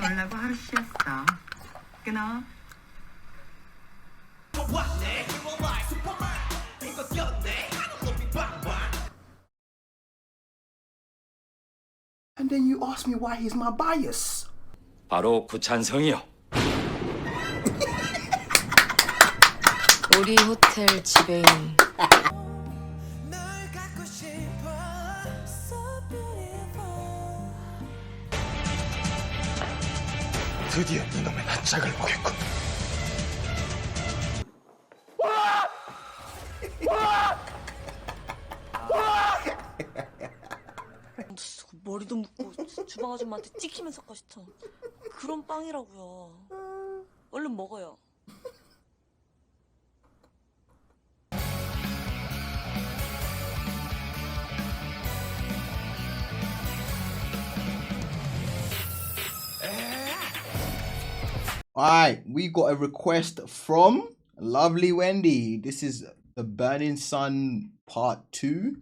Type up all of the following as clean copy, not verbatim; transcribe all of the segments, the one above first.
놀라고 하루 쉬었어. 끊어. And then you ask me why he's my bias. 바로 구찬성이요. 우리 호텔 지배인. 드디어 이놈의 낯짝을 보겠군. 머리도 묶고 주방 아줌마한테 찍히면서까지 쳐. 그런 빵이라고요. 얼른 먹어요. Alright, we got a request from Lovely Wendy. This is the Burning Sun part 2.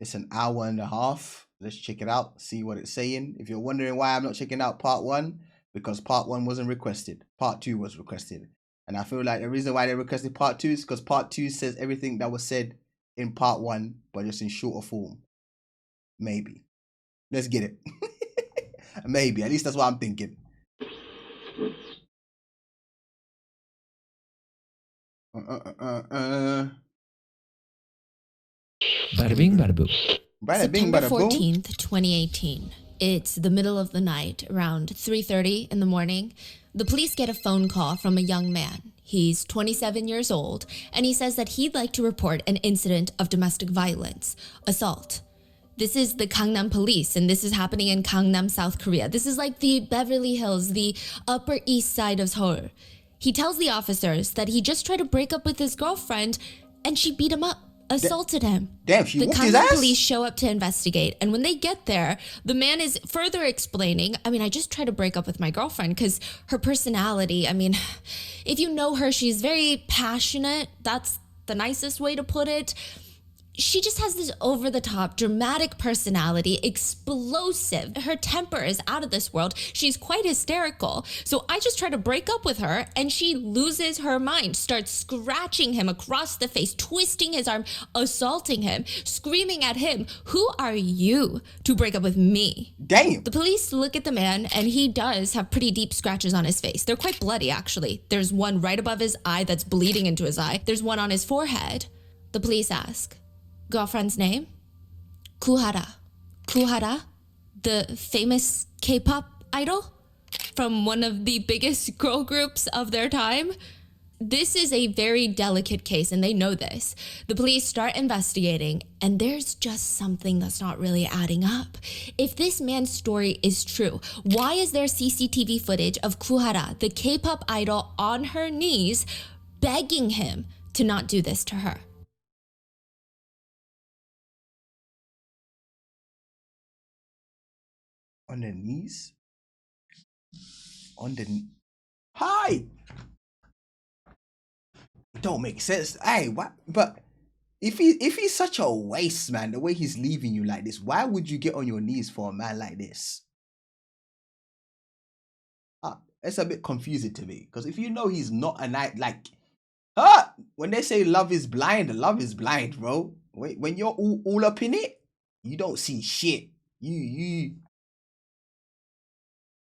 It's an hour and a half. Let's check it out, see what it's saying. If you're wondering why I'm not checking out part 1, because part 1 wasn't requested. Part 2 was requested. And I feel like the reason why they requested part 2 is because part 2 says everything that was said in part 1, but just in shorter form. Maybe. Let's get it. Maybe. At least that's what I'm thinking. Bada bing, bada boom. September 14th, 2018. It's the middle of the night, around 3:30 in the morning. The police get a phone call from a young man. He's 27 years old, and he says that he'd like to report an incident of domestic violence, assault. This is the Gangnam police, and this is happening in Gangnam, South Korea. This is like the Beverly Hills, the Upper East Side of Seoul. He tells the officers that he just tried to break up with his girlfriend, and she beat him up, assaulted him. Damn, she whooped his The ass? police show up to investigate, and when they get there, the man is further explaining, I just tried to break up with my girlfriend because her personality, if you know her, she's very passionate. That's the nicest way to put it. She just has this over-the-top, dramatic personality, explosive. Her temper is out of this world. She's quite hysterical. So I just try to break up with her, and she loses her mind, starts scratching him across the face, twisting his arm, assaulting him, screaming at him, "Who are you to break up with me?" Damn. The police look at the man, and he does have pretty deep scratches on his face. They're quite bloody, actually. There's one right above his eye that's bleeding into his eye. There's one on his forehead. The police ask, "Girlfriend's name?" Hara. Hara, the famous K-pop idol from one of the biggest girl groups of their time. This is a very delicate case, and they know this. The police start investigating, and there's just something that's not really adding up. If this man's story is true, why is there CCTV footage of Hara, the K-pop idol, on her knees, begging him to not do this to her? On the knees? On the... Hi! It don't make sense. Hey, what? But if he's such a waste, man, the way he's leaving you like this, why would you get on your knees for a man like this? It's a bit confusing to me. Because if you know he's not a night, like... when they say love is blind, bro. Wait, when you're all up in it, you don't see shit.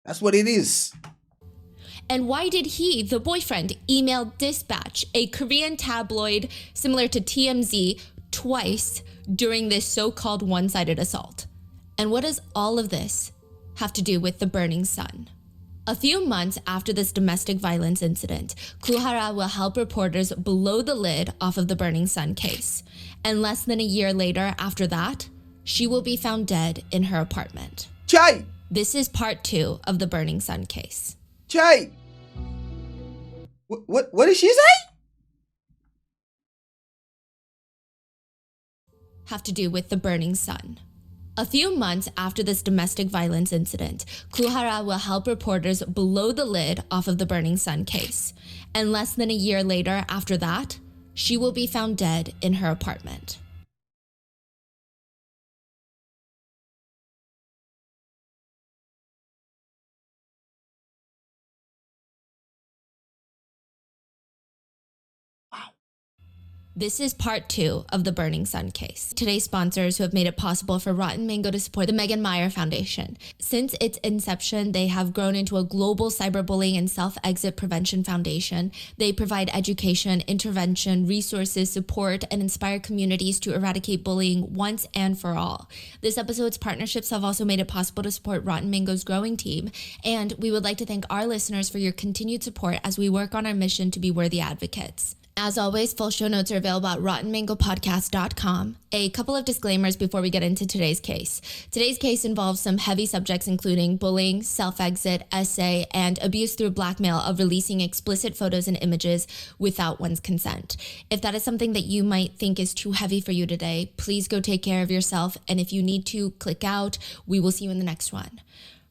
That's what it is. And why did he, the boyfriend, email Dispatch, a Korean tabloid similar to TMZ, twice during this so-called one-sided assault? And what does all of this have to do with the Burning Sun? A few months after this domestic violence incident, Hara will help reporters blow the lid off of the Burning Sun case. And less than a year later after that, she will be found dead in her apartment. Chai! This is part 2 of the Burning Sun case. Chai! What did she say? Have to do with the Burning Sun. A few months after this domestic violence incident, Hara will help reporters blow the lid off of the Burning Sun case. And less than a year later after that, she will be found dead in her apartment. This is part 2 of the Burning Sun case. Today's sponsors who have made it possible for Rotten Mango to support the Megan Meyer Foundation. Since its inception, they have grown into a global cyberbullying and self-exit prevention foundation. They provide education, intervention, resources, support, and inspire communities to eradicate bullying once and for all. This episode's partnerships have also made it possible to support Rotten Mango's growing team, and we would like to thank our listeners for your continued support as we work on our mission to be worthy advocates. As always, full show notes are available at rottenmangopodcast.com. A couple of disclaimers before we get into today's case. Today's case involves some heavy subjects including bullying, self-exit, essay, and abuse through blackmail of releasing explicit photos and images without one's consent. If that is something that you might think is too heavy for you today, please go take care of yourself, and if you need to, click out. We will see you in the next one.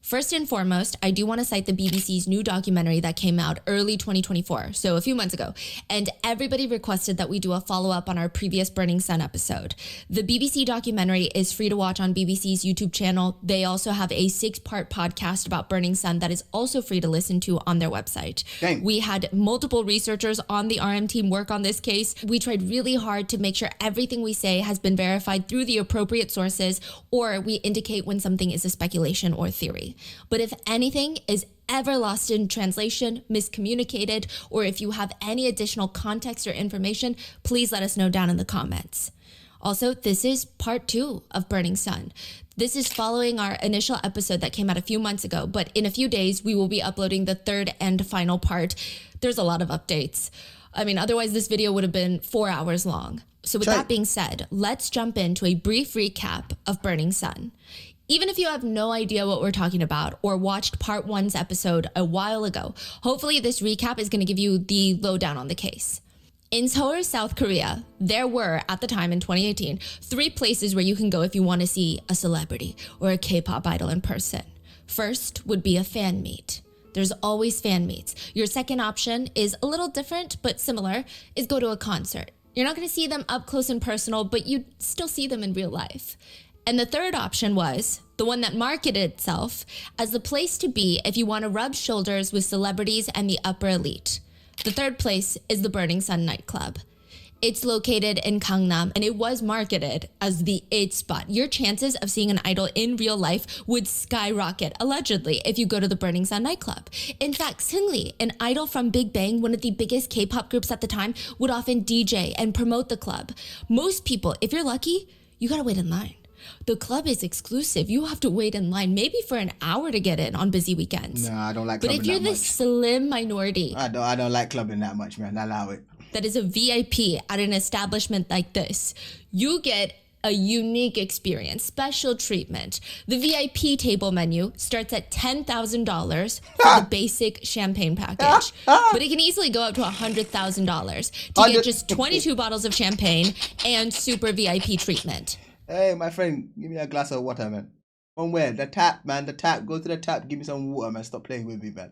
First and foremost, I do want to cite the BBC's new documentary that came out early 2024, so a few months ago, and everybody requested that we do a follow-up on our previous Burning Sun episode. The BBC documentary is free to watch on BBC's YouTube channel. They also have a 6-part podcast about Burning Sun that is also free to listen to on their website. Dang. We had multiple researchers on the RM team work on this case. We tried really hard to make sure everything we say has been verified through the appropriate sources, or we indicate when something is a speculation or theory. But if anything is ever lost in translation, miscommunicated, or if you have any additional context or information, please let us know down in the comments. Also, this is part 2 of Burning Sun. This is following our initial episode that came out a few months ago, but in a few days, we will be uploading the 3rd and final part. There's a lot of updates. I mean, otherwise this video would have been 4 hours long. So with that being said, let's jump into a brief recap of Burning Sun. Even if you have no idea what we're talking about or watched part 1's episode a while ago, hopefully this recap is going to give you the lowdown on the case. In Seoul, South Korea, there were, at the time in 2018, 3 places where you can go if you want to see a celebrity or a K-pop idol in person. First would be a fan meet. There's always fan meets. Your second option is a little different but similar, is go to a concert. You're not going to see them up close and personal, but you still see them in real life. And the third option was the one that marketed itself as the place to be if you want to rub shoulders with celebrities and the upper elite. The third place is the Burning Sun nightclub. It's located in Gangnam, and it was marketed as the it spot. Your chances of seeing an idol in real life would skyrocket, allegedly, if you go to the Burning Sun nightclub. In fact, Seungri, an idol from Big Bang, one of the biggest K-pop groups at the time, would often DJ and promote the club. Most people, if you're lucky, you gotta wait in line. The club is exclusive. You have to wait in line maybe for an hour to get in on busy weekends. Nah, I don't like But clubbing if you're that the much. slim minority I don't like clubbing that much, man. Allow it. that is a VIP at an establishment like this, you get a unique experience, special treatment. The VIP table menu starts at $10,000 for the basic champagne package, but it can easily go up to $100,000 to get just 22 bottles of champagne and super VIP treatment. Hey, my friend, give me a glass of water, man. From where? The tap, man. The tap. Go to the tap. Give me some water, man. Stop playing with me, man.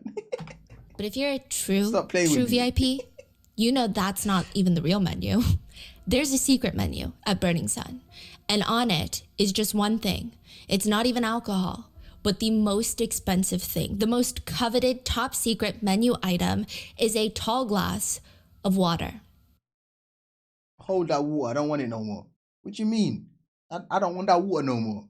But if you're a true with me. VIP, you know that's not even the real menu. There's a secret menu at Burning Sun, and on it is just one thing. It's not even alcohol, but the most expensive thing, the most coveted top secret menu item is a tall glass of water. Hold that water. I don't want it no more. What you mean? I don't want that water no more.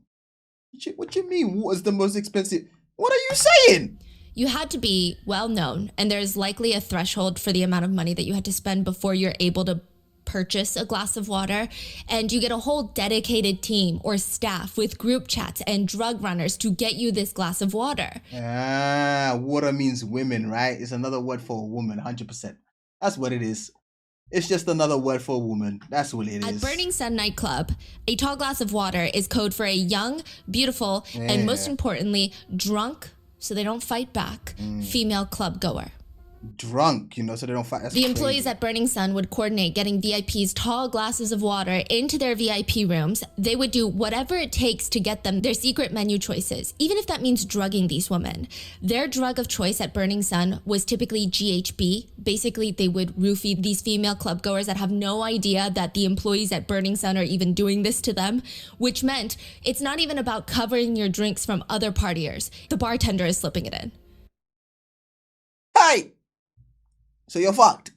What you mean? Water's the most expensive? What are you saying? You had to be well known, and there's likely a threshold for the amount of money that you had to spend before you're able to purchase a glass of water, and you get a whole dedicated team or staff with group chats and drug runners to get you this glass of water. Ah, water means women, right? It's another word for a woman, 100%. That's what it is. It's just another word for a woman. That's what it is. At Burning Sun nightclub, a tall glass of water is code for a young, beautiful, and most importantly, drunk, so they don't fight back, female club goer. Drunk, you know, so they don't fight. That's The employees crazy. at Burning Sun would coordinate getting VIPs tall glasses of water into their VIP rooms. They would do whatever it takes to get them their secret menu choices, even if that means drugging these women. Their drug of choice at Burning Sun was typically GHB. Basically, they would roofie these female club goers that have no idea that the employees at Burning Sun are even doing this to them, which meant it's not even about covering your drinks from other partiers. The bartender is slipping it in. Hey! So you're fucked.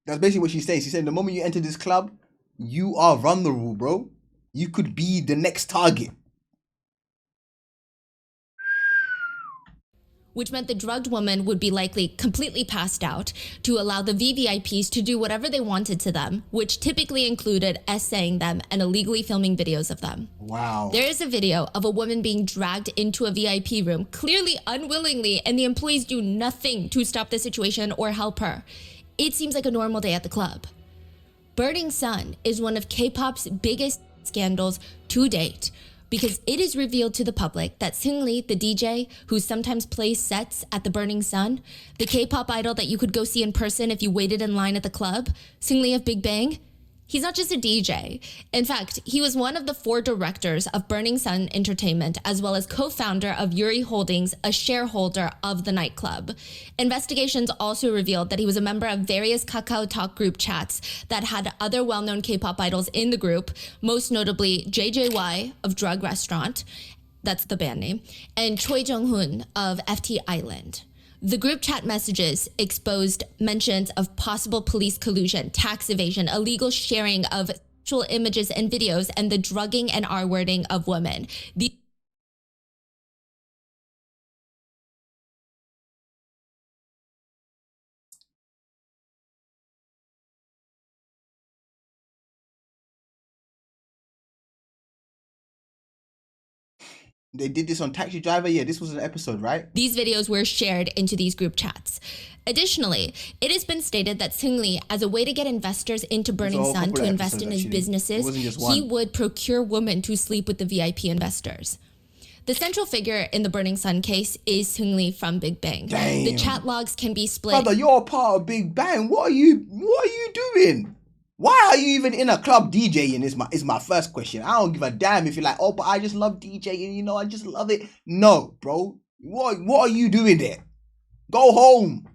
That's basically what she's saying. She's saying the moment you enter this club, you are vulnerable, bro. You could be the next target. Which meant the drugged woman would be likely completely passed out to allow the VVIPs to do whatever they wanted to them, which typically included essaying them and illegally filming videos of them. Wow. There is a video of a woman being dragged into a VIP room, clearly unwillingly, and the employees do nothing to stop the situation or help her. It seems like a normal day at the club. Burning Sun is one of K-pop's biggest scandals to date, because it is revealed to the public that Seungri, the DJ, who sometimes plays sets at the Burning Sun, the K-pop idol that you could go see in person if you waited in line at the club, Seungri of Big Bang, he's not just a DJ. In fact, he was one of the 4 directors of Burning Sun Entertainment, as well as co-founder of Yuri Holdings, a shareholder of the nightclub. Investigations also revealed that he was a member of various Kakao Talk group chats that had other well-known K-pop idols in the group, most notably JJY of Drug Restaurant, that's the band name, and Choi Jung-hoon of FT Island. The group chat messages exposed mentions of possible police collusion, tax evasion, illegal sharing of sexual images and videos, and the drugging and R-wording of women. They did this on Taxi Driver. Yeah, this was an episode, right? These videos were shared into these group chats. Additionally, it has been stated that Seungri, as a way to get investors into Burning Sun to invest in his businesses, he would procure women to sleep with the VIP investors. The central figure in the Burning Sun case is Seungri from Big Bang. Damn. The chat logs can be split. Brother, you're a part of Big Bang. What are you doing? Why are you even in a club DJing is my first question. I don't give a damn if you're like, oh, but I just love DJing, you know, I just love it. No, bro. What are you doing there? Go home.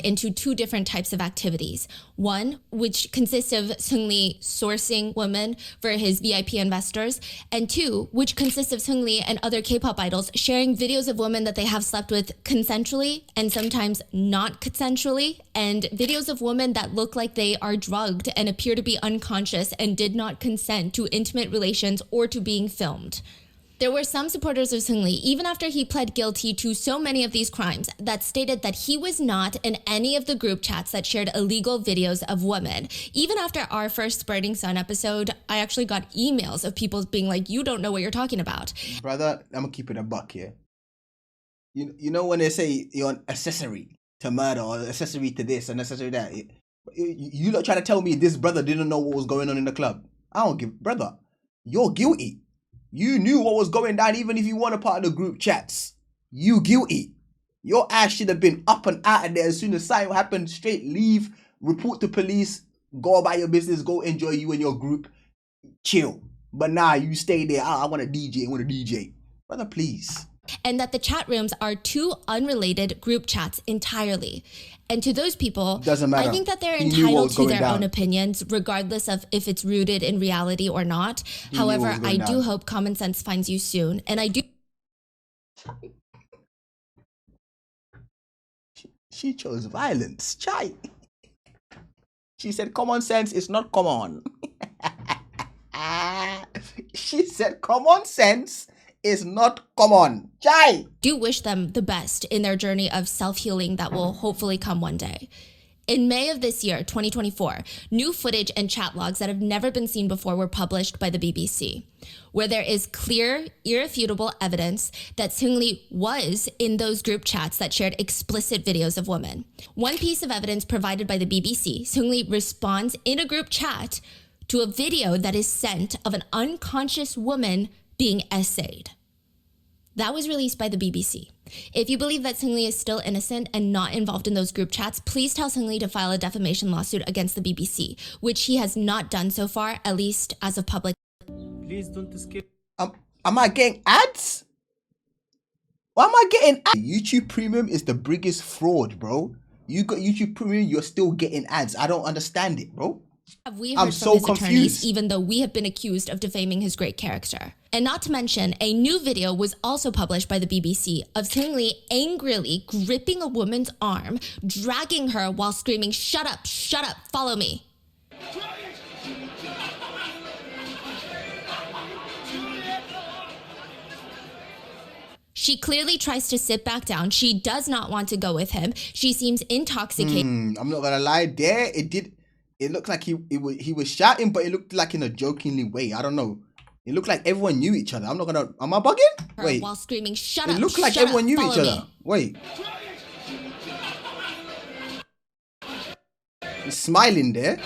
Into 2 different types of activities. One, which consists of Seungri sourcing women for his VIP investors, and 2, which consists of Seungri and other K-pop idols sharing videos of women that they have slept with consensually and sometimes not consensually, and videos of women that look like they are drugged and appear to be unconscious and did not consent to intimate relations or to being filmed. There were some supporters of Seungri, even after he pled guilty to so many of these crimes, that stated that he was not in any of the group chats that shared illegal videos of women. Even after our first Burning Sun episode, I actually got emails of people being like, you don't know what you're talking about. Brother, I'm gonna keep it a buck here. You know when they say you're an accessory to murder or accessory to this and accessory to that, you not trying to tell me this brother didn't know what was going on in the club. I don't give, brother, you're guilty. You knew what was going down even if you weren't a part of the group chats. You guilty. Your ass should have been up and out of there as soon as something happened. Straight leave, report to police, go about your business, go enjoy you and your group, chill. But nah, you stay there. I want to DJ, Brother, please. And that the chat rooms are 2 unrelated group chats entirely. And to those people, doesn't matter. I think that they're entitled to their own opinions, regardless of if it's rooted in reality or not. However, I do hope common sense finds you soon. And I do... She chose violence. Chai. She said common sense is not common. She said common sense is not common. Chai. Do wish them the best in their journey of self-healing that will hopefully come one day. In May of this year, 2024, new footage and chat logs that have never been seen before were published by the BBC, where there is clear, irrefutable evidence that Seungri was in those group chats that shared explicit videos of women. One piece of evidence provided by the BBC, Seungri responds in a group chat to a video that is sent of an unconscious woman being essayed. That was released by the BBC. If you believe that Seungri is still innocent and not involved in those group chats, please tell Seungri to file a defamation lawsuit against the BBC, which he has not done so far, at least as of public. Please don't skip. Am I getting ads? Why am I getting ads? YouTube Premium is the biggest fraud, bro. You got YouTube Premium, you're still getting ads. I don't understand it, bro. Have we I'm heard so from his attorneys, confused. even though we have been accused of defaming his great character? And not to mention, a new video was also published by the BBC of Seungli angrily gripping a woman's arm, dragging her while screaming, shut up, follow me." She clearly tries to sit back down. She does not want to go with him. She seems intoxicated. I'm not gonna lie. There, it looked like he was shouting, but it looked like in a jokingly way. I don't know. It looked like everyone knew each other. I'm not gonna. Am I bugging? Wait. While screaming, shut It up. looked like shut everyone up, knew follow each other. me." Wait. He's smiling there.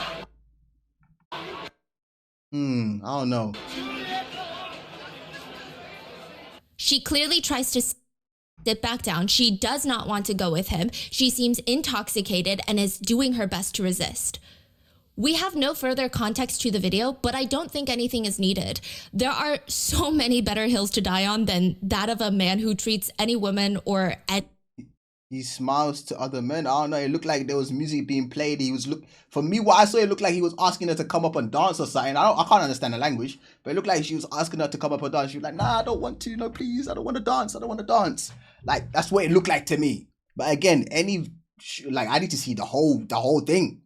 I don't know. She clearly tries to sit back down. She does not want to go with him. She seems intoxicated and is doing her best to resist. We have no further context to the video, but I don't think anything is needed. There are so many better hills to die on than that of a man who treats any woman or He smiles to other men. I don't know. It looked like there was music being played. For me, what I saw, it looked like he was asking her to come up and dance or something. I can't understand the language, but it looked like she was asking her to come up and dance. She was like, "Nah, I don't want to. No, please, I don't want to dance. I don't want to dance." Like, that's what it looked like to me. But again, I need to see the whole thing.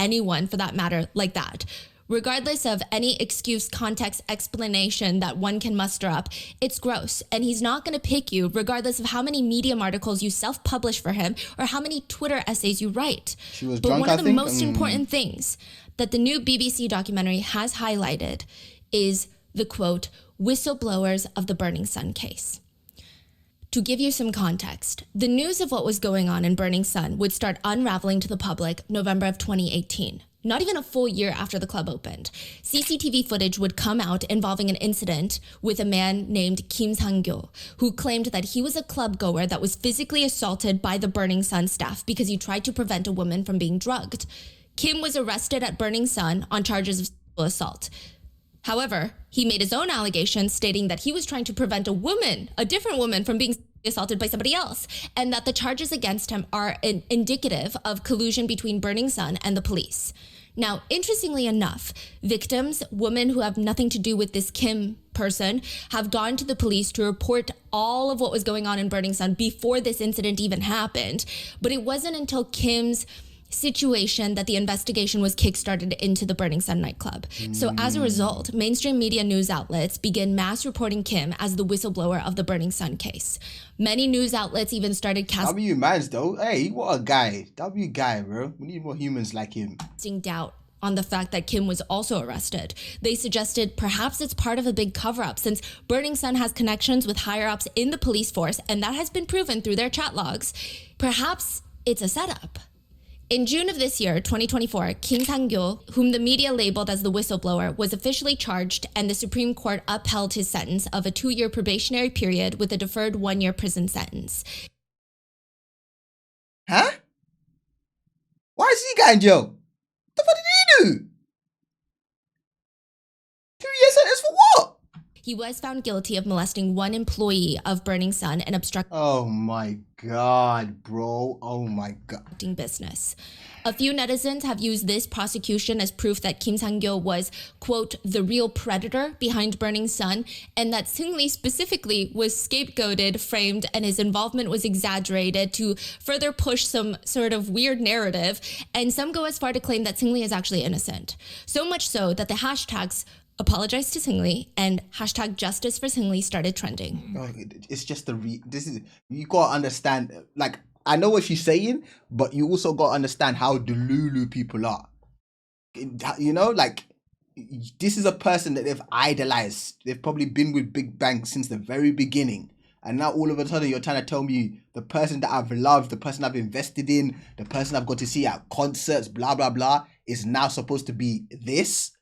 anyone for that matter like that. Regardless of any excuse, context, explanation that one can muster up, it's gross. And he's not going to pick you regardless of how many Medium articles you self-publish for him or how many Twitter essays you write. She was but drunk, one I of the think. most important things that the new BBC documentary has highlighted is the quote, whistleblowers of the Burning Sun case. To give you some context, the news of what was going on in Burning Sun would start unraveling to the public November of 2018. Not even a full year after the club opened. CCTV footage would come out involving an incident with a man named Kim Sang-gyo, who claimed that he was a club goer that was physically assaulted by the Burning Sun staff because he tried to prevent a woman from being drugged. Kim was arrested at Burning Sun on charges of sexual assault. However, he made his own allegations stating that he was trying to prevent a different woman from being assaulted by somebody else, and that the charges against him are indicative of collusion between Burning Sun and the police. Now, interestingly enough, victims, women who have nothing to do with this Kim person, have gone to the police to report all of what was going on in Burning Sun before this incident even happened. But it wasn't until Kim's situation that the investigation was kickstarted into the Burning Sun nightclub. So as a result, mainstream media news outlets begin mass reporting Kim as the whistleblower of the Burning Sun case. Many news outlets even started W mans though. Hey, what a guy. W guy, bro. We need more humans like him. casting doubt on the fact that Kim was also arrested. They suggested perhaps it's part of a big cover-up since Burning Sun has connections with higher-ups in the police force, and that has been proven through their chat logs. Perhaps it's a setup. In June of this year, 2024, Kim Sang-gyo, whom the media labeled as the whistleblower, was officially charged, and the Supreme Court upheld his sentence of a 2-year probationary period with a deferred 1-year prison sentence. Huh? Why is he going in jail? What the fuck did he do? 2-year sentence for what? He was found guilty of molesting one employee of Burning Sun and obstructing Oh my god, bro. Oh my god. business. A few netizens have used this prosecution as proof that Kim Sang-gyo was, quote, the real predator behind Burning Sun, and that Seungli specifically was scapegoated, framed, and his involvement was exaggerated to further push some sort of weird narrative. And some go as far to claim that Seungli is actually innocent. So much so that the hashtags apologize to Seungli and hashtag justice for Seungli started trending. Oh, it's just you gotta understand, like, I know what she's saying, but you also gotta understand how delulu people are. You know, like, this is a person that they've idolized. They've probably been with Big Bang since the very beginning. And now all of a sudden you're trying to tell me the person that I've loved, the person I've invested in, the person I've got to see at concerts, blah, blah, blah, is now supposed to be this?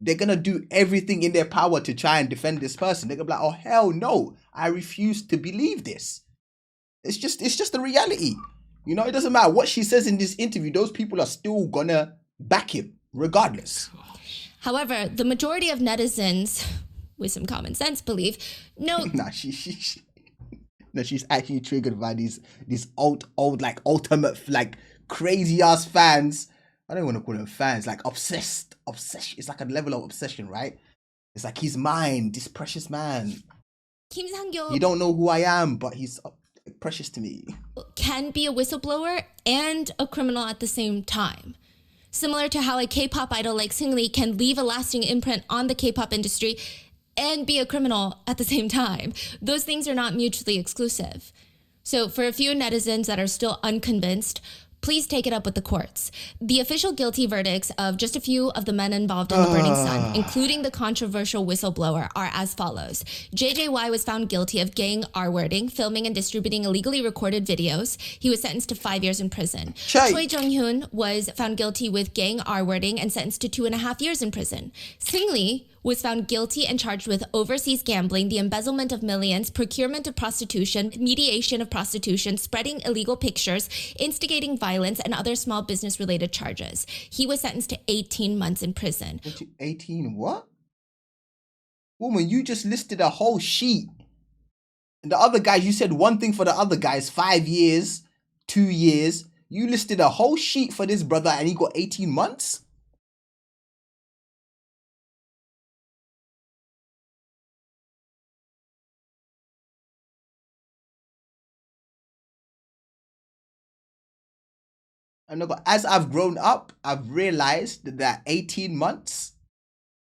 They're going to do everything in their power to try and defend this person. They're going to be like, oh, hell no, I refuse to believe this. It's just the reality. You know, it doesn't matter what she says in this interview. Those people are still going to back him regardless. However, the majority of netizens, with some common sense, believe, no, Nah, no, she's actually triggered by these old, like, ultimate, like, crazy ass fans I don't want to call them fans, like obsessed. Obsession. It's like a level of obsession, right? It's like he's mine, this precious man. Kim Sang-gyo You don't know who I am, but he's precious to me. can be a whistleblower and a criminal at the same time. Similar to how a K-pop idol like Seungri can leave a lasting imprint on the K-pop industry and be a criminal at the same time. Those things are not mutually exclusive. So for a few netizens that are still unconvinced, please take it up with the courts. The official guilty verdicts of just a few of the men involved in the Burning Sun, including the controversial whistleblower, are as follows. JJY was found guilty of gang R-wording, filming and distributing illegally recorded videos. He was sentenced to 5 years in prison. Choi Jung-hyun was found guilty with gang R-wording and sentenced to 2.5 years in prison. Seungri was found guilty and charged with overseas gambling, the embezzlement of millions, procurement of prostitution, mediation of prostitution, spreading illegal pictures, instigating violence, and other small business-related charges. He was sentenced to 18 months in prison. 18 what? Woman, you just listed a whole sheet. And the other guys, you said one thing for the other guys, 5 years, 2 years. You listed a whole sheet for this brother and he got 18 months? And as I've grown up, I've realized that 18 months,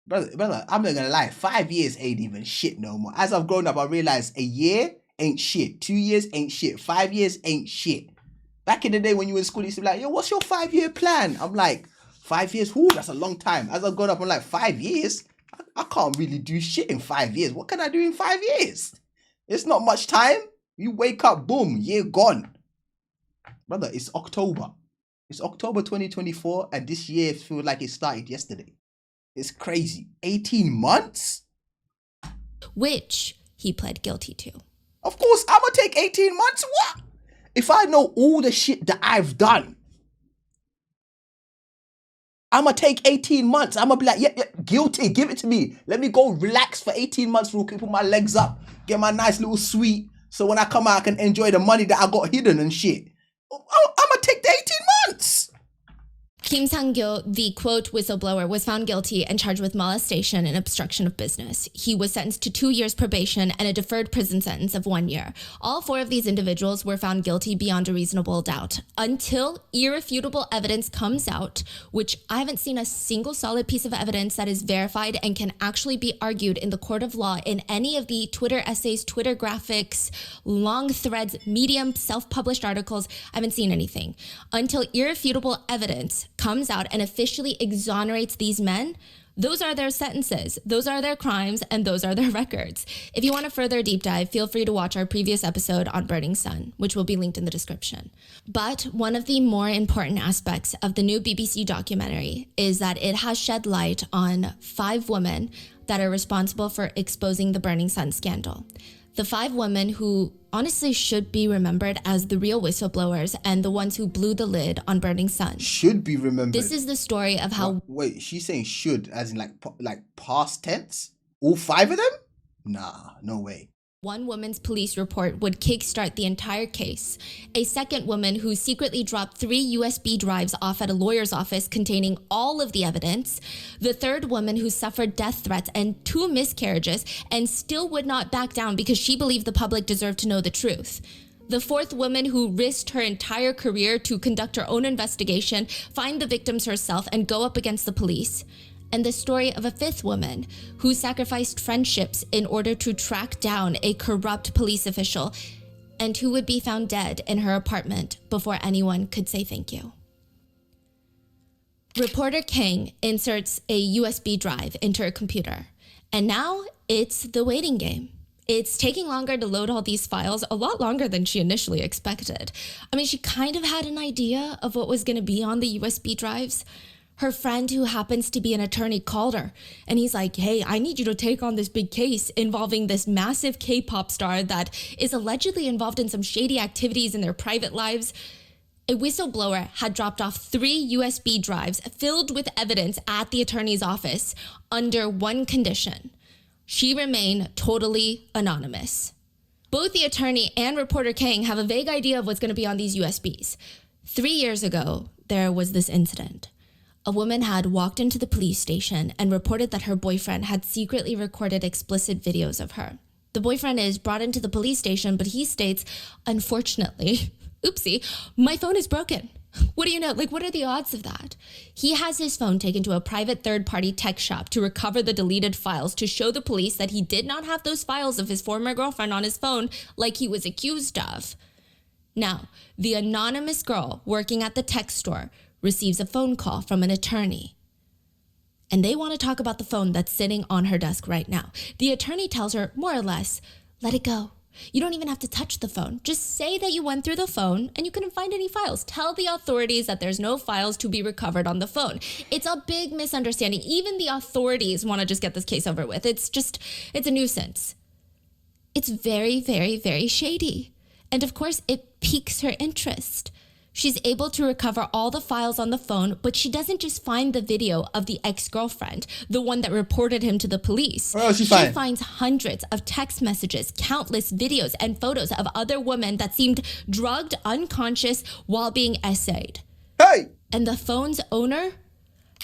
brother, I'm not gonna lie, 5 years ain't even shit no more. As I've grown up, I realized a year ain't shit, 2 years ain't shit, 5 years ain't shit. Back in the day when you were in school, you used to be like, yo, what's your 5-year plan? I'm like, 5 years? Whoo, that's a long time. As I've grown up, I'm like, 5 years? I can't really do shit in 5 years. What can I do in 5 years? It's not much time. You wake up, boom, year gone. Brother, it's October. It's October 2024 and this year feels like it started yesterday. It's crazy. 18 months? Which he pled guilty to. Of course, I'm gonna take 18 months. What? If I know all the shit that I've done, I'm gonna take 18 months. I'm gonna be like, yeah, guilty. Give it to me. Let me go relax for 18 months real quick, put my legs up, get my nice little suite, so when I come out, I can enjoy the money that I got hidden and shit. I'm gonna take the 18 months. Kim Sang-gyo, the quote whistleblower, was found guilty and charged with molestation and obstruction of business. He was sentenced to 2 years probation and a deferred prison sentence of 1 year. All 4 of these individuals were found guilty beyond a reasonable doubt until irrefutable evidence comes out, which I haven't seen a single solid piece of evidence that is verified and can actually be argued in the court of law in any of the Twitter essays, Twitter graphics, long threads, Medium, self-published articles. I haven't seen anything. Until irrefutable evidence comes out and officially exonerates these men, those are their sentences, those are their crimes, and those are their records. If you want a further deep dive, feel free to watch our previous episode on Burning Sun, which will be linked in the description. But one of the more important aspects of the new BBC documentary is that it has shed light on 5 women that are responsible for exposing the Burning Sun scandal. The 5 women who honestly should be remembered as the real whistleblowers and the ones who blew the lid on Burning Sun. Should be remembered. This is the story of how... Wait, she's saying should as in like past tense? All 5 of them? Nah, no way. One woman's police report would kickstart the entire case. A second woman who secretly dropped 3 USB drives off at a lawyer's office containing all of the evidence. The third woman who suffered death threats and 2 miscarriages and still would not back down because she believed the public deserved to know the truth. The 4th woman who risked her entire career to conduct her own investigation, find the victims herself, and go up against the police. And the story of a 5th woman who sacrificed friendships in order to track down a corrupt police official and who would be found dead in her apartment before anyone could say thank you. Reporter Kang inserts a USB drive into her computer, and now it's the waiting game. It's taking longer to load all these files, a lot longer than she initially expected. I mean, she kind of had an idea of what was going to be on the USB drives. Her friend who happens to be an attorney called her and he's like, hey, I need you to take on this big case involving this massive K-pop star that is allegedly involved in some shady activities in their private lives. A whistleblower had dropped off 3 USB drives filled with evidence at the attorney's office under one condition. She remain totally anonymous. Both the attorney and reporter Kang have a vague idea of what's going to be on these USBs. 3 years ago, there was this incident. A woman had walked into the police station and reported that her boyfriend had secretly recorded explicit videos of her. The boyfriend is brought into the police station, but he states, unfortunately, oopsie, my phone is broken. What do you know? Like, what are the odds of that? He has his phone taken to a private third-party tech shop to recover the deleted files to show the police that he did not have those files of his former girlfriend on his phone like he was accused of. Now, the anonymous girl working at the tech store receives a phone call from an attorney. And they want to talk about the phone that's sitting on her desk right now. The attorney tells her, more or less, let it go. You don't even have to touch the phone. Just say that you went through the phone and you couldn't find any files. Tell the authorities that there's no files to be recovered on the phone. It's a big misunderstanding. Even the authorities want to just get this case over with. It's a nuisance. It's very, very, very shady. And of course, it piques her interest. She's able to recover all the files on the phone, but she doesn't just find the video of the ex-girlfriend, the one that reported him to the police. What else she finds hundreds of text messages, countless videos, and photos of other women that seemed drugged, unconscious, while being essayed. Hey! And the phone's owner?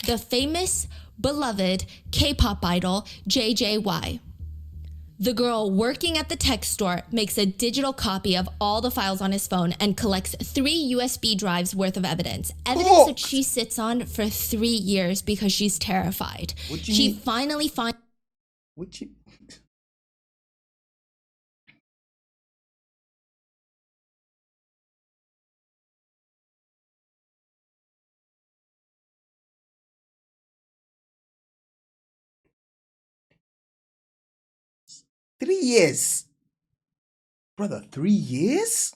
The famous, beloved K-pop idol, JJY. The girl working at the tech store makes a digital copy of all the files on his phone and collects 3 USB drives worth of evidence. Evidence that she sits on for 3 years because she's terrified. She finally finds... What you... 3 years. Brother, 3 years?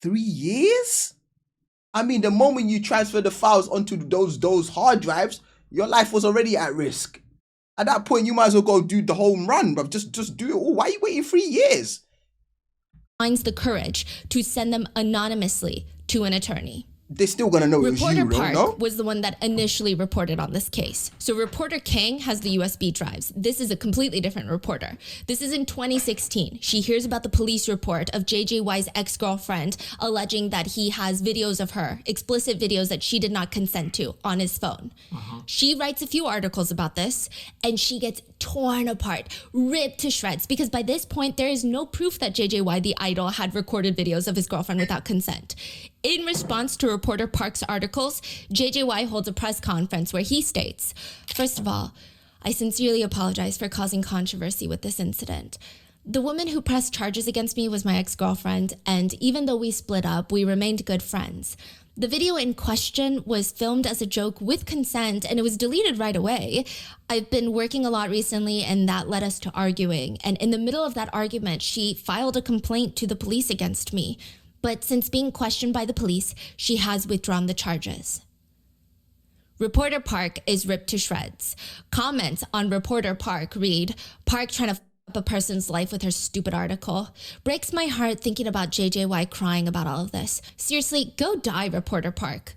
$3 years? I mean, the moment you transfer the files onto those hard drives, your life was already at risk. At that point, you might as well go do the home run, bro. Just do it all. Why are you waiting 3 years? Finds the courage to send them anonymously to an attorney. They're still gonna know it was you, Reporter bro, Park no? was the one that initially reported on this case. So reporter King has the USB drives. This is a completely different reporter. This is in 2016. She hears about the police report of JJY's ex-girlfriend alleging that he has videos of her, explicit videos that she did not consent to, on his phone. She writes a few articles about this, and she gets torn apart, ripped to shreds, because by this point, there is no proof that JJY, the idol, had recorded videos of his girlfriend without consent. In response to reporter Park's articles, JJY holds a press conference where he states, first of all, I sincerely apologize for causing controversy with this incident. The woman who pressed charges against me was my ex-girlfriend, and even though we split up, we remained good friends. The video in question was filmed as a joke with consent, and it was deleted right away. I've been working a lot recently, and that led us to arguing. And in the middle of that argument, she filed a complaint to the police against me. But since being questioned by the police, she has withdrawn the charges. Reporter Park is ripped to shreds. Comments on Reporter Park read, Park trying to f up a person's life with her stupid article. Breaks my heart thinking about JJY crying about all of this. Seriously, go die, Reporter Park.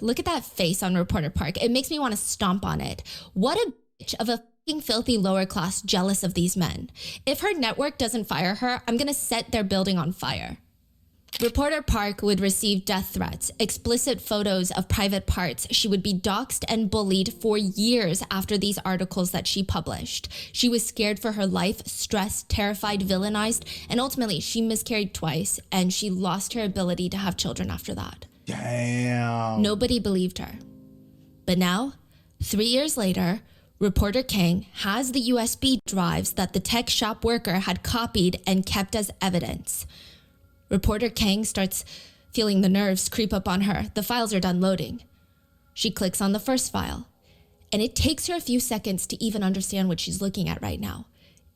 Look at that face on Reporter Park. It makes me want to stomp on it. What a bitch of a fucking filthy lower class jealous of these men. If her network doesn't fire her, I'm gonna set their building on fire. Reporter Park would receive death threats, explicit photos of private parts. She would be doxxed and bullied for years after these articles that she published. She was scared for her life, stressed, terrified, villainized, and ultimately she miscarried twice and she lost her ability to have children after that. Damn. Nobody believed her. But now, 3 years later, Reporter King has the USB drives that the tech shop worker had copied and kept as evidence. Reporter Kang starts feeling the nerves creep up on her. The files are done loading. She clicks on the first file, and it takes her a few seconds to even understand what she's looking at right now.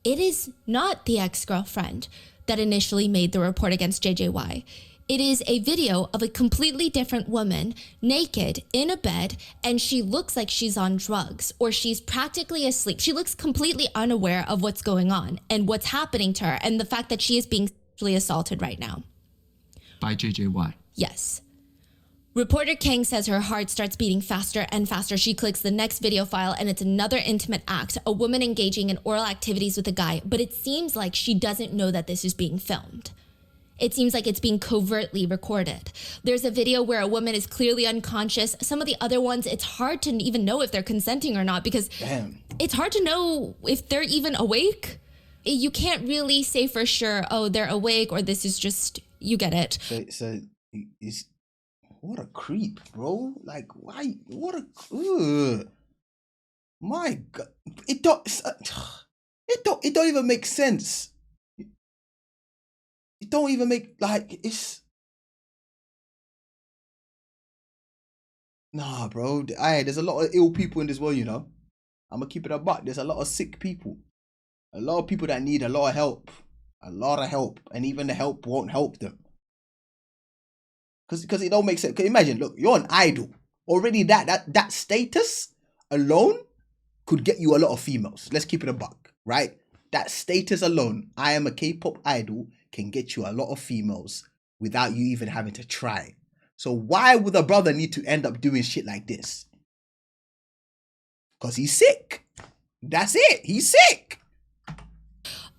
It is not the ex-girlfriend that initially made the report against JJY. It is a video of a completely different woman, naked, in a bed, and she looks like she's on drugs, or she's practically asleep. She looks completely unaware of what's going on and what's happening to her, and the fact that she is being sexually assaulted right now. By JJY. Yes. Reporter Kang says her heart starts beating faster and faster. She clicks the next video file and it's another intimate act, a woman engaging in oral activities with a guy, but it seems like she doesn't know that this is being filmed. It seems like it's being covertly recorded. There's a video where a woman is clearly unconscious. Some of the other ones, it's hard to even know if they're consenting or not because it's hard to know if they're even awake. You can't really say for sure, oh, they're awake or this is just, you get it. So he's... What a creep, bro. Like, why? What a... Ugh. My God. It don't even make sense. It don't even make, like, it's... Nah, bro. There's a lot of ill people in this world, you know. I'm gonna keep it a buck. There's a lot of sick people. A lot of people that need a lot of help. A lot of help. And even the help won't help them. Because it don't make sense. Imagine, look, you're an idol. Already that status alone could get you a lot of females. Let's keep it a buck, right? That status alone, I am a K-pop idol, can get you a lot of females without you even having to try. So why would a brother need to end up doing shit like this? Because he's sick. That's it. He's sick.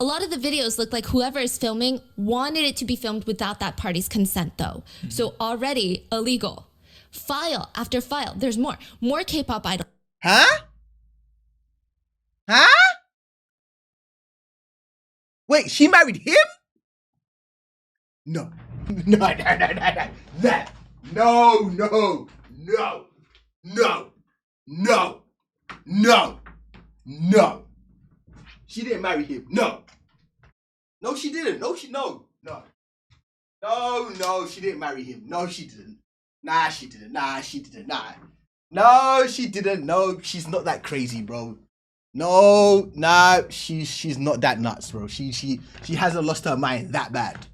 A lot of the videos look like whoever is filming wanted it to be filmed without that party's consent though. So already illegal. File after file. There's more K-pop idols. Huh? Wait, she married him? No. No. She didn't marry him. No, she didn't. No, she didn't marry him. No, she didn't. Nah, she didn't. No, she didn't. No, she's not that crazy, bro. No, nah, she's not that nuts, bro. She hasn't lost her mind that bad.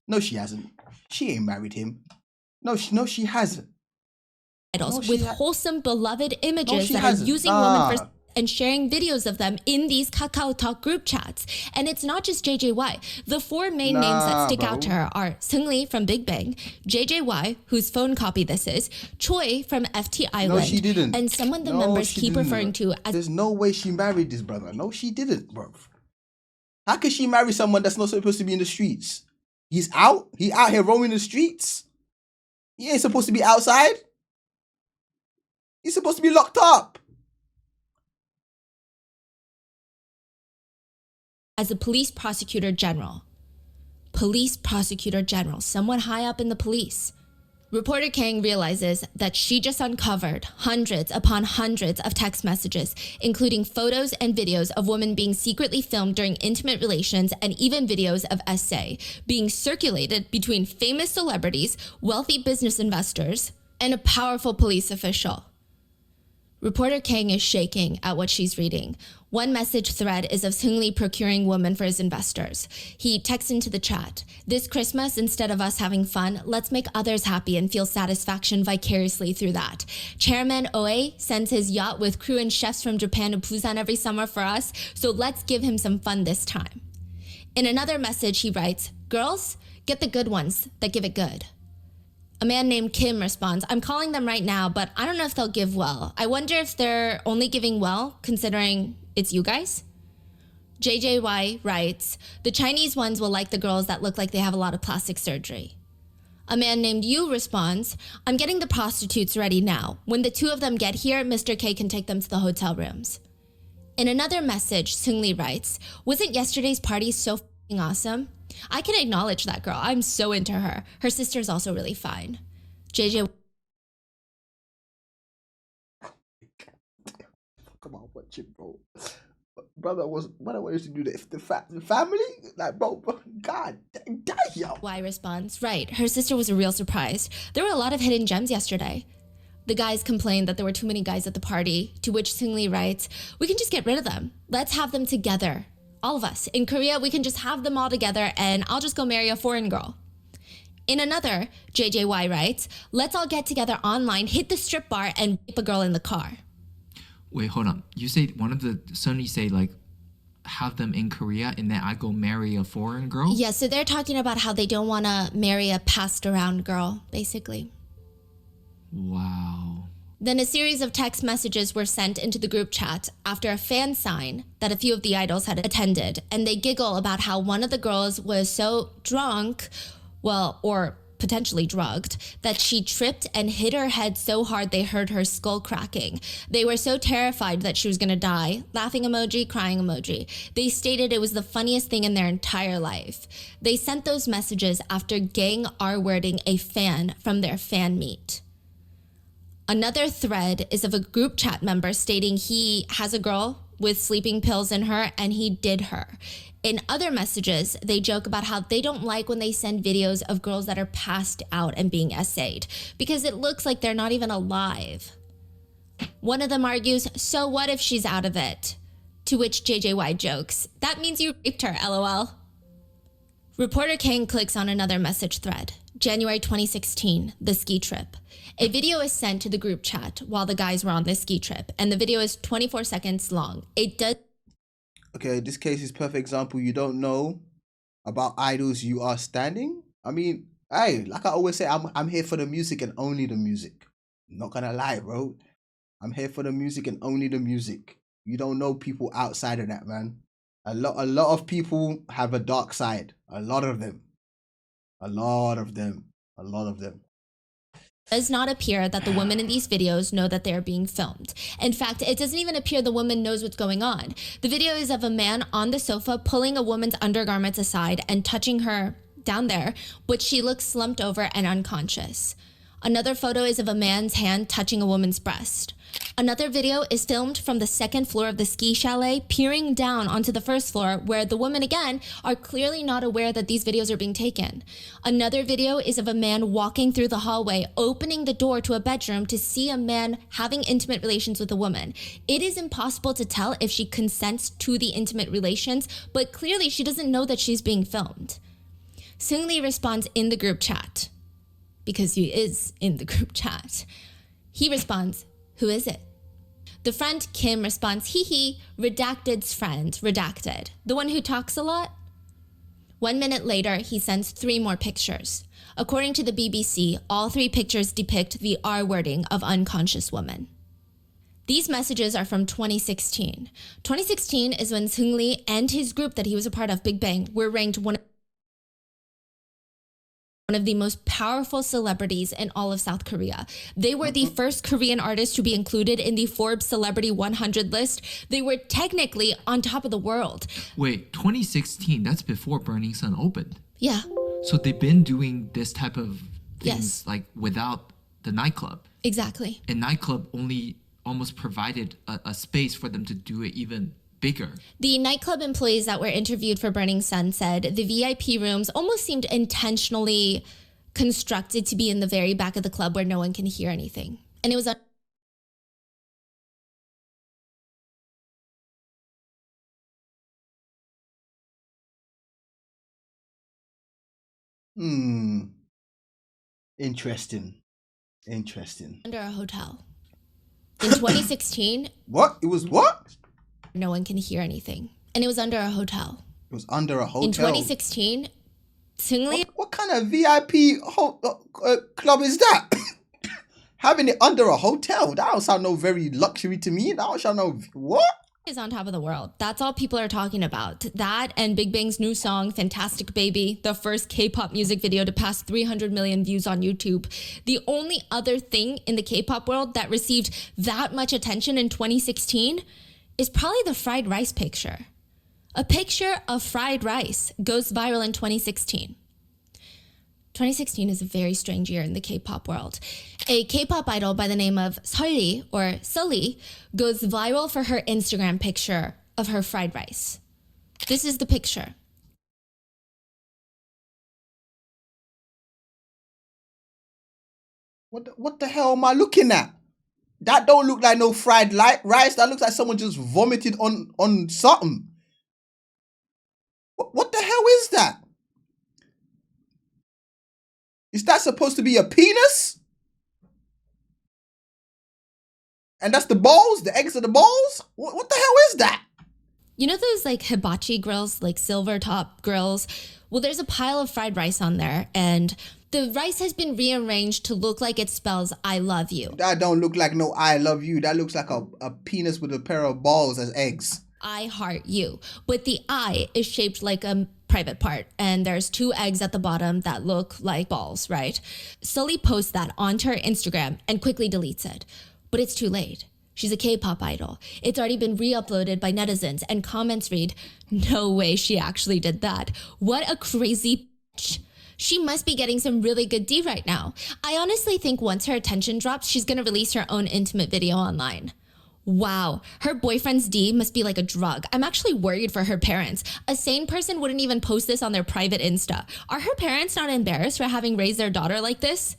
No, she hasn't. She ain't married him. No, she hasn't. With wholesome, beloved images that are using women for and sharing videos of them in these Kakao Talk group chats. And it's not just JJY. The four main names that stick out to her are Seungri from Big Bang, JJY, whose phone copy this is, Choi from FT Island. No, she didn't. And someone the members keep referring to as... There's no way she married this brother. No, she didn't, bro. How could she marry someone that's not supposed to be in the streets? He's out? He out here roaming the streets? He ain't supposed to be outside? He's supposed to be locked up. As a police prosecutor general, someone high up in the police. Reporter Kang realizes that she just uncovered hundreds upon hundreds of text messages, including photos and videos of women being secretly filmed during intimate relations and even videos of SA being circulated between famous celebrities, wealthy business investors, and a powerful police official. Reporter Kang is shaking at what she's reading. One message thread is of Seungri procuring women for his investors. He texts into the chat, "This Christmas, instead of us having fun, let's make others happy and feel satisfaction vicariously through that. Chairman Oe sends his yacht with crew and chefs from Japan to Busan every summer for us, so let's give him some fun this time." In another message, he writes, "Girls, get the good ones that give it good." A man named Kim responds, "I'm calling them right now, but I don't know if they'll give well. I wonder if they're only giving well, considering it's you guys?" JJY writes, "The Chinese ones will like the girls that look like they have a lot of plastic surgery." A man named Yu responds, "I'm getting the prostitutes ready now. When the two of them get here, Mr. K can take them to the hotel rooms." In another message, Seungri writes, "Wasn't yesterday's party so f***ing awesome? I can acknowledge that girl. I'm so into her. Her sister's also really fine." JJ... Come on, watch it, bro. Brother used to do that. If the family, like, bro, God, damn. Y responds, "Right, her sister was a real surprise. There were a lot of hidden gems yesterday." The guys complained that there were too many guys at the party, to which Seungri writes, "We can just get rid of them. Let's have them together. All of us. In Korea, we can just have them all together and I'll just go marry a foreign girl." In another, JJY writes, "Let's all get together online, hit the strip bar, and rape a girl in the car." Wait, hold on. You say one of the Sunny say like have them in Korea and then I go marry a foreign girl? Yeah, so they're talking about how they don't want to marry a passed around girl, basically. Wow. Then a series of text messages were sent into the group chat after a fan sign that a few of the idols had attended, and they giggle about how one of the girls was so drunk, well, or potentially drugged, that she tripped and hit her head so hard they heard her skull cracking. They were so terrified that she was gonna die. Laughing emoji, crying emoji. They stated it was the funniest thing in their entire life. They sent those messages after gang R-wording a fan from their fan meet. Another thread is of a group chat member stating he has a girl with sleeping pills in her and he did her. In other messages, they joke about how they don't like when they send videos of girls that are passed out and being essayed because it looks like they're not even alive. One of them argues, so what if she's out of it? To which JJY jokes, that means you raped her, LOL. Reporter Kang clicks on another message thread. January 2016, the ski trip. A video is sent to the group chat while the guys were on this ski trip, and the video is 24 seconds long. It does. Okay, this case is perfect example. You don't know about idols you are standing. I mean, hey, like I always say, I'm here for the music and only the music. I'm not gonna lie, bro. I'm here for the music and only the music. You don't know people outside of that, man. A lot of people have a dark side. A lot of them. A lot of them. A lot of them. Does not appear that the women in these videos know that they are being filmed. In fact, it doesn't even appear the woman knows what's going on. The video is of a man on the sofa pulling a woman's undergarments aside and touching her down there, but she looks slumped over and unconscious. Another photo is of a man's hand touching a woman's breast. Another video is filmed from the second floor of the ski chalet, peering down onto the first floor, where the women again are clearly not aware that these videos are being taken. Another video is of a man walking through the hallway, opening the door to a bedroom to see a man having intimate relations with a woman. It is impossible to tell if she consents to the intimate relations, but clearly she doesn't know that she's being filmed. Seungri responds in the group chat, because he is in the group chat. He responds, who is it? The friend Kim responds, hee hee, redacted's friend, redacted. The one who talks a lot? 1 minute later, he sends 3 more pictures. According to the BBC, all 3 pictures depict the R wording of unconscious woman. These messages are from 2016. 2016 is when Seungri and his group that he was a part of, Big Bang, were ranked one of the most powerful celebrities in all of South Korea. They were the first Korean artist to be included in the Forbes Celebrity 100 list. They were technically on top of the world. Wait, 2016, that's before Burning Sun opened. Yeah. So they've been doing this type of Yes. things like without the nightclub. Exactly. And nightclub only almost provided a space for them to do it even bigger. The nightclub employees that were interviewed for Burning Sun said the VIP rooms almost seemed intentionally constructed to be in the very back of the club where no one can hear anything. And it was Interesting. Interesting. under a hotel. In 2016, What? It was what? no one can hear anything. And it was under a hotel. It was under a hotel. In 2016, Seungri What kind of VIP club is that? Having it under a hotel. That don't sound no very luxury to me. That don't sound no what? is on top of the world. That's all people are talking about. That and Big Bang's new song, Fantastic Baby, the first K-pop music video to pass 300 million views on YouTube. The only other thing in the K-pop world that received that much attention in 2016 is probably the fried rice picture. A picture of fried rice goes viral in 2016. 2016 is a very strange year in the K-pop world. A K-pop idol by the name of Sully, or Sully, goes viral for her Instagram picture of her fried rice. This is the picture. What the hell am I looking at? That don't look like no fried rice. That looks like someone just vomited on something. What the hell is that? Is that supposed to be a penis? And that's the balls? The eggs are the balls? What the hell is that? You know those like hibachi grills, like silver top grills? Well, there's a pile of fried rice on there, and The rice has been rearranged to look like it spells I love you. That don't look like no I love you. That looks like a penis with a pair of balls as eggs. I heart you. But the I is shaped like a private part, and there's 2 eggs at the bottom that look like balls, right? Sully posts that onto her Instagram and quickly deletes it. But it's too late. She's a K-pop idol. It's already been re-uploaded by netizens, and comments read, no way she actually did that. What a crazy bitch. She must be getting some really good D right now. I honestly think once her attention drops, she's gonna release her own intimate video online. Wow, her boyfriend's D must be like a drug. I'm actually worried for her parents. A sane person wouldn't even post this on their private Insta. Are her parents not embarrassed for having raised their daughter like this?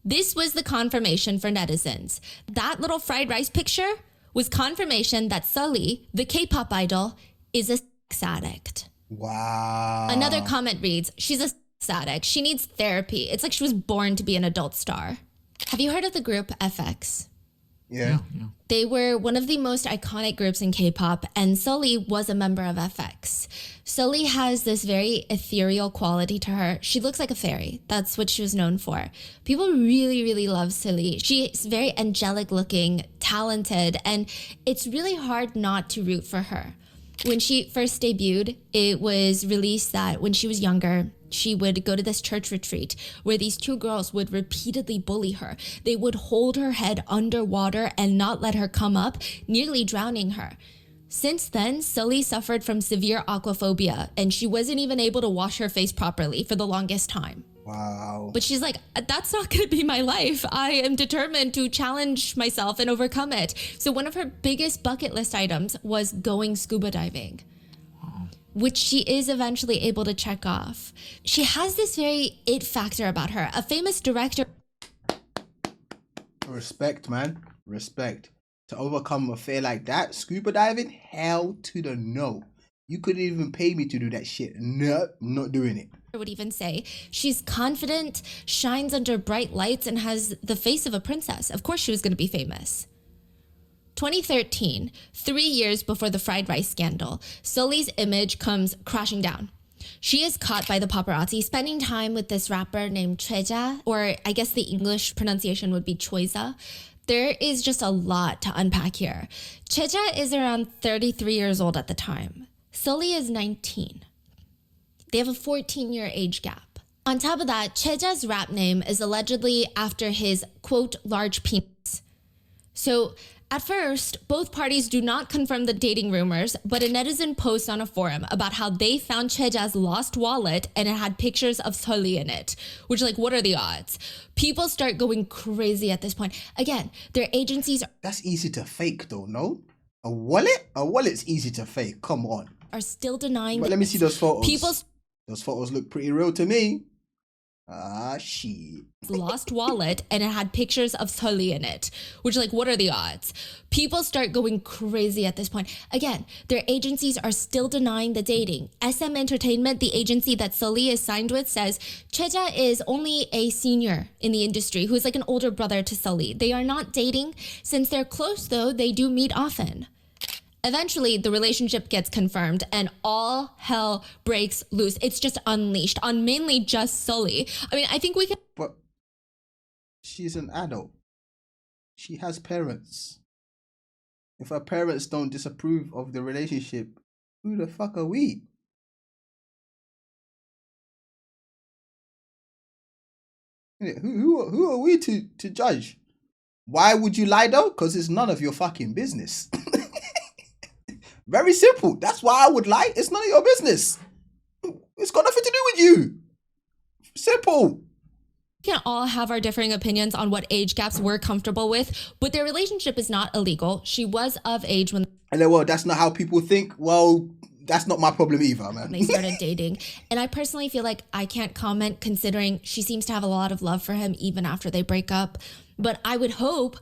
This was the confirmation for netizens. That little fried rice picture was confirmation that Sully, the K-pop idol, is a sex addict. Wow. Another comment reads, she's a sex addict. She needs therapy. It's like she was born to be an adult star. Have you heard of the group FX? Yeah. They were one of the most iconic groups in K-pop, and Sully was a member of FX. Sully has this very ethereal quality to her. She looks like a fairy. That's what she was known for. People really, really love Sully. She's very angelic looking, talented, and it's really hard not to root for her. When she first debuted, it was released that when she was younger, she would go to this church retreat where these 2 girls would repeatedly bully her. They would hold her head underwater and not let her come up, nearly drowning her. Since then, Sully suffered from severe aquaphobia, and she wasn't even able to wash her face properly for the longest time. Wow. But she's like, that's not gonna be my life. I am determined to challenge myself and overcome it. So one of her biggest bucket list items was going scuba diving, which she is eventually able to check off. She has this very it factor about her. A famous director... Respect, man. Respect. To overcome a fear like that, scuba diving, hell to the no. You couldn't even pay me to do that shit. No, I'm not doing it. would even say she's confident, shines under bright lights, and has the face of a princess. Of course she was going to be famous. 2013, 3 years before the fried rice scandal, Sully's image comes crashing down. She is caught by the paparazzi spending time with this rapper named Choiza, or I guess the English pronunciation would be Choiza. There is just a lot to unpack here. Choiza is around 33 years old at the time. Sully is 19. They have a 14-year age gap. On top of that, Choiza's rap name is allegedly after his, quote, large penis. So at first, both parties do not confirm the dating rumors, but a netizen posts on a forum about how they found Choiza's lost wallet and it had pictures of Sully in it, which, like, what are the odds? People start going crazy at this point. Again, their agencies That's easy to fake though, no? A wallet? A wallet's easy to fake, come on. are still denying. But let me see those photos. People's Those photos look pretty real to me. Ah, shit. lost wallet and it had pictures of Sully in it, which, like, what are the odds? People start going crazy at this point. Again, their agencies are still denying the dating. SM Entertainment, the agency that Sully is signed with, says Choiza is only a senior in the industry who's like an older brother to Sully. They are not dating. Since they're close though, they do meet often. Eventually, the relationship gets confirmed and all hell breaks loose. It's just unleashed on mainly just Sully. I mean, I think we can... But she's an adult. She has parents. If her parents don't disapprove of the relationship, who the fuck are we? Who are we to judge? Why would you lie though? Because it's none of your fucking business. Very simple. That's why I would lie. It's none of your business. It's got nothing to do with you. Simple. We can all have our differing opinions on what age gaps we're comfortable with, but their relationship is not illegal. She was of age when... And then, well, that's not how people think. Well, that's not my problem either, man. They started dating. And I personally feel like I can't comment considering she seems to have a lot of love for him even after they break up. But I would hope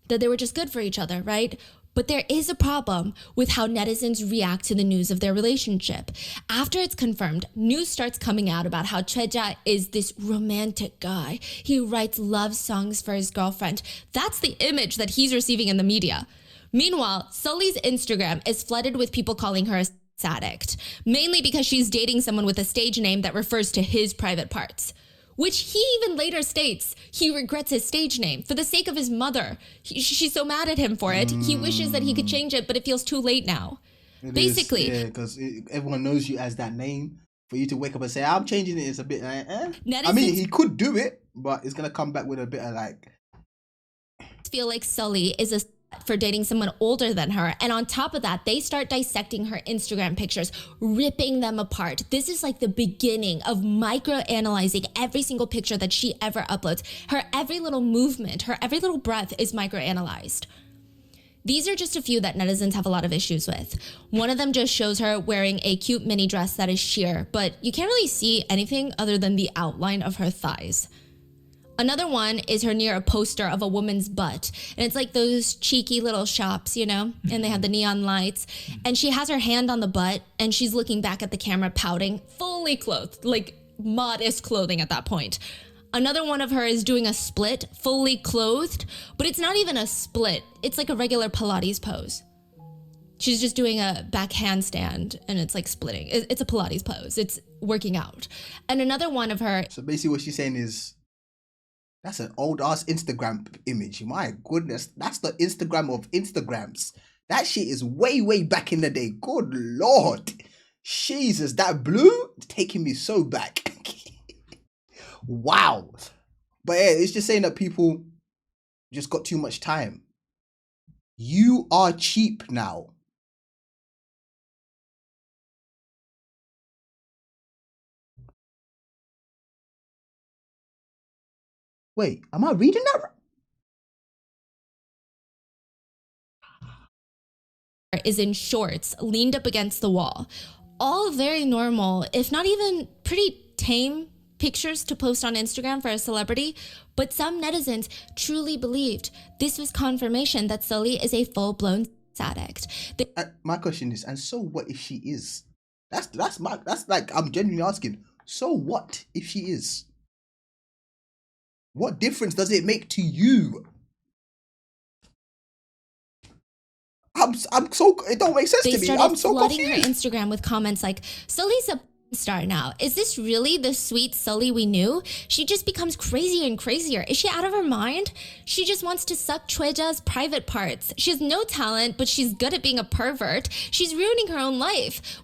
that they were just good for each other, right? But there is a problem with how netizens react to the news of their relationship. After it's confirmed, news starts coming out about how Choiza is this romantic guy. He writes love songs for his girlfriend. That's the image that he's receiving in the media. Meanwhile, Sully's Instagram is flooded with people calling her a sex addict, mainly because she's dating someone with a stage name that refers to his private parts, which he even later states he regrets his stage name for the sake of his mother. She's so mad at him for it. He wishes that he could change it, but it feels too late now. Basically. Yeah, because everyone knows you as that name. For you to wake up and say, I'm changing it, it's a bit like, I mean, he could do it, but it's going to come back with a bit of like... feel like Sully is a for dating someone older than her, and on top of that they start dissecting her Instagram pictures, ripping them apart. This is like the beginning of micro-analyzing every single picture that she ever uploads. Her every little movement, her every little breath is micro-analyzed. These are just a few that netizens have a lot of issues with. One of them just shows her wearing a cute mini dress that is sheer, but you can't really see anything other than the outline of her thighs. Another one is her near a poster of a woman's butt. And it's like those cheeky little shops, you know, and they have the neon lights. And she has her hand on the butt and she's looking back at the camera pouting, fully clothed, like modest clothing at that point. Another one of her is doing a split, fully clothed, but it's not even a split. It's like a regular Pilates pose. She's just doing a back handstand and it's like splitting. It's a Pilates pose. It's working out. And another one of her... So basically what she's saying is, that's an old ass Instagram image. My goodness, that's the Instagram of Instagrams. That shit is way, way back in the day. Good Lord. Jesus, that blue taking me so back. Wow. But yeah, it's just saying that people just got too much time. You are cheap now. Wait, am I reading that right? Is in shorts, leaned up against the wall. All very normal, if not even pretty tame pictures to post on Instagram for a celebrity, but some netizens truly believed this was confirmation that Sully is a full-blown addict. My question is, and so what if she is? That's like, I'm genuinely asking, so what if she is? What difference does it make to you? I'm so, it don't make sense to me. I'm so confused. They started flooding her Instagram with comments like, Sully's a star now. Is this really the sweet Sully we knew? She just becomes crazier and crazier. Is she out of her mind? She just wants to suck Chueja's private parts. She has no talent, but she's good at being a pervert. She's ruining her own life.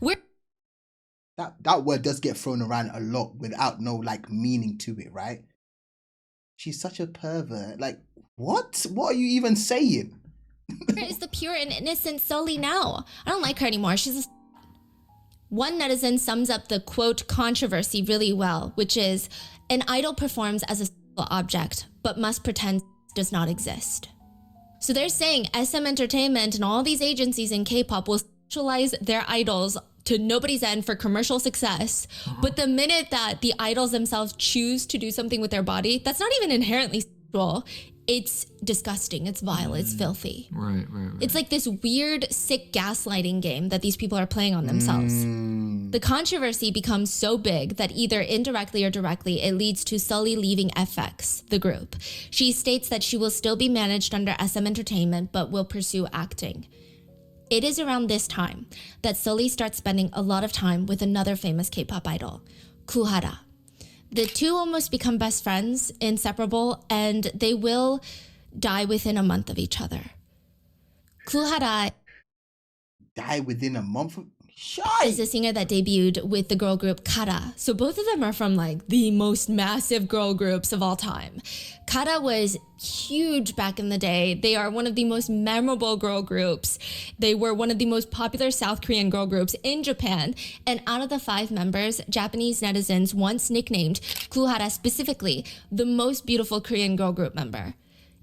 That word does get thrown around a lot without no like meaning to it, right? She's such a pervert. Like, what? What are you even saying? Where is the pure and innocent Sully now? I don't like her anymore. One netizen sums up the quote controversy really well, which is, an idol performs as a sexual object, but must pretend does not exist. So they're saying SM Entertainment and all these agencies in K-pop will sexualize their idols to nobody's end for commercial success. But the minute that the idols themselves choose to do something with their body, that's not even inherently sexual. It's disgusting, it's vile, it's filthy. Right. It's like this weird, sick gaslighting game that these people are playing on themselves. The controversy becomes so big that either indirectly or directly, it leads to Sully leaving FX, the group. She states that she will still be managed under SM Entertainment, but will pursue acting. It is around this time that Sully starts spending a lot of time with another famous K-pop idol, Hara. The two almost become best friends, inseparable, and they will die within a month of each other. Hara Die within a month? is a singer that debuted with the girl group Hara. So both of them are from like the most massive girl groups of all time. Hara was huge back in the day. They are one of the most memorable girl groups. They were one of the most popular South Korean girl groups in Japan. And out of the 5 members, Japanese netizens once nicknamed Hara specifically the most beautiful Korean girl group member.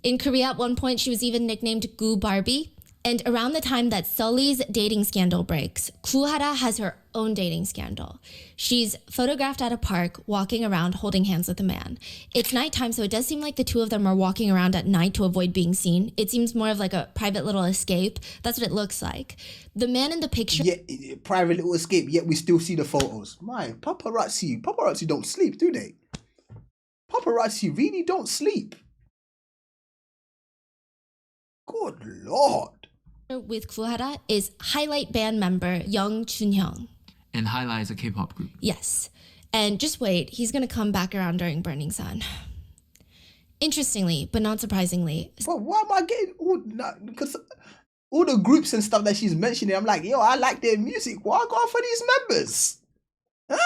In Korea at one point, she was even nicknamed Gu Barbie. And around the time that Sully's dating scandal breaks, Hara has her own dating scandal. She's photographed at a park, walking around, holding hands with a man. It's nighttime, so it does seem like the two of them are walking around at night to avoid being seen. It seems more of like a private little escape. That's what it looks like. The man in the picture... Yeah, private little escape, yet we still see the photos. My, paparazzi don't sleep, do they? Paparazzi really don't sleep. Good Lord. With Hara is Highlight band member Young Junhyung. And Highlight is a K-pop group. Yes. And just wait, he's gonna come back around during Burning Sun. Interestingly, but not surprisingly, But why am I getting all? Because all the groups and stuff that she's mentioning, I'm like, yo, I like their music. Why I go for these members? Huh?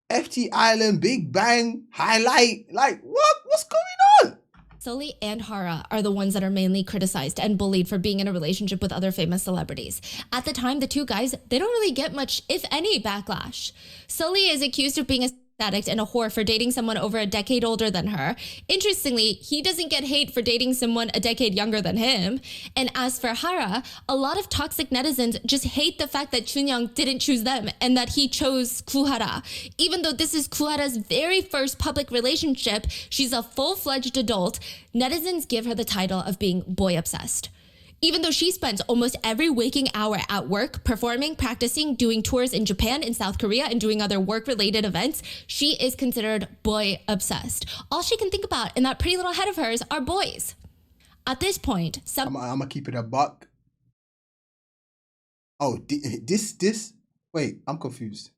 FT Island, Big Bang, Highlight. Like, what? What's going on? Sully and Hara are the ones that are mainly criticized and bullied for being in a relationship with other famous celebrities. At the time, the two guys, they don't really get much, if any, backlash. Sully is accused of being a addict and a whore for dating someone over a decade older than her. Interestingly, he doesn't get hate for dating someone a decade younger than him. And as for Hara, a lot of toxic netizens just hate the fact that Chunyoung didn't choose them and that he chose Kuhara. Even though this is Kuhara's very first public relationship, she's a full-fledged adult, netizens give her the title of being boy obsessed. Even though she spends almost every waking hour at work, performing, practicing, doing tours in Japan and South Korea, and doing other work-related events, she is considered boy obsessed. All she can think about in that pretty little head of hers are boys. At this point, I'm gonna keep it a buck. Oh, this. Wait, I'm confused.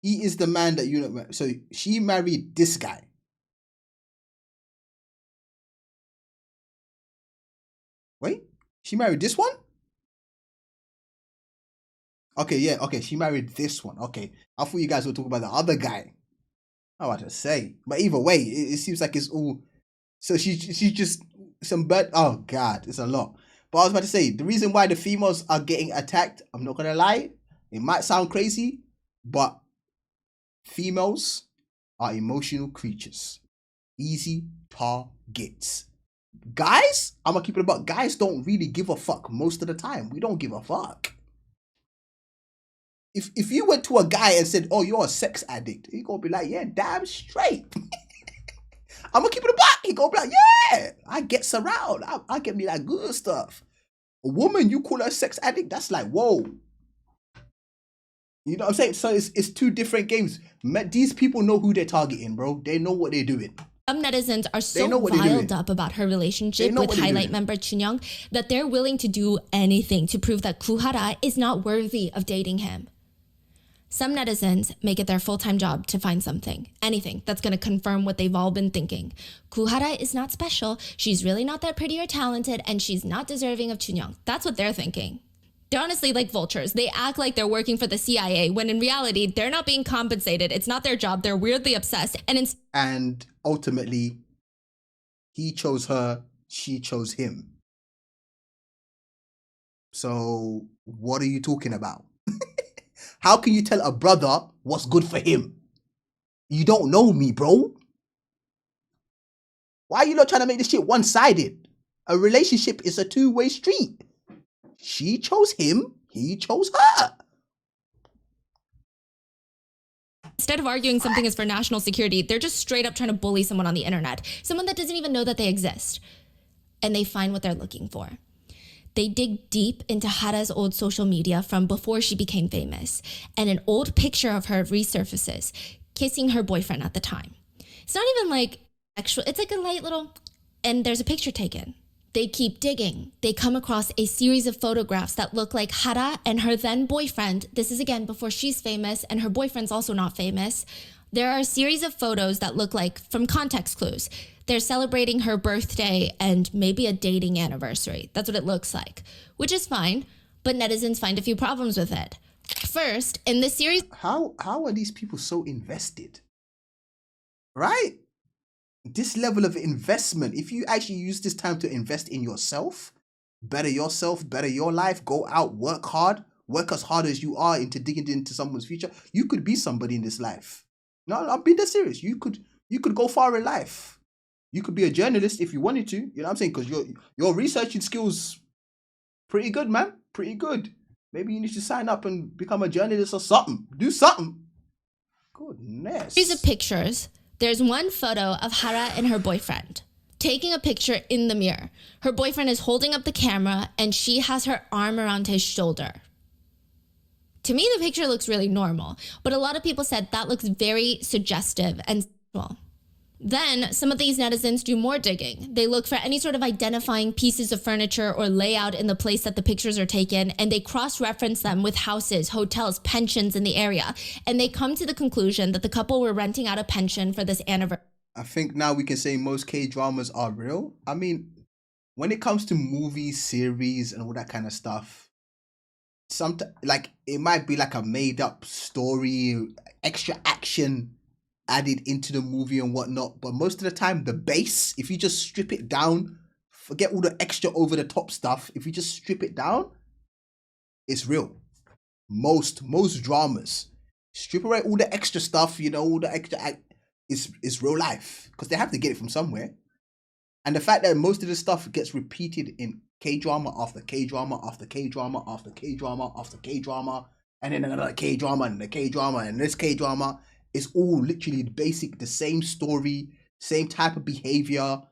He is the man that you know. So she married this guy. Wait, she married this one? Okay, yeah, okay, she married this one. Okay, I thought you guys were talking about the other guy. I was about to say, but either way, it seems like it's all. So she's just some bad. Oh God, it's a lot. But I was about to say the reason why the females are getting attacked. I'm not gonna lie, it might sound crazy, but females are emotional creatures, easy targets. Guys, I'm gonna keep it about. Guys don't really give a fuck most of the time. We don't give a fuck. If you went to a guy and said, "Oh, you're a sex addict," he gonna be like, "Yeah, damn straight." I'm gonna keep it a buck. He gonna be like, "Yeah, I get around. I get me that good stuff." A woman, you call her a sex addict? That's like, whoa. You know what I'm saying? So it's two different games. These people know who they're targeting, bro. They know what they're doing. Some netizens are so riled up about her relationship with Highlight member Chunyoung that they're willing to do anything to prove that Kuhara is not worthy of dating him. Some netizens make it their full-time job to find something, anything that's going to confirm what they've all been thinking. Kuhara is not special, she's really not that pretty or talented, and she's not deserving of Chunyoung. That's what they're thinking. They're honestly like vultures. They act like they're working for the CIA when in reality, they're not being compensated. It's not their job. They're weirdly obsessed. And ultimately, he chose her, she chose him. So what are you talking about? How can you tell a brother what's good for him? You don't know me, bro. Why are you not trying to make this shit one-sided? A relationship is a two-way street. She chose him, he chose her. Instead of arguing something is for national security, they're just straight up trying to bully someone on the internet. Someone that doesn't even know that they exist. And they find what they're looking for. They dig deep into Hara's old social media from before she became famous. And an old picture of her resurfaces, kissing her boyfriend at the time. It's not even like actual, it's like a light little, and there's a picture taken. They keep digging. They come across a series of photographs that look like Hara and her then boyfriend. This is again before she's famous and her boyfriend's also not famous. There are a series of photos that look like from context clues. They're celebrating her birthday and maybe a dating anniversary. That's what it looks like, which is fine, but netizens find a few problems with it. First, in this series... How are these people so invested? Right? This level of investment, if you actually use this time to invest in yourself, better your life, go out, work hard, work as hard as you are into digging into someone's future, you could be somebody in this life. No, I'm being that serious. You could go far in life. You could be a journalist if you wanted to. You know what I'm saying? Because your researching skills pretty good, man. Pretty good. Maybe you need to sign up and become a journalist or something. Do something. Goodness. Series of pictures. There's one photo of Hara and her boyfriend taking a picture in the mirror. Her boyfriend is holding up the camera and she has her arm around his shoulder. To me, the picture looks really normal, but a lot of people said that looks very suggestive and sexual. Then some of these netizens do more digging. They look for any sort of identifying pieces of furniture or layout in the place that the pictures are taken, and they cross-reference them with houses, hotels, pensions in the area. And they come to the conclusion that the couple were renting out a pension for this anniversary. I think now we can say most K-dramas are real. I mean, when it comes to movies, series, and all that kind of stuff, sometimes like it might be like a made-up story, extra action added into the movie and whatnot, but most of the time the base, if you just strip it down, forget all the extra over the top stuff, if you just strip it down, it's real. Most dramas, strip away all the extra stuff, you know, all the extra is real life, because they have to get it from somewhere. And the fact that most of the stuff gets repeated in K-drama after K-drama after K-drama after K-drama after K-drama, and then another K-drama and a K-drama and this K-drama, it's all literally basic, the same story, same type of behavior.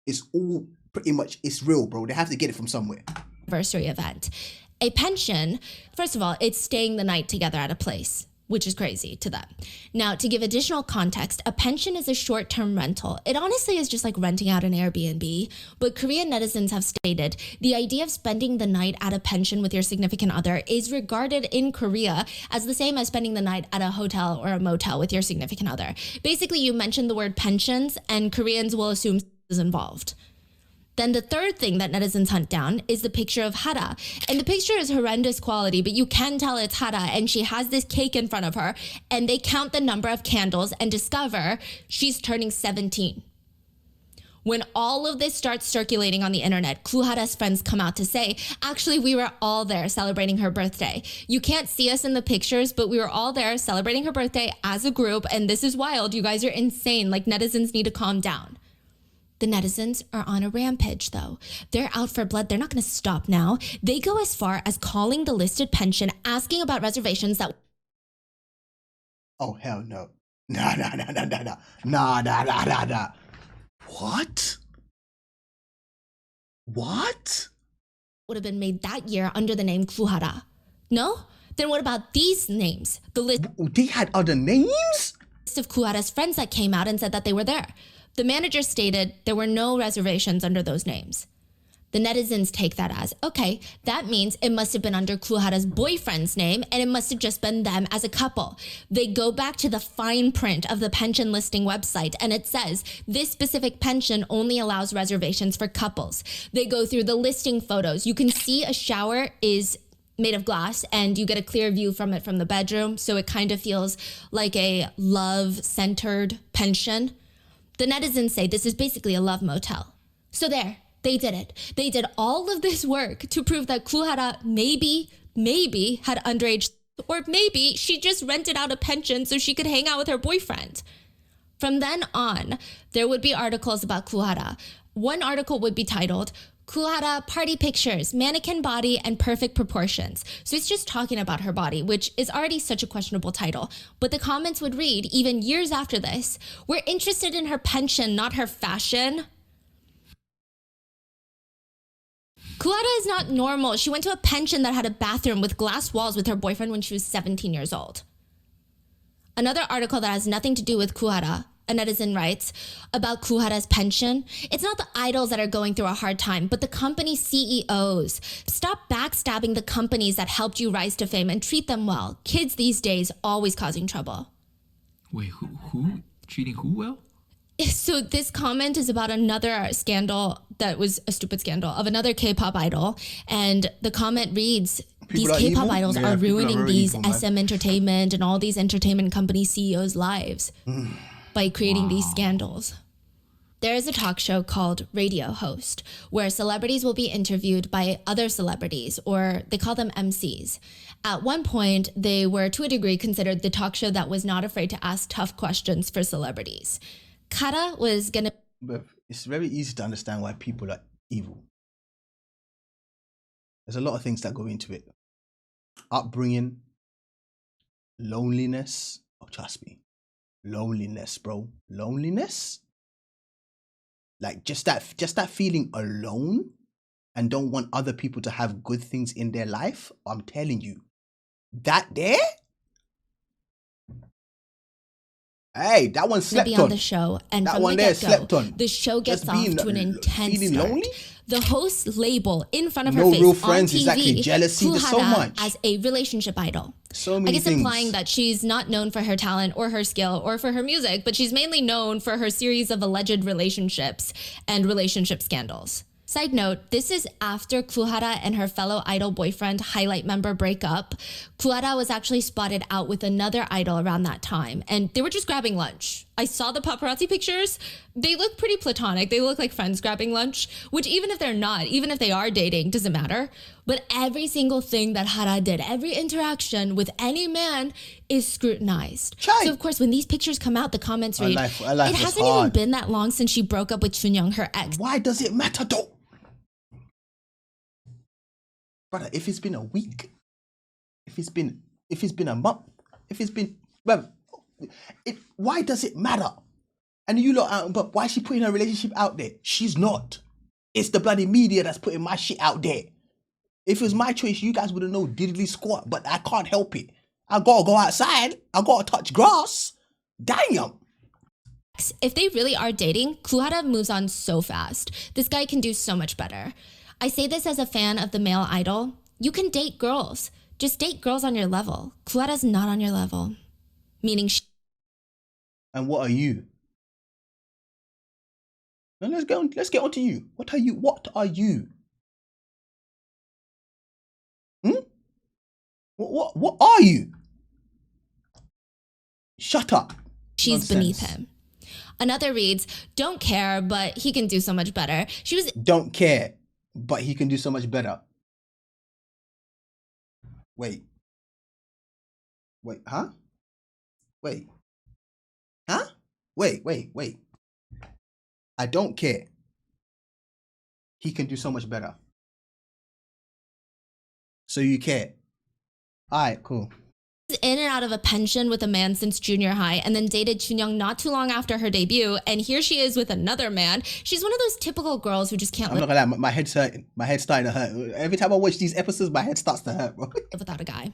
It's all pretty much, it's real, bro. They have to get it from somewhere. Anniversary event. A pension, first of all, it's staying the night together at a place, which is crazy to them. Now, to give additional context, a pension is a short-term rental. It honestly is just like renting out an Airbnb, but Korean netizens have stated the idea of spending the night at a pension with your significant other is regarded in Korea as the same as spending the night at a hotel or a motel with your significant other. Basically, you mention the word pensions and Koreans will assume is involved. Then the third thing that netizens hunt down is the picture of Hara. And the picture is horrendous quality, but you can tell it's Hara, and she has this cake in front of her, and they count the number of candles and discover she's turning 17. When all of this starts circulating on the internet, Kuhara's friends come out to say, actually, we were all there celebrating her birthday. You can't see us in the pictures, but we were all there celebrating her birthday as a group, and this is wild. You guys are insane. Like, netizens need to calm down. The netizens are on a rampage, though. They're out for blood. They're not going to stop now. They go as far as calling the listed pension, asking about reservations that... Oh, hell no. Nah. What? What? would have been made that year under the name Kuhara. No? Then what about these names? The list They had other names? of Kuhara's friends that came out and said that they were there. The manager stated there were no reservations under those names. The netizens take that as, okay, that means it must have been under Kuhara's boyfriend's name and it must have just been them as a couple. They go back to the fine print of the pension listing website and it says this specific pension only allows reservations for couples. They go through the listing photos. You can see a shower is made of glass and you get a clear view from it from the bedroom. So it kind of feels like a love-centered pension. The netizens say this is basically a love motel. So there, they did it. They did all of this work to prove that Kuhara maybe had underage, or maybe she just rented out a pension so she could hang out with her boyfriend. From then on, there would be articles about Kuhara. One article would be titled, Kuhara party pictures, mannequin body and perfect proportions. So it's just talking about her body, which is already such a questionable title. But the comments would read, even years after this, we're interested in her pension, not her fashion. Kuhara is not normal. She went to a pension that had a bathroom with glass walls with her boyfriend when she was 17 years old. Another article that has nothing to do with Kuhara, a netizen writes, about Kuhara's pension. It's not the idols that are going through a hard time, but the company CEOs. Stop backstabbing the companies that helped you rise to fame and treat them well. Kids these days always causing trouble. Wait, who? Treating who well? So this comment is about another scandal that was a stupid scandal of another K-pop idol. And the comment reads, these K-pop idols are ruining these SM Entertainment and all these entertainment company CEOs' lives by creating these scandals. There is a talk show called Radio Host where celebrities will be interviewed by other celebrities, or they call them MCs. At one point, they were to a degree considered the talk show that was not afraid to ask tough questions for celebrities. Hara was gonna... But it's very easy to understand why people are evil. There's a lot of things that go into it. Upbringing, loneliness. Oh, trust me. Loneliness, bro. Loneliness? Like just that feeling alone and don't want other people to have good things in their life. I'm telling you, that there Hey, that one to slept be on. on the show, and That from one the there get-go, slept on. the show gets Just off being to an intense feeling start. lonely? The host label in front of her No face real on friends, TV exactly. Jealousy, there's so Hara much. as a relationship idol. So I many guess things. implying that she's not known for her talent or her skill or for her music, but she's mainly known for her series of alleged relationships and relationship scandals. Side note, this is after Kuhara and her fellow idol boyfriend highlight member break up. Kuhara was actually spotted out with another idol around that time, and they were just grabbing lunch. I saw the paparazzi pictures. They look pretty platonic. They look like friends grabbing lunch, which even if they're not, even if they are dating, doesn't matter. But every single thing that Hara did, every interaction with any man is scrutinized. Chai. So of course, when these pictures come out, the comments read, life it was hasn't even hard. been that long since she broke up with Chunyoung, her ex. Why does it matter though? Brother, if it's been a week, if it's been a month, if it's been, why does it matter? And you lot out, but why is she putting her relationship out there? She's not. It's the bloody media that's putting my shit out there. If it was my choice, you guys would have known diddly squat, but I can't help it. I gotta go outside. I gotta touch grass. Damn. If they really are dating, Kuhara moves on so fast. This guy can do so much better. I say this as a fan of the male idol. You can date girls. Just date girls on your level. Kuhara's not on your level. Meaning she And what are you? Now let's get on to you. What are you? What are you? What are you? Shut up. she's beneath him. Another reads, don't care, but he can do so much better. She was Don't care, but he can do so much better. Wait, huh? Wait, huh? Wait. I don't care. He can do so much better. So you care. All right, cool. in and out of a pension with a man since junior high and then dated Chunyoung not too long after her debut. And here she is with another man. She's one of those typical girls who just can't I'm live not gonna lie, my head's hurting. My head's starting to hurt. Every time I watch these episodes, my head starts to hurt, bro. without a guy.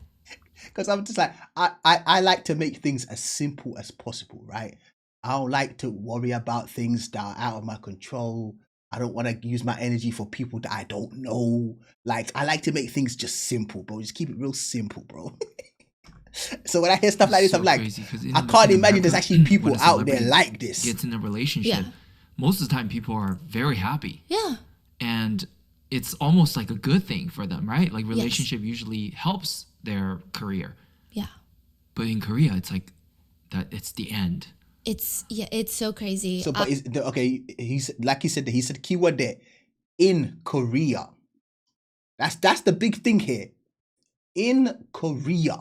Because I'm just like, I like to make things as simple as possible, right? I don't like to worry about things that are out of my control. I don't want to use my energy for people that I don't know. Like, I like to make things just simple, bro. Just keep it real simple, bro. So when I hear stuff like this, so I'm like, crazy, 'cause I can't imagine there's actually people when a out there celebrity like this. gets in a relationship. Yeah. Most of the time, people are very happy, Yeah. and it's almost like a good thing for them, right? Like relationship usually helps their career, Yeah. but in Korea, it's like that. It's the end. It's so crazy. So, but okay, he's like he said keyword there, in Korea. That's the big thing here, in Korea,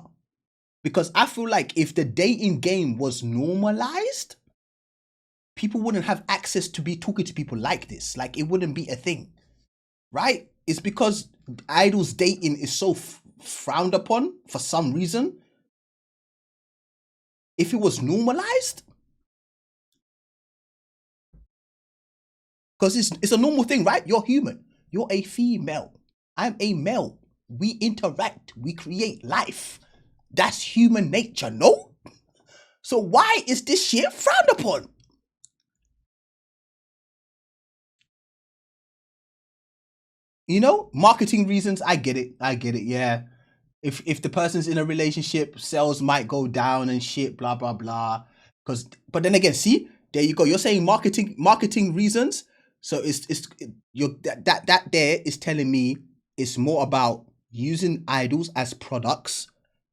because I feel like if the dating game was normalized, people wouldn't have access to be talking to people like this. Like, it wouldn't be a thing, right? It's because idols dating is so frowned upon for some reason. If it was normalized. Because it's a normal thing, right? You're human. You're a female. I'm a male. We interact. We create life. That's human nature, no? So why is this shit frowned upon? You know, marketing reasons, I get it, yeah. If the person's in a relationship, sales might go down and shit, blah, blah, blah. But then again, see, there you go. You're saying marketing reasons. So that there is telling me it's more about using idols as products,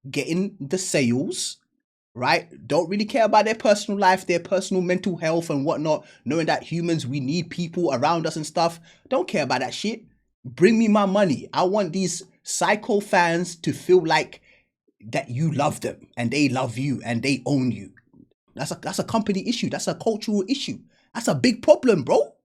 getting the sales, right? Don't really care about their personal life, their personal mental health and whatnot, knowing that humans, we need people around us and stuff. Don't care about that shit. Bring me my money. I want these psycho fans to feel like that you love them and they love you and they own you. That's a company issue. That's a cultural issue. That's a big problem, bro.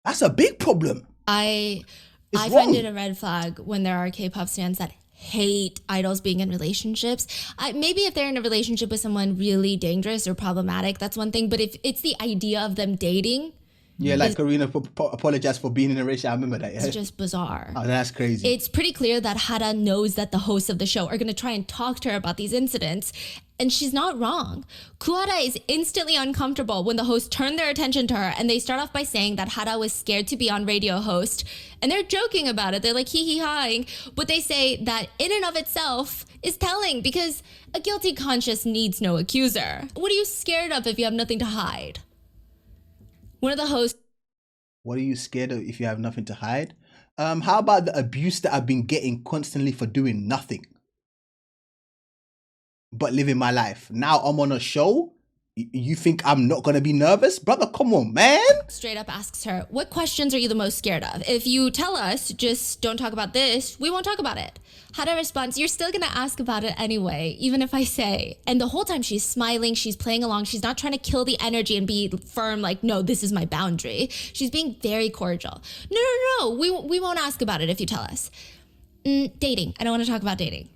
That's a big problem. I It's find wrong. it a red flag when there are K-pop stans that hate idols being in relationships. Maybe if they're in a relationship with someone really dangerous or problematic, that's one thing. But if it's the idea of them dating, Yeah, like Karina apologized for being in a relationship. I remember that. Yeah. It's just bizarre. Oh, that's crazy. It's pretty clear that Hara knows that the hosts of the show are going to try and talk to her about these incidents, and she's not wrong. Kuhara is instantly uncomfortable when the hosts turn their attention to her, and they start off by saying that Hara was scared to be on radio host, and they're joking about it. They're like hee-hee-haing, but they say that in and of itself is telling, because a guilty conscience needs no accuser. What are you scared of if you have nothing to hide? One of the hosts. What are you scared of if you have nothing to hide? How about the abuse that I've been getting constantly for doing nothing but living my life? Now I'm on a show. You think I'm not going to be nervous? Brother, come on, man. Straight up asks her, what questions are you the most scared of? If you tell us, just don't talk about this, we won't talk about it. Hara responds, you're still going to ask about it anyway, even if I say. And the whole time she's smiling, she's playing along, she's not trying to kill the energy and be firm like, no, this is my boundary. She's being very cordial. No, we won't ask about it if you tell us. Dating, I don't want to talk about dating.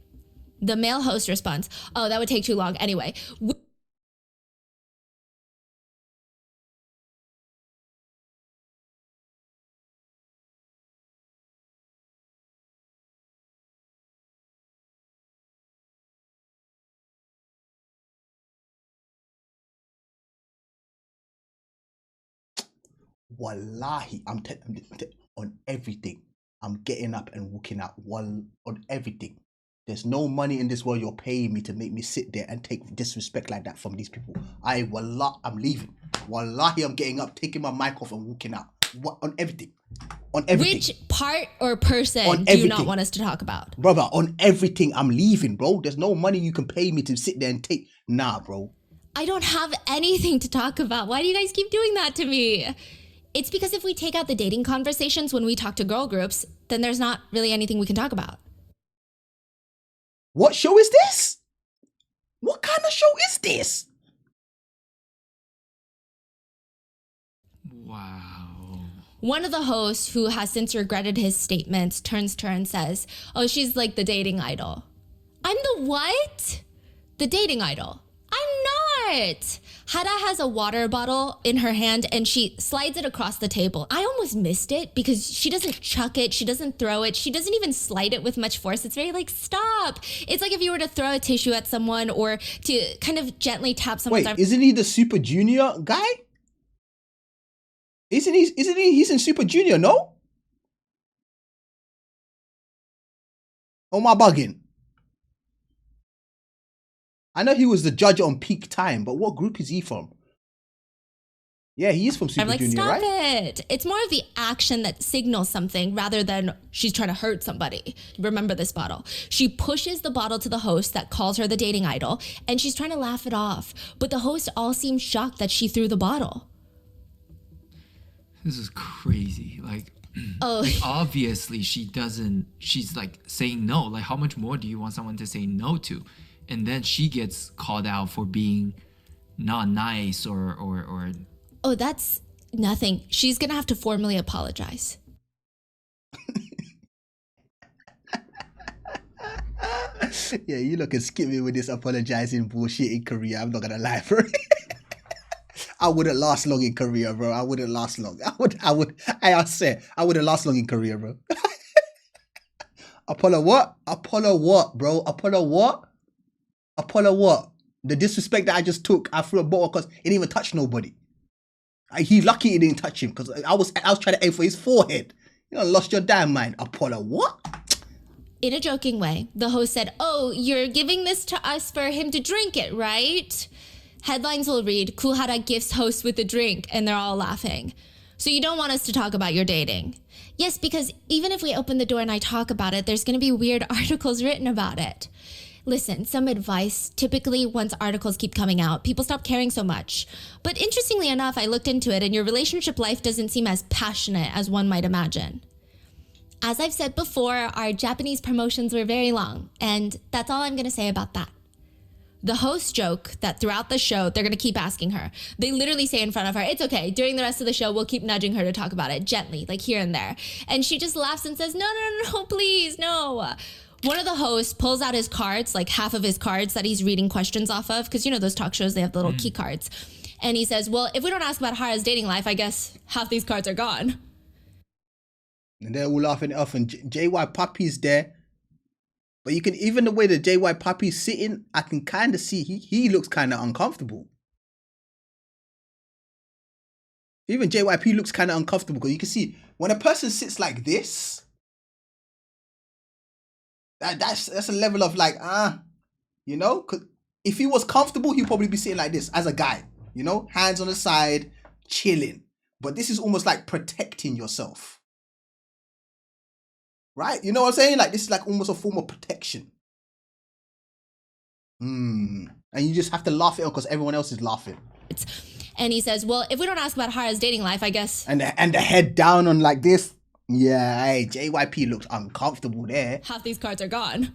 The male host responds, oh, that would take too long anyway. Wallahi, I'm on everything. I'm getting up and walking out on everything. There's no money in this world you're paying me to make me sit there and take disrespect like that from these people. Wallah, I'm leaving. Wallahi, I'm getting up, taking my mic off and walking out. On everything. On everything. Which part or person do you not want us to talk about? Brother, on everything, I'm leaving, bro. There's no money you can pay me to sit there and take. Nah, bro. I don't have anything to talk about. Why do you guys keep doing that to me? It's because if we take out the dating conversations when we talk to girl groups, then there's not really anything we can talk about. What show is this? What kind of show is this? Wow. One of the hosts, who has since regretted his statements, turns to her and says, oh, she's like the dating idol. I'm the what? The dating idol. I'm not. Hara has a water bottle in her hand and she slides it across the table. I almost missed it because she doesn't chuck it. She doesn't throw it. She doesn't even slide it with much force. It's very like, stop. It's like if you were to throw a tissue at someone or to kind of gently tap someone's arm. Wait, isn't he the Super Junior guy? Isn't he? He's in Super Junior, no? Oh, my bugging. I know he was the judge on Peak Time, but what group is he from? Yeah, he is from Super Junior, stop right? It. It's more of the action that signals something rather than she's trying to hurt somebody. Remember this bottle. She pushes the bottle to the host that calls her the dating idol, and she's trying to laugh it off. But the host all seem shocked that she threw the bottle. This is crazy. Like, oh, like obviously she's like saying no. Like, how much more do you want someone to say no to? And then she gets called out for being not nice or oh, that's nothing. She's gonna have to formally apologize. Yeah, you look and skip me with this apologizing bullshit in Korea. I'm not gonna lie, bro. I wouldn't last long in Korea, bro. I wouldn't last long. I wouldn't last long in Korea, bro. Apollo what? Apollo what, bro? Apollo what? Apollo what? The disrespect that I just took, I threw a bottle because it didn't even touch nobody. He's lucky it didn't touch him because I was trying to aim for his forehead. You know, lost your damn mind. Apollo what? In a joking way, the host said, oh, you're giving this to us for him to drink it, right? Headlines will read, Kuhara gifts host with a drink, and they're all laughing. So you don't want us to talk about your dating? Yes, because even if we open the door and I talk about it, there's going to be weird articles written about it. Listen, some advice. Typically, once articles keep coming out, people stop caring so much. But interestingly enough, I looked into it and your relationship life doesn't seem as passionate as one might imagine. As I've said before, our Japanese promotions were very long, and that's all I'm going to say about that. The hosts joke that throughout the show, they're going to keep asking her. They literally say in front of her, it's okay. During the rest of the show, we'll keep nudging her to talk about it gently, like here and there. And she just laughs and says, no, please, no. One of the hosts pulls out his cards, like half of his cards that he's reading questions off of. Because you know those talk shows, they have the little key cards. And he says, well, if we don't ask about Hara's dating life, I guess half these cards are gone. And they're all laughing it off. And JY Puppy's there. But you can, even the way that JY Puppy's sitting, I can kind of see he looks kind of uncomfortable. Even JYP looks kind of uncomfortable because you can see when a person sits like this, that's a level of like, you know, because if he was comfortable, he'd probably be sitting like this as a guy, you know, hands on the side, chilling. But this is almost like protecting yourself. Right? You know what I'm saying? Like, this is like almost a form of protection. And you just have to laugh it off because everyone else is laughing. And he says, well, if we don't ask about Hara's dating life, I guess. And the head down on like this. Yeah, hey, JYP looks uncomfortable there. Half these cards are gone.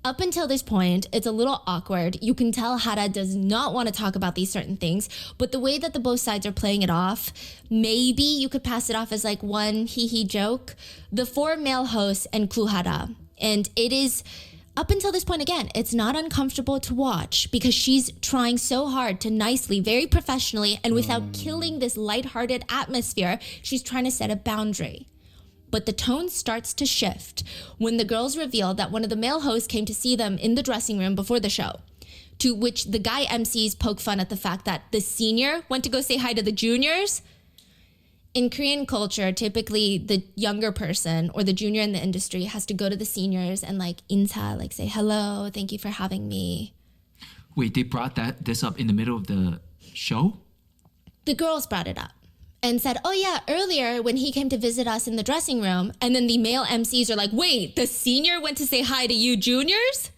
Up until this point, it's a little awkward. You can tell Hara does not want to talk about these certain things, but the way that the both sides are playing it off, maybe you could pass it off as like one hee-hee joke. The 4 male hosts and Hara. And it is, up until this point again, it's not uncomfortable to watch because she's trying so hard to nicely, very professionally, and without killing this lighthearted atmosphere, she's trying to set a boundary. But the tone starts to shift when the girls reveal that one of the male hosts came to see them in the dressing room before the show, to which the guy MCs poke fun at the fact that the senior went to go say hi to the juniors. In Korean culture, typically the younger person or the junior in the industry has to go to the seniors and like insa, like say, hello, thank you for having me. Wait, they brought this up in the middle of the show? The girls brought it up and said, oh yeah, earlier when he came to visit us in the dressing room, and then the male MCs are like, wait, the senior went to say hi to you juniors?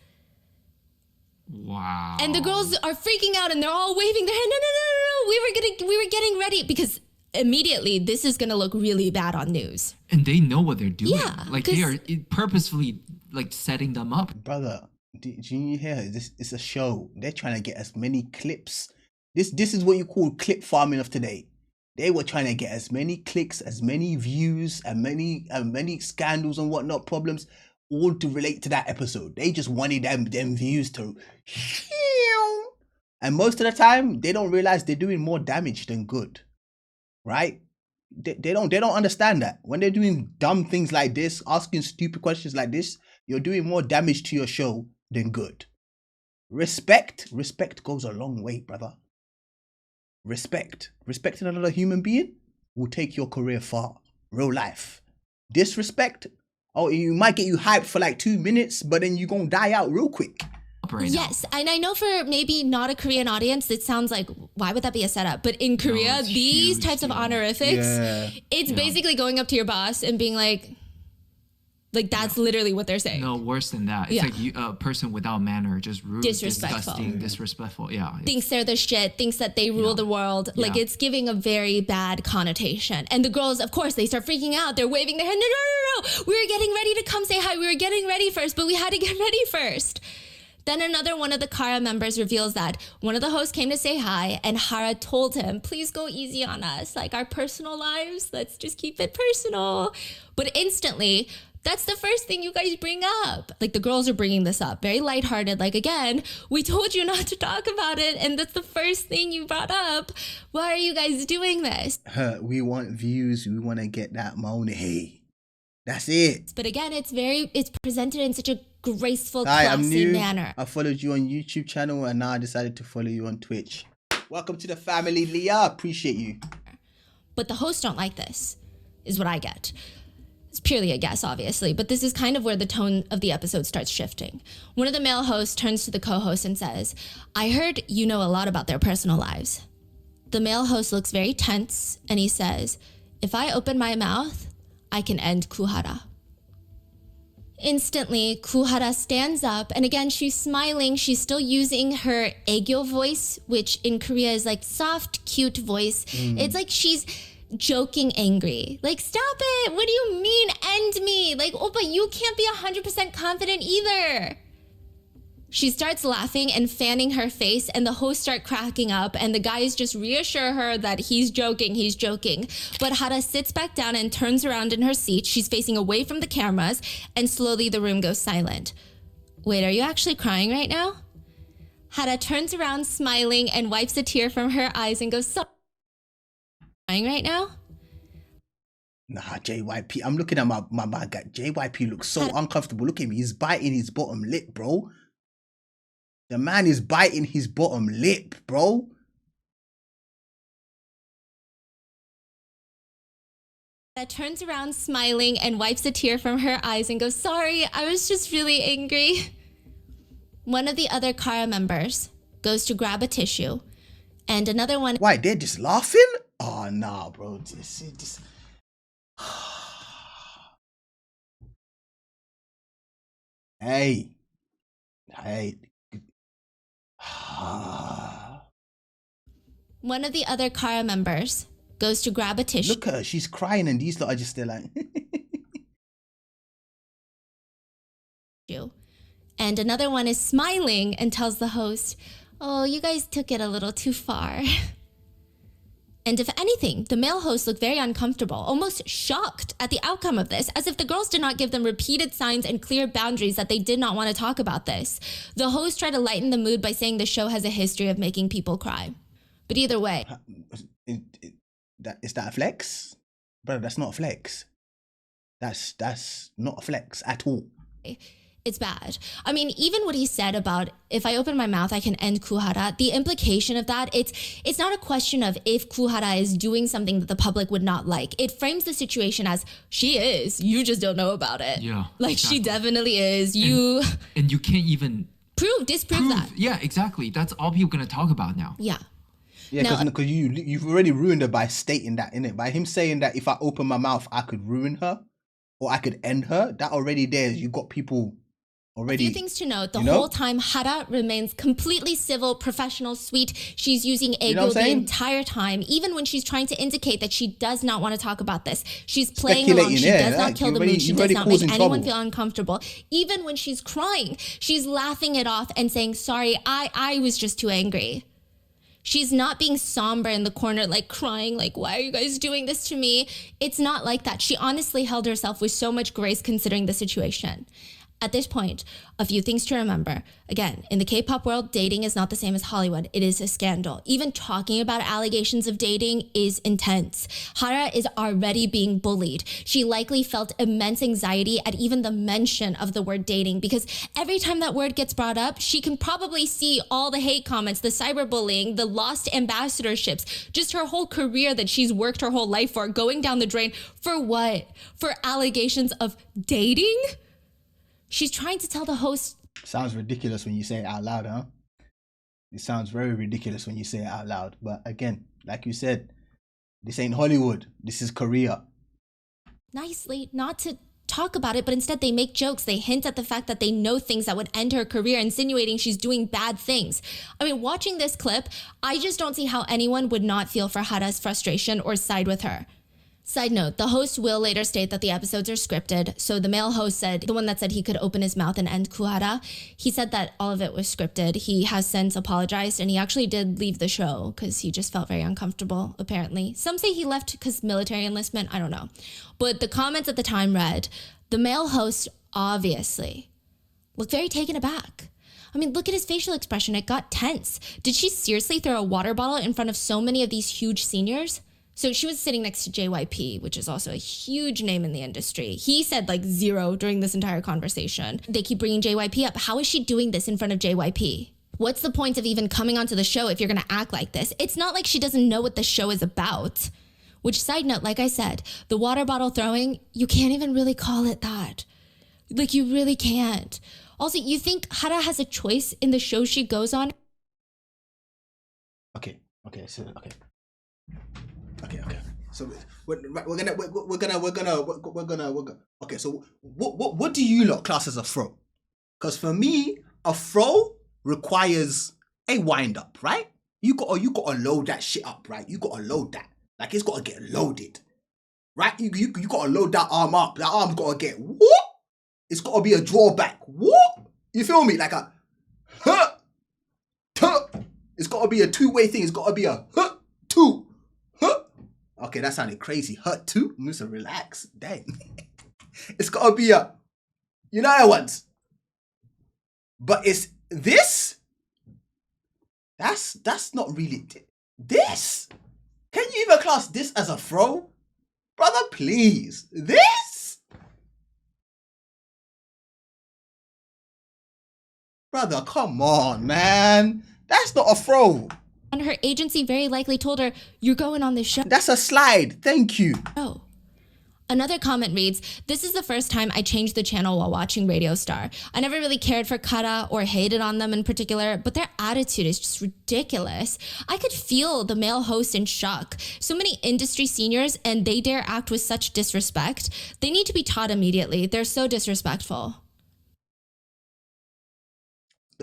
Wow. And the girls are freaking out and they're all waving their hand. No. We were getting ready because immediately this is gonna look really bad on news. And they know what they're doing. Yeah, Like they are purposefully like setting them up. Brother, do you hear? This is a show. They're trying to get as many clips. This is what you call clip farming of today. They were trying to get as many clicks, as many views, and many scandals and whatnot, problems, all to relate to that episode. They just wanted them views to. And most of the time, they don't realize they're doing more damage than good, right? They don't understand that when they're doing dumb things like this, asking stupid questions like this, you're doing more damage to your show than good. Respect goes a long way, brother. Respecting another human being will take your career far. Real life. Disrespect, oh, you might get you hyped for like 2 minutes, but then you're gonna die out real quick. Yes, and I know for maybe not a Korean audience, it sounds like, why would that be a setup? But in Korea, these types of honorifics, it's basically going up to your boss and being like that's literally what they're saying. No, worse than that. It's like a person without manner, just rude, disgusting, disrespectful. Yeah. Thinks they're the shit, thinks that they rule the world. Like it's giving a very bad connotation. And the girls, of course, they start freaking out. They're waving their hand. No. We were getting ready to come say hi. We were getting ready first, but we had to get ready first. Then another one of the Hara members reveals that one of the hosts came to say hi and Hara told him, please go easy on us. Like our personal lives, let's just keep it personal. But instantly, that's the first thing you guys bring up. Like the girls are bringing this up, very lighthearted. Like again, we told you not to talk about it, and that's the first thing you brought up. Why are you guys doing this? We want views. We want to get that money. That's it. But again, it's presented in such a graceful, classy manner. I followed you on YouTube channel, and now I decided to follow you on Twitch. Welcome to the family, Leah. Appreciate you. But the hosts don't like this, is what I get. It's purely a guess, obviously, but this is kind of where the tone of the episode starts shifting. One of the male hosts turns to the co-host and says, I heard you know a lot about their personal lives. The male host looks very tense and he says, if I open my mouth, I can end Hara. Instantly, Hara stands up and again, she's smiling. She's still using her aegyo voice, which in Korea is like soft, cute voice. It's like she's joking angry. Like, stop it. What do you mean end me? Like, oh, but you can't be 100% confident either. She starts laughing and fanning her face and the hosts start cracking up and the guys just reassure her that he's joking. But Hara sits back down and turns around in her seat. She's facing away from the cameras and slowly the room goes silent. Wait, are you actually crying right now? Hara turns around smiling and wipes a tear from her eyes and goes, "Sorry, crying right now?" Nah, JYP. I'm looking at my guy. JYP looks so uncomfortable. Look at me. He's biting his bottom lip, bro. The man is biting his bottom lip, bro. Hara turns around smiling and wipes a tear from her eyes and goes, "Sorry, I was just really angry." One of the other Kara members goes to grab a tissue, and another one... Why, they're just laughing? Oh, nah, bro. Just... Hey. One of the other Kara members goes to grab a tissue. Look at her. She's crying and these lot are just there like... And another one is smiling and tells the host, "Oh, you guys took it a little too far." And if anything, the male hosts look very uncomfortable, almost shocked at the outcome of this, as if the girls did not give them repeated signs and clear boundaries that they did not want to talk about this. The hosts try to lighten the mood by saying the show has a history of making people cry. But either way... Is that a flex? Bro, that's not a flex. That's not a flex at all. It's bad. I mean, even what he said about, if I open my mouth, I can end Kuhara, the implication of that, it's not a question of if Kuhara is doing something that the public would not like. It frames the situation as, she is, you just don't know about it. Yeah. Like, exactly. she definitely is. And you can't even... disprove that. Yeah, exactly. That's all people are going to talk about now. Yeah. Yeah, because you've already ruined her by stating that, innit? By him saying that if I open my mouth, I could ruin her or I could end her. That already there, you got people already. A few things to note. The whole time, Hara remains completely civil, professional, sweet. She's using ego the entire time, even when she's trying to indicate that she does not want to talk about this. She's playing along. She does not kill the mood. She does not make anyone feel uncomfortable. Even when she's crying, she's laughing it off and saying, "Sorry, I was just too angry." She's not being somber in the corner, like crying, like, "Why are you guys doing this to me?" It's not like that. She honestly held herself with so much grace considering the situation. At this point, a few things to remember. Again, in the K-pop world, dating is not the same as Hollywood. It is a scandal. Even talking about allegations of dating is intense. Hara is already being bullied. She likely felt immense anxiety at even the mention of the word dating, because every time that word gets brought up, she can probably see all the hate comments, the cyberbullying, the lost ambassadorships, just her whole career that she's worked her whole life for, going down the drain. For what? For allegations of dating? She's trying to tell the host... Sounds ridiculous when you say it out loud, huh? It sounds very ridiculous when you say it out loud. But again, like you said, this ain't Hollywood. This is Korea. Nicely, not to talk about it, but instead they make jokes. They hint at the fact that they know things that would end her career, insinuating she's doing bad things. I mean, watching this clip, I just don't see how anyone would not feel for Hara's frustration or side with her. Side note, the host will later state that the episodes are scripted. So the male host said, the one that said he could open his mouth and end Kuhara, he said that all of it was scripted. He has since apologized, and he actually did leave the show because he just felt very uncomfortable, apparently. Some say he left because military enlistment, I don't know. But the comments at the time read, the male host obviously looked very taken aback. I mean, look at his facial expression. It got tense. Did she seriously throw a water bottle in front of so many of these huge seniors? So she was sitting next to JYP, which is also a huge name in the industry. He said like 0 during this entire conversation. They keep bringing JYP up. How is she doing this in front of JYP? What's the point of even coming onto the show if you're gonna act like this? It's not like she doesn't know what the show is about. Which, side note, like I said, the water bottle throwing, you can't even really call it that. Like, you really can't. Also, you think Hara has a choice in the show she goes on? Okay. So we're gonna. Okay, so what do you lot class as a throw? Because for me, a throw requires a wind up, right? You gotta load that shit up, right? You gotta load that. Like, it's gotta get loaded, right? You gotta load that arm up. That arm's gotta get whoop. It's gotta be a drawback. Whoop. You feel me? Like a huh, tuh. It's gotta be a two-way thing. It's gotta be a huh, two, huh. Okay, that sounded crazy. Hurt too? Musa, relax. Dang. It's gotta be a, you know, that once. But it's this That's not really this. Can you even class this as a throw? Brother, please. This? Brother, come on, man. That's not a throw. And her agency very likely told her, "You're going on this show." That's a slide. Thank you. Another comment reads, "This is the first time I changed the channel while watching Radio Star. I never really cared for Hara or hated on them in particular, but their attitude is just ridiculous. I could feel the male host in shock. So many industry seniors and they dare act with such disrespect. They need to be taught immediately. They're so disrespectful."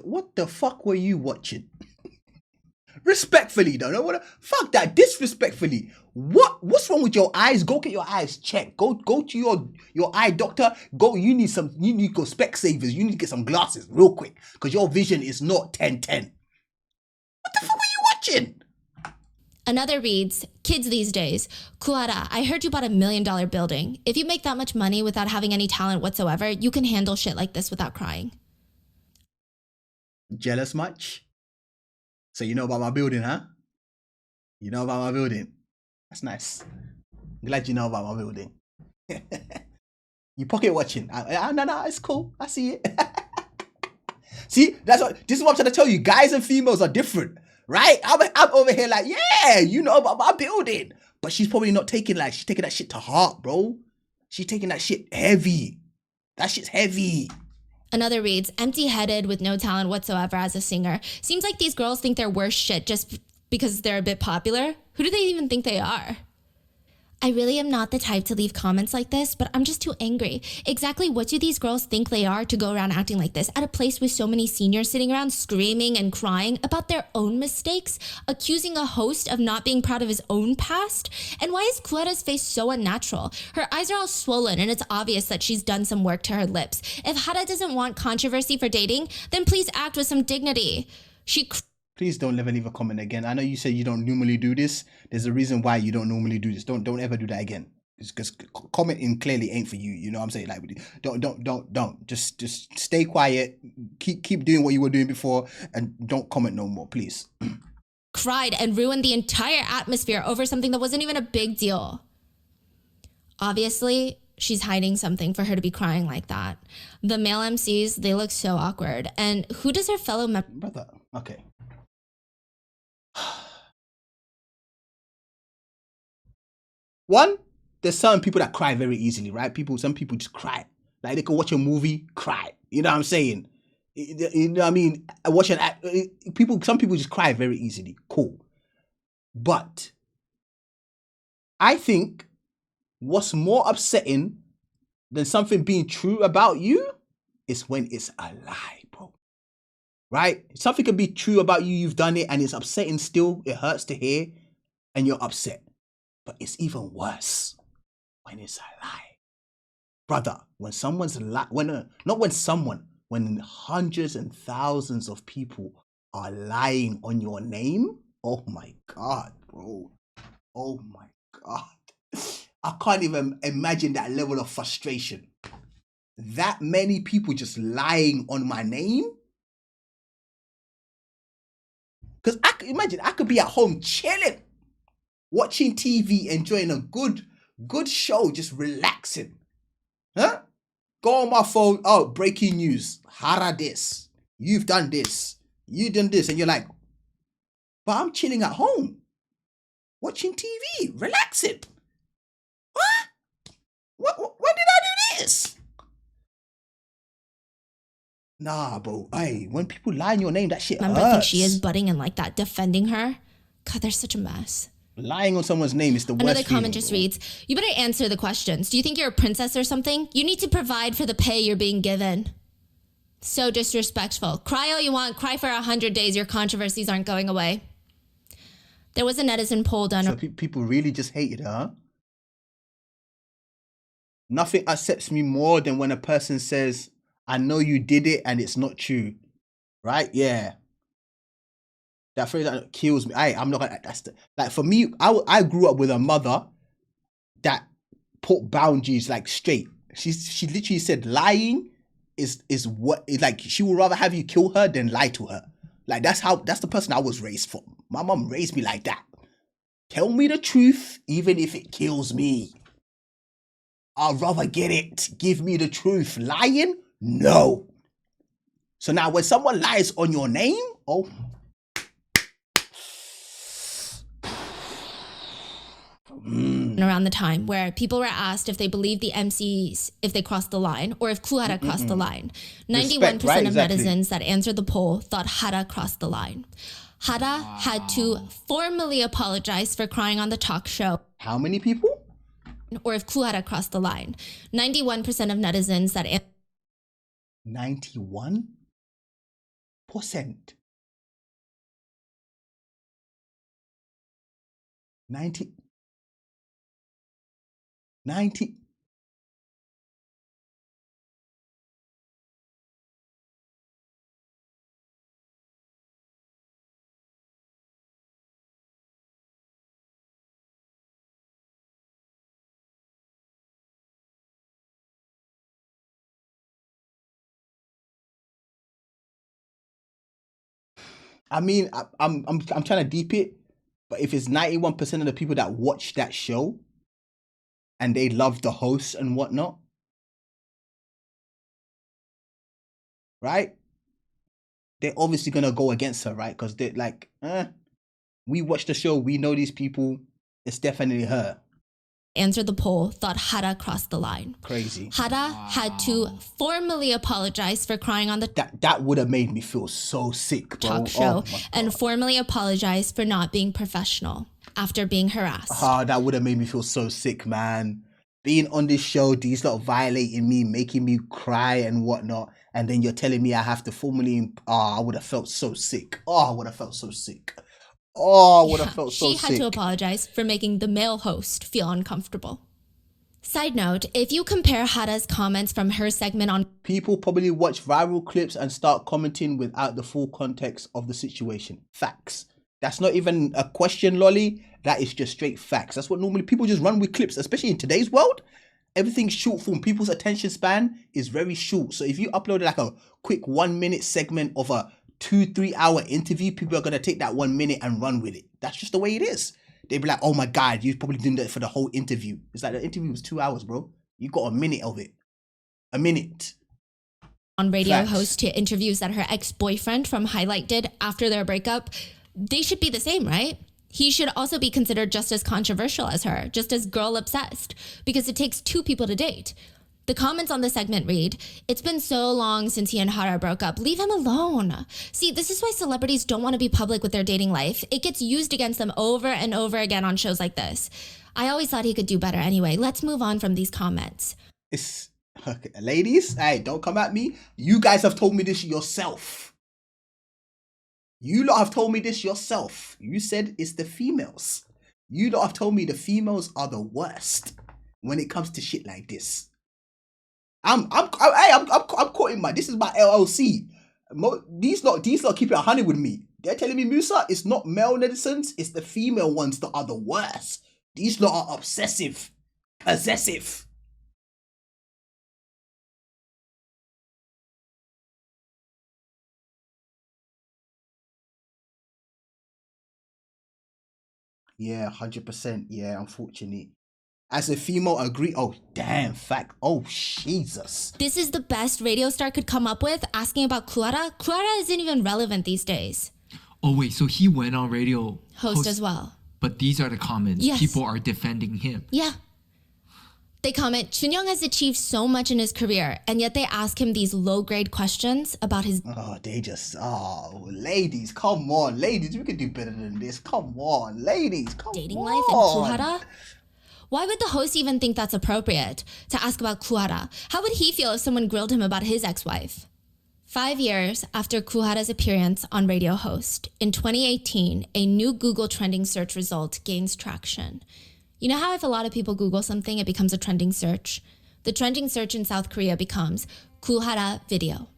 What the fuck were you watching? Respectfully, though. No, fuck that. Disrespectfully. What's wrong with your eyes? Go get your eyes checked. Go to your eye doctor. You need to go spec savers. You need to get some glasses real quick. Because your vision is not 10/10. What the fuck were you watching? Another reads, "Kids these days. Kuara, I heard you bought $1 million building. If you make that much money without having any talent whatsoever, you can handle shit like this without crying." Jealous much? So you know about my building, huh? You know about my building. That's nice. I'm glad you know about my building. You pocket watching. No, it's cool. I see it. See, this is what I'm trying to tell you. Guys and females are different, right? I'm over here like, yeah, you know about my building. But she's probably not taking she's taking that shit to heart, bro. She's taking that shit heavy. That shit's heavy. Another reads, "Empty-headed with no talent whatsoever as a singer. Seems like these girls think they're worse shit just because they're a bit popular. Who do they even think they are?" I really am not the type to leave comments like this, but I'm just too angry. Exactly what do these girls think they are to go around acting like this at a place with so many seniors sitting around screaming and crying about their own mistakes, accusing a host of not being proud of his own past? And why is Kuera's face so unnatural? Her eyes are all swollen and it's obvious that she's done some work to her lips. If Hara doesn't want controversy for dating, then please act with some dignity. Please don't ever leave a comment again. I know you say you don't normally do this. There's a reason why you don't normally do this. Don't ever do that again. Because commenting clearly ain't for you. You know what I'm saying? Like, don't. Just stay quiet. Keep doing what you were doing before, and don't comment no more, please. Cried and ruined the entire atmosphere over something that wasn't even a big deal. Obviously, she's hiding something for her to be crying like that. The male MCs, they look so awkward. And who does her fellow Brother, okay. One, there's certain people that cry very easily, right? Some people just cry. Like they can watch a movie, cry. You know what I'm saying? You know what I mean? Some people just cry very easily. Cool. But I think what's more upsetting than something being true about you is when it's a lie, bro. Right? Something can be true about you, you've done it, and it's upsetting still. It hurts to hear, and you're upset. But it's even worse when it's a lie. Brother, when when hundreds and thousands of people are lying on your name, oh my God, bro. Oh my God. I can't even imagine that level of frustration. That many people just lying on my name. Because I could be at home chilling, watching TV, enjoying a good show, just relaxing. Huh? Go on my phone, oh, breaking news. Hara this. You've done this. You've done this. And you're like, but I'm chilling at home, watching TV, relaxing. What? When did I do this? Nah, bro. Hey, when people lie in your name, that shit hurts. I think she is butting in like that, defending her. God, they're such a mess. Lying on someone's name is the worst. Another comment just reads, "You better answer the questions. Do you think you're a princess or something? You need to provide for the pay you're being given." So disrespectful. Cry all you want. Cry for 100 days. Your controversies aren't going away. There was a netizen poll done. So people really just hated her, huh? Nothing upsets me more than when a person says, I know you did it and it's not true. Right? Yeah. That phrase that kills me. I'm not gonna, like for me, I grew up with a mother that put boundaries like straight. She literally said lying is what, like she would rather have you kill her than lie to her. Like that's the person I was raised from. My mom raised me like that. Tell me the truth, even if it kills me. I'd rather get it. Give me the truth. Lying? No. So now when someone lies on your name, oh. Around the time where people were asked if they believed the MCs if they crossed the line or if Hara crossed the line. 91% right, of exactly. netizens that answered the poll thought Hara crossed the line. Hara had to formally apologize for crying on the talk show. How many people? Or if Hara crossed the line. 91% of netizens that 91%. 90. I mean, I'm trying to deep it, but if it's 91% of the people that watch that show and they love the hosts and whatnot, right? They're obviously gonna go against her, right? Because they're like, we watch the show, we know these people, it's definitely her. answered the poll thought Hara crossed the line. Crazy. Hara had to formally apologize for crying on the That would have made me feel so sick, bro. talk show and formally apologize for not being professional after being harassed. That would have made me feel so sick, man. Being on this show, these lot violating me, making me cry and whatnot, and then you're telling me I have to formally. I would have felt so sick. I would have felt so sick. I would have felt so sick. She had to apologize for making the male host feel uncomfortable. Side note, if you compare Hara's comments from her segment on... People probably watch viral clips and start commenting without the full context of the situation. Facts. That's not even a question, Lolly. That is just straight facts. That's what normally people just run with clips, especially in today's world. Everything's short form. People's attention span is very short. So if you upload like a quick 1 minute segment of a 2-3 hour interview, people are going to take that 1 minute and run with it. That's just the way it is. They'd be like, oh my God, you're probably doing that for the whole interview. It's like the interview was 2 hours, bro. You got a minute of it. A minute. On radio Facts. host to interviews that her ex-boyfriend from Highlight did after their breakup, they should be the same, right? He should also be considered just as controversial as her, just as girl obsessed, because it takes two people to date. The comments on the segment read, "It's been so long since he and Hara broke up. Leave him alone." See, this is why celebrities don't want to be public with their dating life. It gets used against them over and over again on shows like this. I always thought he could do better anyway. Let's move on from these comments. It's okay, ladies, hey, don't come at me. You guys have told me this yourself. You lot have told me this yourself. You said it's the females. You lot have told me the females are the worst when it comes to shit like this. I'm quoting this is my LLC. These lot keep it 100 with me. They're telling me, Musa, it's not male netizens, it's the female ones that are the worst. These lot are obsessive, possessive. Yeah, 100%. Yeah, unfortunately. As a female, agree. Oh, damn, fact. Oh, Jesus. This is the best radio star could come up with, asking about Hara. Hara isn't even relevant these days. Oh wait, so he went on radio Host as well. But these are the comments. Yes. People are defending him. Yeah. They comment, Chunyoung has achieved so much in his career, and yet they ask him these low-grade questions about his ladies, come on. Ladies, we could do better than this. Come on, ladies, come dating on. life and Hara. Why would the host even think that's appropriate to ask about Hara? How would he feel if someone grilled him about his ex-wife? 5 years after Hara's appearance on Radio Host, in 2018, a new Google trending search result gains traction. You know how if a lot of people Google something, it becomes a trending search? The trending search in South Korea becomes Hara video.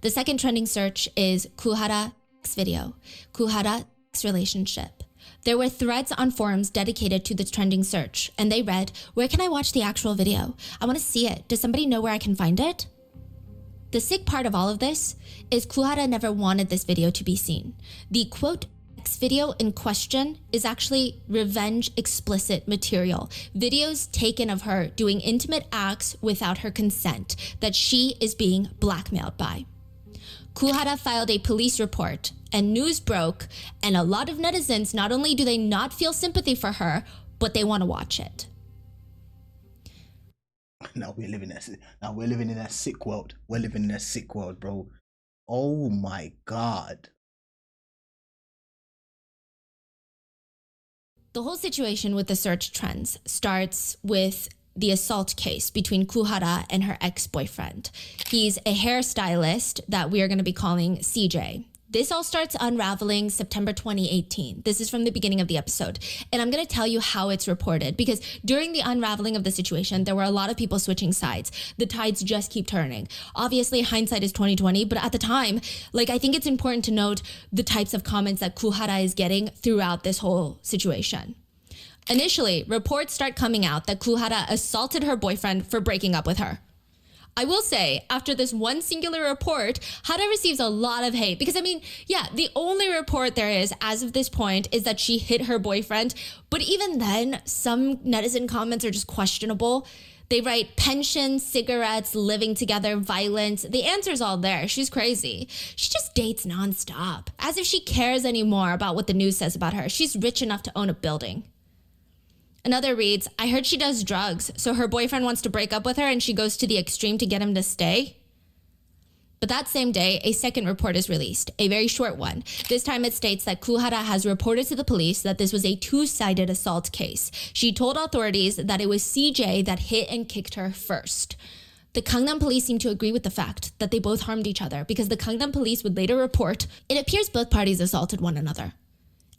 The second trending search is Hara video, Hara relationship. There were threads on forums dedicated to the trending search, and they read, "Where can I watch the actual video? I want to see it. Does somebody know where I can find it?" The sick part of all of this is Kuhara never wanted this video to be seen. The quote X video in question is actually revenge explicit material. Videos taken of her doing intimate acts without her consent that she is being blackmailed by. Kuhara filed a police report and news broke, and a lot of netizens, not only do they not feel sympathy for her, but they want to watch it. Now we're living in a sick world. We're living in a sick world, bro. Oh my God. The whole situation with the search trends starts with the assault case between Kuhara and her ex-boyfriend. He's a hairstylist that we are going to be calling CJ. This all starts unraveling September 2018. This is from the beginning of the episode. And I'm going to tell you how it's reported, because during the unraveling of the situation, there were a lot of people switching sides. The tides just keep turning. Obviously, hindsight is 2020, but at the time, I think it's important to note the types of comments that Kuhara is getting throughout this whole situation. Initially, reports start coming out that Kuhara assaulted her boyfriend for breaking up with her. I will say, after this one singular report, Hara receives a lot of hate because, the only report there is as of this point is that she hit her boyfriend. But even then, some netizen comments are just questionable. They write pension, cigarettes, living together, violence. The answer's all there. She's crazy. She just dates nonstop, as if she cares anymore about what the news says about her. She's rich enough to own a building. Another reads, I heard she does drugs, so her boyfriend wants to break up with her and she goes to the extreme to get him to stay. But that same day, a second report is released, a very short one. This time it states that Kuhara has reported to the police that this was a two-sided assault case. She told authorities that it was CJ that hit and kicked her first. The Gangnam police seem to agree with the fact that they both harmed each other because the Gangnam police would later report it appears both parties assaulted one another.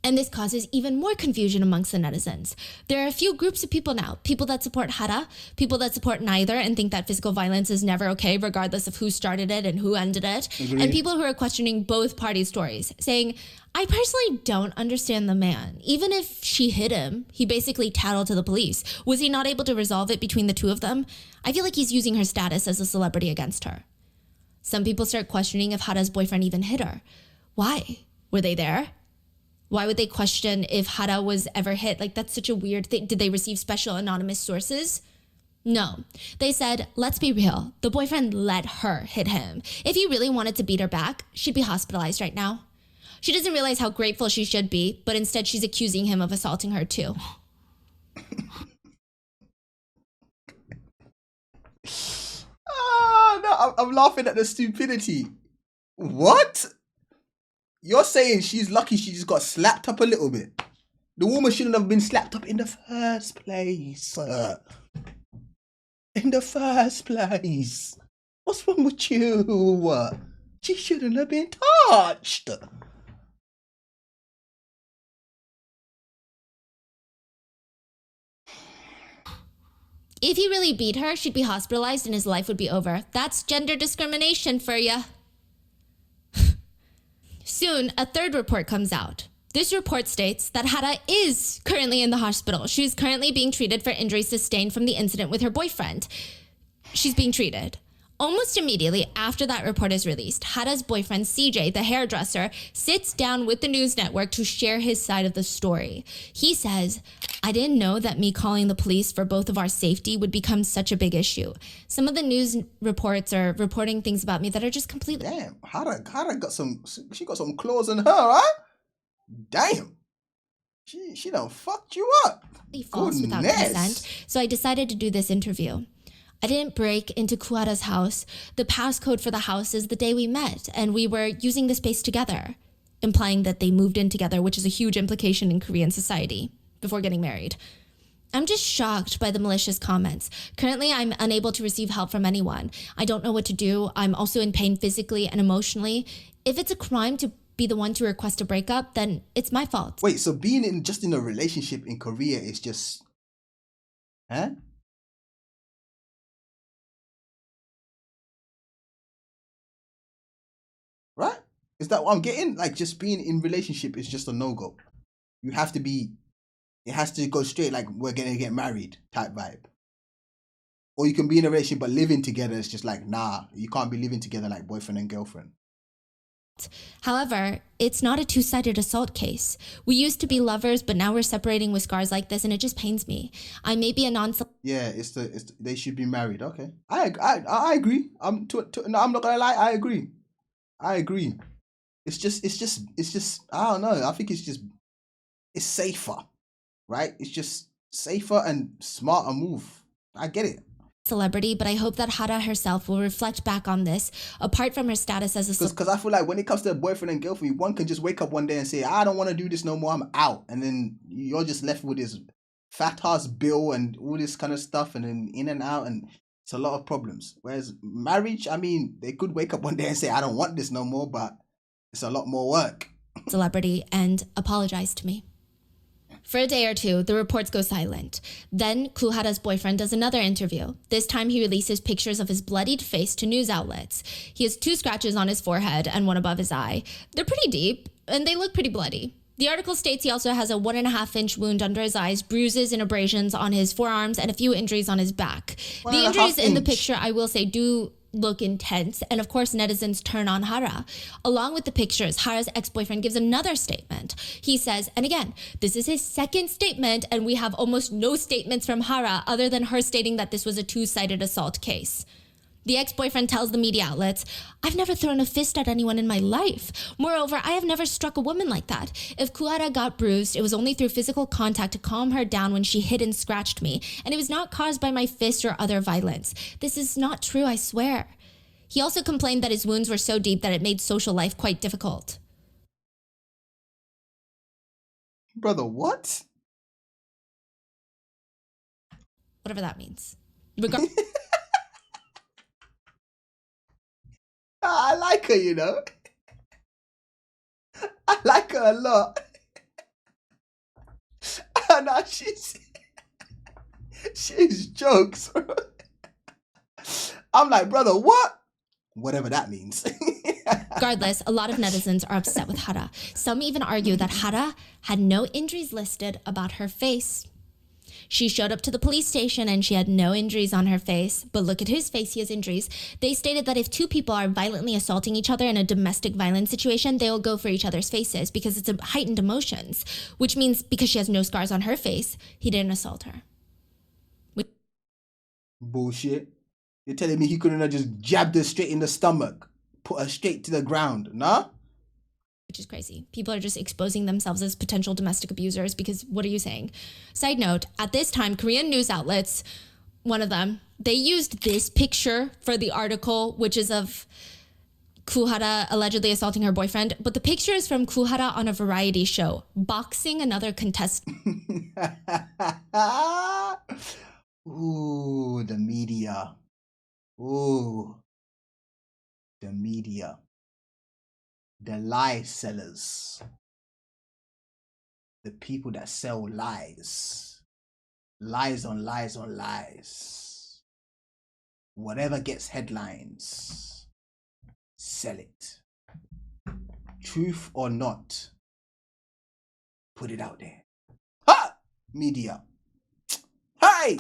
And this causes even more confusion amongst the netizens. There are a few groups of people now. People that support Hara, people that support neither and think that physical violence is never okay regardless of who started it and who ended it. Agreed. And people who are questioning both parties' stories, saying, I personally don't understand the man. Even if she hit him, he basically tattled to the police. Was he not able to resolve it between the two of them? I feel like he's using her status as a celebrity against her. Some people start questioning if Hara's boyfriend even hit her. Why? Were they there? Why would they question if Hara was ever hit? That's such a weird thing. Did they receive special anonymous sources? No. They said, let's be real. The boyfriend let her hit him. If he really wanted to beat her back, she'd be hospitalized right now. She doesn't realize how grateful she should be, but instead she's accusing him of assaulting her too. No, I'm laughing at the stupidity. What? You're saying she's lucky she just got slapped up a little bit. The woman shouldn't have been slapped up in the first place. In the first place. What's wrong with you? She shouldn't have been touched. If he really beat her, she'd be hospitalized and his life would be over. That's gender discrimination for ya. Soon, a third report comes out. This report states that Hara is currently in the hospital. She's currently being treated for injuries sustained from the incident with her boyfriend. She's being treated. Almost immediately after that report is released, Hara's boyfriend CJ, the hairdresser, sits down with the news network to share his side of the story. He says, I didn't know that me calling the police for both of our safety would become such a big issue. Some of the news reports are reporting things about me that are just completely... Damn, Hara got some claws in her, huh? Damn. She done fucked you up. False without consent. So I decided to do this interview. I didn't break into Kuhara's house. The passcode for the house is the day we met, and we were using the space together, implying that they moved in together, which is a huge implication in Korean society, before getting married. I'm just shocked by the malicious comments. Currently, I'm unable to receive help from anyone. I don't know what to do. I'm also in pain physically and emotionally. If it's a crime to be the one to request a breakup, then it's my fault. Wait, so being in a relationship in Korea is just... Huh? Right? Is that what I'm getting? Just being in relationship is just a no-go. You have to be... It has to go straight we're going to get married type vibe. Or you can be in a relationship but living together. It's just like, nah, you can't be living together like boyfriend and girlfriend. However, it's not a two-sided assault case. We used to be lovers, but now we're separating with scars like this, and it just pains me. I may be a Yeah, they should be married. Okay, I agree. No, I'm not gonna lie. I agree. It's just. I don't know. I think it's safer, right? It's just safer and smarter move. I get it. celebrity, but I hope that Hara herself will reflect back on this, apart from her status as a Because I feel like when it comes to boyfriend and girlfriend, one can just wake up one day and say, I don't want to do this no more, I'm out. And then you're just left with this fat ass bill and all this kind of stuff, and then in and out, and it's a lot of problems. Whereas marriage, I mean, they could wake up one day and say, I don't want this no more, but it's a lot more work. celebrity and apologize to me. For a day or two, the reports go silent. Then Kuhara's boyfriend does another interview. This time he releases pictures of his bloodied face to news outlets. He has 2 scratches on his forehead and one above his eye. They're pretty deep, and they look pretty bloody. The article states he also has a 1.5-inch wound under his eyes, bruises and abrasions on his forearms, and a few injuries on his back. The injuries in the picture, I will say, do look intense, and of course netizens turn on Hara. Along with the pictures, Hara's ex-boyfriend gives another statement. He says, and again, this is his second statement, and we have almost no statements from Hara other than her stating that this was a 2-sided assault case. The ex-boyfriend tells the media outlets, I've never thrown a fist at anyone in my life. Moreover, I have never struck a woman like that. If Kuhara got bruised, it was only through physical contact to calm her down when she hit and scratched me, and it was not caused by my fist or other violence. This is not true, I swear. He also complained that his wounds were so deep that it made social life quite difficult. Brother, what? Whatever that means. I like her, you know. I like her a lot. And now she's jokes. I'm like, brother, what? Whatever that means. Regardless, a lot of netizens are upset with Hara. Some even argue that Hara had no injuries listed about her face. She showed up to the police station and she had no injuries on her face. But look at his face, he has injuries. They stated that if 2 people are violently assaulting each other in a domestic violence situation, they will go for each other's faces because it's a heightened emotions. Which means because she has no scars on her face, he didn't assault her. Bullshit. You're telling me he couldn't have just jabbed her straight in the stomach, put her straight to the ground, nah? Which is crazy. People are just exposing themselves as potential domestic abusers because what are you saying? Side note, at this time, Korean news outlets, one of them, they used this picture for the article, which is of Kuhara allegedly assaulting her boyfriend. But the picture is from Kuhara on a variety show, boxing another contestant. Ooh, the media. Ooh, the media. The lie sellers. The people that sell lies. Lies on lies on lies. Whatever gets headlines, sell it. Truth or not, put it out there. Ha! Media. Hey!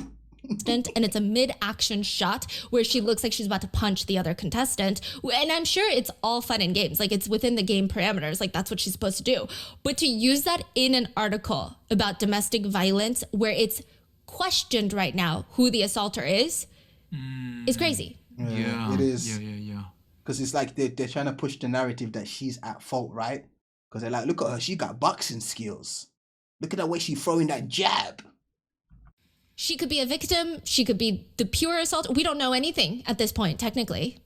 And it's a mid-action shot where she looks like she's about to punch the other contestant. And I'm sure it's all fun and games. Like, it's within the game parameters. Like, that's what she's supposed to do. But to use that in an article about domestic violence where it's questioned right now who the assaulter is crazy. Yeah. It is. Yeah. Because it's like they're trying to push the narrative that she's at fault, right? Because they're like, look at her. She got boxing skills. Look at the way she's throwing that jab. She could be a victim. She could be the pure assault. We don't know anything at this point, technically.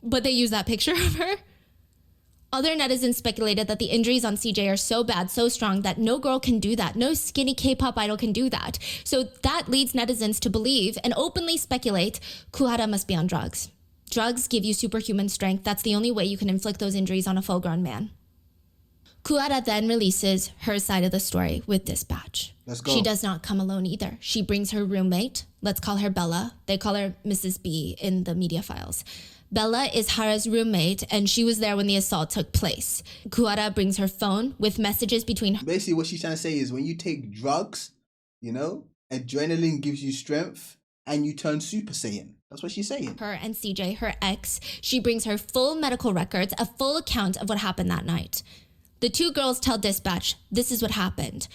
But they use that picture of her. Other netizens speculated that the injuries on CJ are so bad, so strong, that no girl can do that. No skinny K-pop idol can do that. So that leads netizens to believe and openly speculate Kuhara must be on drugs. Drugs give you superhuman strength. That's the only way you can inflict those injuries on a full-grown man. Kuhara then releases her side of the story with dispatch. Let's go. She does not come alone either. She brings her roommate. Let's call her Bella. They call her Mrs. B in the media files. Bella is Hara's roommate, and she was there when the assault took place. Kuhara brings her phone with messages between her. Basically, what she's trying to say is when you take drugs, you know, adrenaline gives you strength. and you turn Super Saiyan. That's what she's saying. Her and CJ, her ex, she brings her full medical records, a full account of what happened that night. The two girls tell dispatch, this is what happened.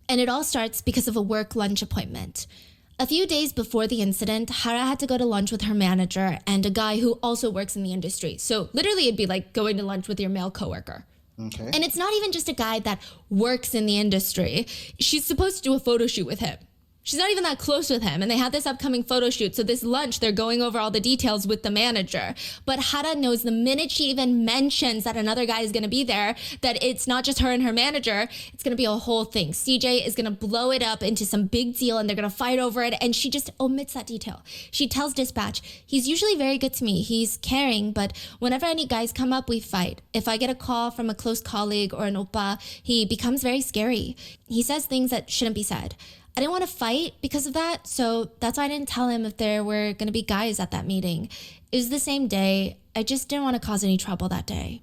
And it all starts because of a work lunch appointment. A few days before the incident, Hara had to go to lunch with her manager and a guy who also works in the industry. So literally it'd be like going to lunch with your male coworker. Okay. And it's not even just a guy that works in the industry. She's supposed to do a photo shoot with him. She's not even that close with him. And they had this upcoming photo shoot. So this lunch, they're going over all the details with the manager. But Hara knows the minute she even mentions that another guy is going to be there, that it's not just her and her manager. It's going to be a whole thing. CJ is going to blow it up into some big deal and they're going to fight over it. And she just omits that detail. She tells dispatch, he's usually very good to me. He's caring, but whenever any guys come up, we fight. If I get a call from a close colleague or an oppa, he becomes very scary. He says things that shouldn't be said. I didn't want to fight because of that, so that's why I didn't tell him if there were going to be guys at that meeting. It was the same day. I just didn't want to cause any trouble that day.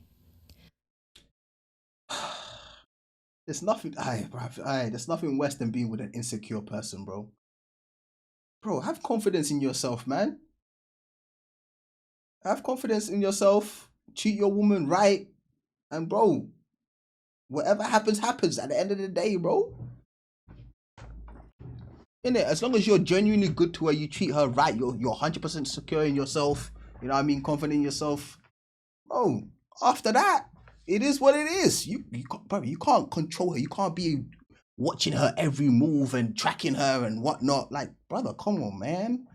There's nothing, there's nothing worse than being with an insecure person, bro. Bro, have confidence in yourself, man. Have confidence in yourself. Treat your woman right. And bro, whatever happens, happens at the end of the day, bro. Innit? As long as you're genuinely good to her, you treat her right, you're 100% secure in yourself, you know what I mean, confident in yourself. Bro, after that, it is what it is. You can't control her. You can't be watching her every move and tracking her and whatnot. Like, brother, come on, man.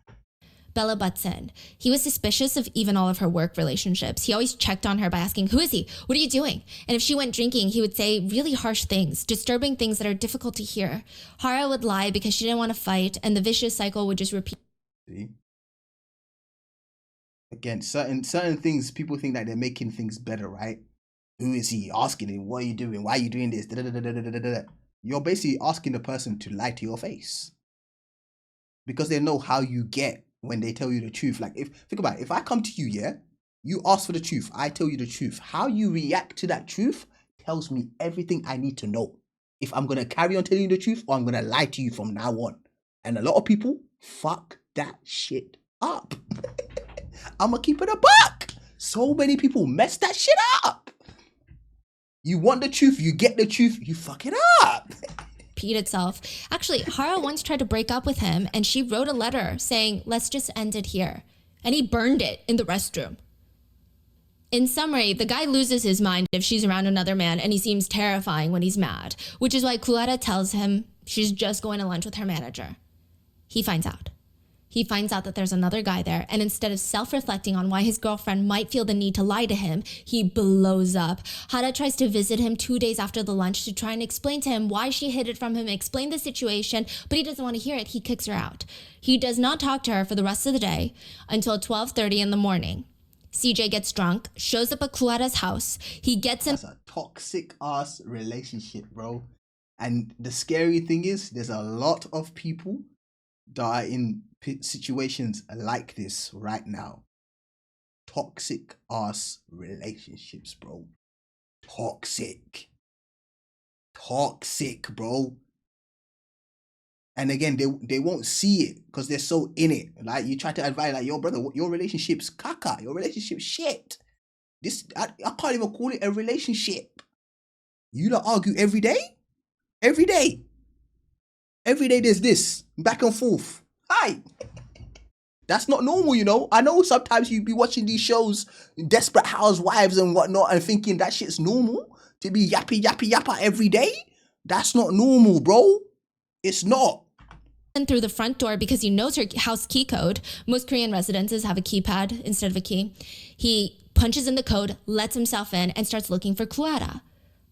Bella butts in. He was suspicious of even all of her work relationships. He always checked on her by asking, who is he? What are you doing? And if she went drinking, he would say really harsh things, disturbing things that are difficult to hear. Hara would lie because she didn't want to fight, and the vicious cycle would just repeat. See? Again, certain things, people think that they're making things better, right? Who is he? Asking him, what are you doing? Why are you doing this? You're basically asking the person to lie to your face. Because they know how you get when they tell you the truth. Like, think about it, if I come to you, yeah, you ask for the truth, I tell you the truth. How you react to that truth tells me everything I need to know. If I'm gonna carry on telling you the truth or I'm gonna lie to you from now on. And a lot of people fuck that shit up. I'ma keep it a buck. So many people mess that shit up. You want the truth, you get the truth, you fuck it up. Itself. Actually, Hara once tried to break up with him and she wrote a letter saying, let's just end it here. And he burned it in the restroom. In summary, the guy loses his mind if she's around another man and he seems terrifying when he's mad, which is why Kuara tells him she's just going to lunch with her manager. He finds out. He finds out that there's another guy there, and instead of self-reflecting on why his girlfriend might feel the need to lie to him, he blows up. Hara tries to visit him 2 days after the lunch to try and explain to him why she hid it from him, explain the situation, but he doesn't want to hear it. He kicks her out. He does not talk to her for the rest of the day until 12:30 in the morning. CJ gets drunk, shows up at Kuara's house. He gets him. That's a toxic ass relationship, bro. And the scary thing is, there's a lot of people that are in situations like this right now. Toxic ass relationships, bro. Toxic, bro. And again, they won't see it because they're so in it. Like, you try to advise, like, yo, brother, your relationship's caca, your relationship's shit. I can't even call it a relationship. You lot argue every day? Every day there's this, back and forth. Hi. That's not normal, you know. I know sometimes you be watching these shows, Desperate Housewives and whatnot, and thinking that shit's normal. To be yappa every day? That's not normal, bro. It's not. Through the front door because he knows her house key code. Most Korean residences have a keypad instead of a key. He punches in the code, lets himself in, and starts looking for Kuara.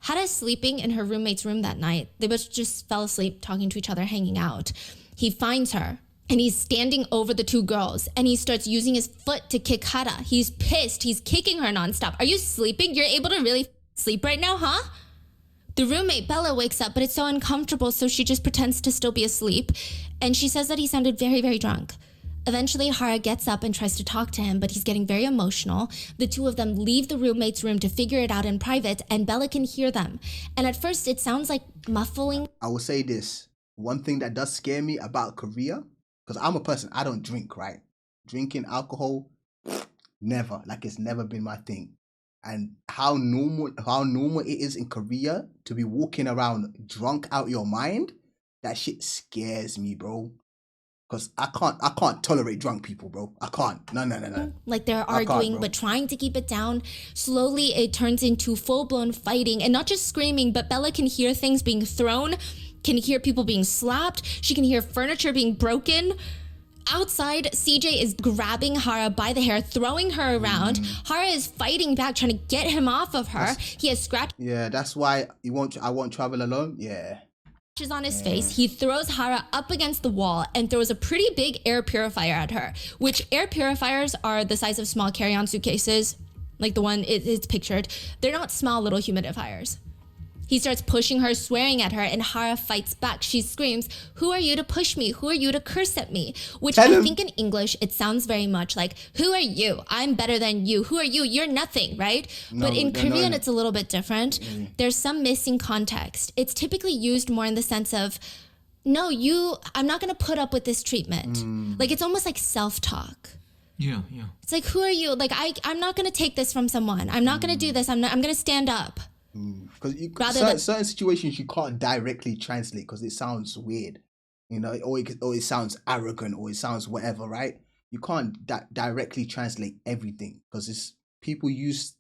Hara's sleeping in her roommate's room that night. They both just fell asleep, talking to each other, hanging out. He finds her, and he's standing over the two girls, and he starts using his foot to kick Hara. He's pissed. He's kicking her nonstop. Are you sleeping? You're able to really sleep right now, huh? The roommate, Bella, wakes up, but it's so uncomfortable, so she just pretends to still be asleep. And she says that he sounded very, very drunk. Eventually, Hara gets up and tries to talk to him, but he's getting very emotional. The two of them leave the roommate's room to figure it out in private, and Bella can hear them. And at first, it sounds like muffling. I will say this. One thing that does scare me about Korea because I'm a person, I don't drink, right? Drinking alcohol, never. Like, it's never been my thing. And how normal it is in Korea to be walking around drunk out your mind, that shit scares me, bro. Because I can't tolerate drunk people, bro. I can't. No. Like they're I can't, arguing, bro. but trying to keep it down. Slowly, it turns into full-blown fighting, and not just screaming, but Bella can hear things being thrown, can hear people being slapped. She can hear furniture being broken. Outside, CJ is grabbing Hara by the hair, throwing her around. Hara is fighting back, trying to get him off of her. He has scratches Yeah, that's why I won't travel alone. Yeah. on his face. He throws Hara up against the wall and throws a pretty big air purifier at her, which air purifiers are the size of small carry-on suitcases, like the one it's pictured. They're not small little humidifiers. He starts pushing her, swearing at her, and Hara fights back. She screams, "Who are you to push me? Who are you to curse at me?" Which I think in English, it sounds very much like, "Who are you? I'm better than you. Who are you? You're nothing," right? But in Korean, it's a little bit different. There's some missing context. It's typically used more in the sense of, "No, I'm not going to put up with this treatment." Like, it's almost like self-talk. Yeah. It's like, "Who are you? Like, I'm not going to take this from someone. I'm not going to do this. I'm going to stand up." Because certain situations you can't directly translate because it sounds weird, you know, or it sounds arrogant, or it sounds whatever, right? You can't directly translate everything because it's people use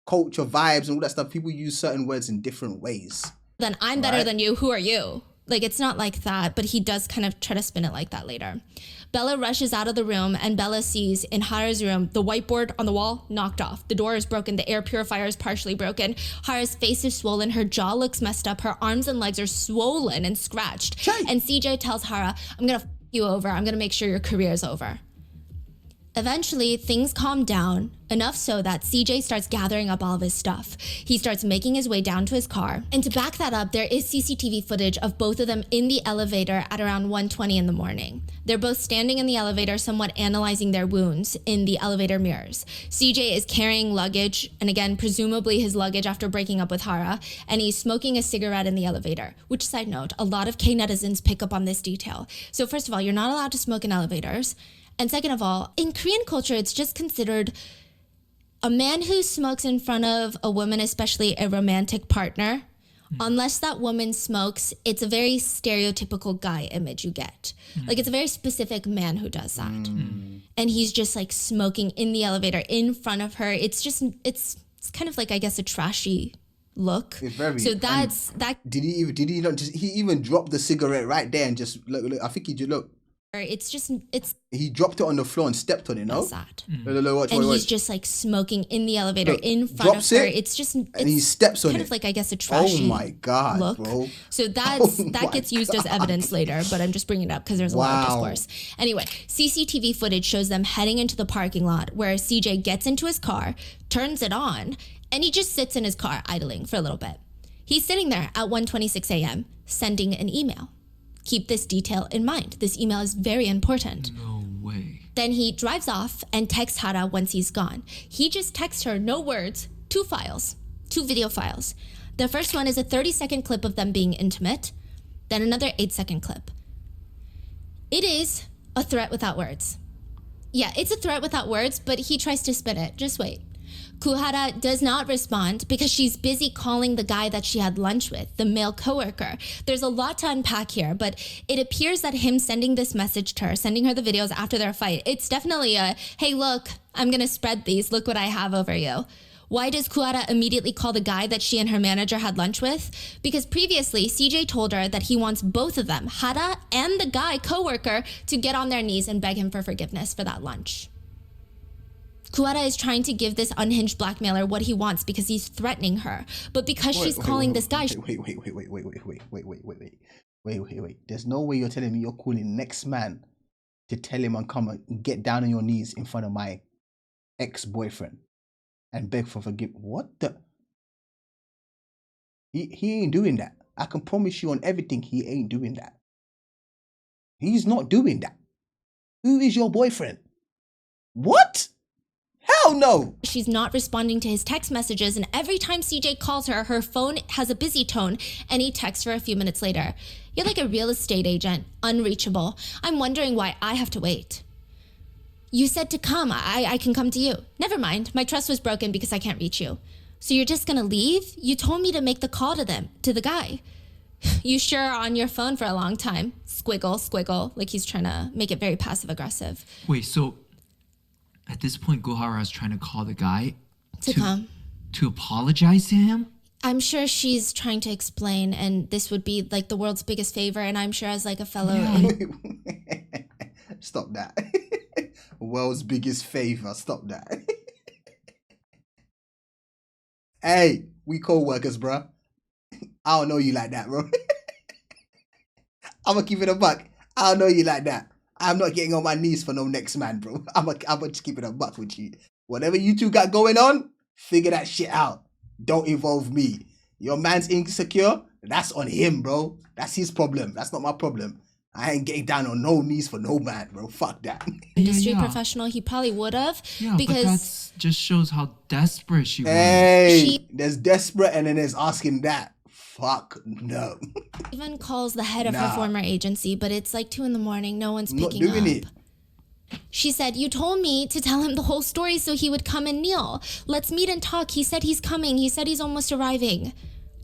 culture, vibes, and all that stuff. People use certain words in different ways. Then I'm better than you. Who are you? Like, it's not like that, but he does kind of try to spin it like that later. Bella rushes out of the room, and Bella sees in Hara's room the whiteboard on the wall knocked off. The door is broken. The air purifier is partially broken. Hara's face is swollen. Her jaw looks messed up. Her arms and legs are swollen and scratched. And CJ tells Hara, "I'm going to f you over. I'm going to make sure your career's over." Eventually, things calm down, enough so that CJ starts gathering up all of his stuff. He starts making his way down to his car. And to back that up, there is CCTV footage of both of them in the elevator at around 1:20 in the morning. They're both standing in the elevator, somewhat analyzing their wounds in the elevator mirrors. CJ is carrying luggage, and again, presumably his luggage after breaking up with Hara, and he's smoking a cigarette in the elevator, which, side note, a lot of K-netizens pick up on this detail. So first of all, you're not allowed to smoke in elevators. And second of all, in Korean culture, it's just considered a man who smokes in front of a woman, especially a romantic partner, unless that woman smokes, it's a very stereotypical guy image you get. Like, it's a very specific man who does that. And he's just like smoking in the elevator in front of her. It's just, it's kind of like, I guess, a trashy look. So that's that. Did he not just, he even dropped the cigarette right there and just look, I think he just look. He dropped it on the floor and stepped on it, no? Sad. Watch. He's just like smoking in the elevator in front of her. It's just, and he steps on kind it. of like, I guess, a trashy look. Bro. So that gets used as evidence later, but I'm just bringing it up because there's a lot of discourse. Anyway, CCTV footage shows them heading into the parking lot where CJ gets into his car, turns it on, and he just sits in his car idling for a little bit. He's sitting there at 1:26 a.m. sending an email. Keep this detail in mind. This email is very important. No way. Then he drives off and texts Hara once he's gone. He just texts her, no words, 2 files, 2 video files. The first one is a 30-second clip of them being intimate, then another 8-second clip. It is a threat without words. Yeah, it's a threat without words, but he tries to spin it. Just wait. Hara does not respond because she's busy calling the guy that she had lunch with, the male coworker. There's a lot to unpack here, but it appears that him sending this message to her, sending her the videos after their fight, it's definitely a, "Hey, look, I'm gonna spread these. Look what I have over you." Why does Hara immediately call the guy that she and her manager had lunch with? Because previously, CJ told her that he wants both of them, Hara and the guy coworker, to get on their knees and beg him for forgiveness for that lunch. Hara is trying to give this unhinged blackmailer what he wants because he's threatening her. But because she's calling this guy... Wait. There's no way you're telling me you're calling next man to tell him and come and get down on your knees in front of my ex-boyfriend and beg for forgiveness. What the? He ain't doing that. I can promise you on everything, he ain't doing that. He's not doing that. Who is your boyfriend? What? Hell no. She's not responding to his text messages, and every time CJ calls her, her phone has a busy tone, and he texts her a few minutes later. You're like a real estate agent, unreachable. I'm wondering why I have to wait. You said to come. I can come to you. Never mind. My trust was broken because I can't reach you. So you're just gonna leave? You told me to make the call to the guy. You sure are on your phone for a long time. Squiggle, squiggle, like he's trying to make it very passive aggressive. Wait, so at this point, Gohara is trying to call the guy To come. to apologize to him? I'm sure she's trying to explain, and this would be like the world's biggest favor, and I'm sure as like a fellow... Stop that. World's biggest favor. Stop that. Hey, we co-workers, bro. I don't know you like that, bro. I'm gonna keep it a buck. I don't know you like that. I'm not getting on my knees for no next man, bro. I'm gonna just keep it a buck with you. Whatever you two got going on, figure that shit out. Don't involve me. Your man's insecure, that's on him, bro. That's his problem. That's not my problem. I ain't getting down on no knees for no man, bro. Fuck that. industry professional, he probably would have. Yeah, because but that just shows how desperate she was. Hey, there's desperate and then there's asking that. Fuck no. even calls the head of her Nah. former agency, but it's like 2 a.m. No one's I'm not picking doing up. it. She said, you told me to tell him the whole story so he would come and kneel. Let's meet and talk. He said he's coming. He said he's almost arriving.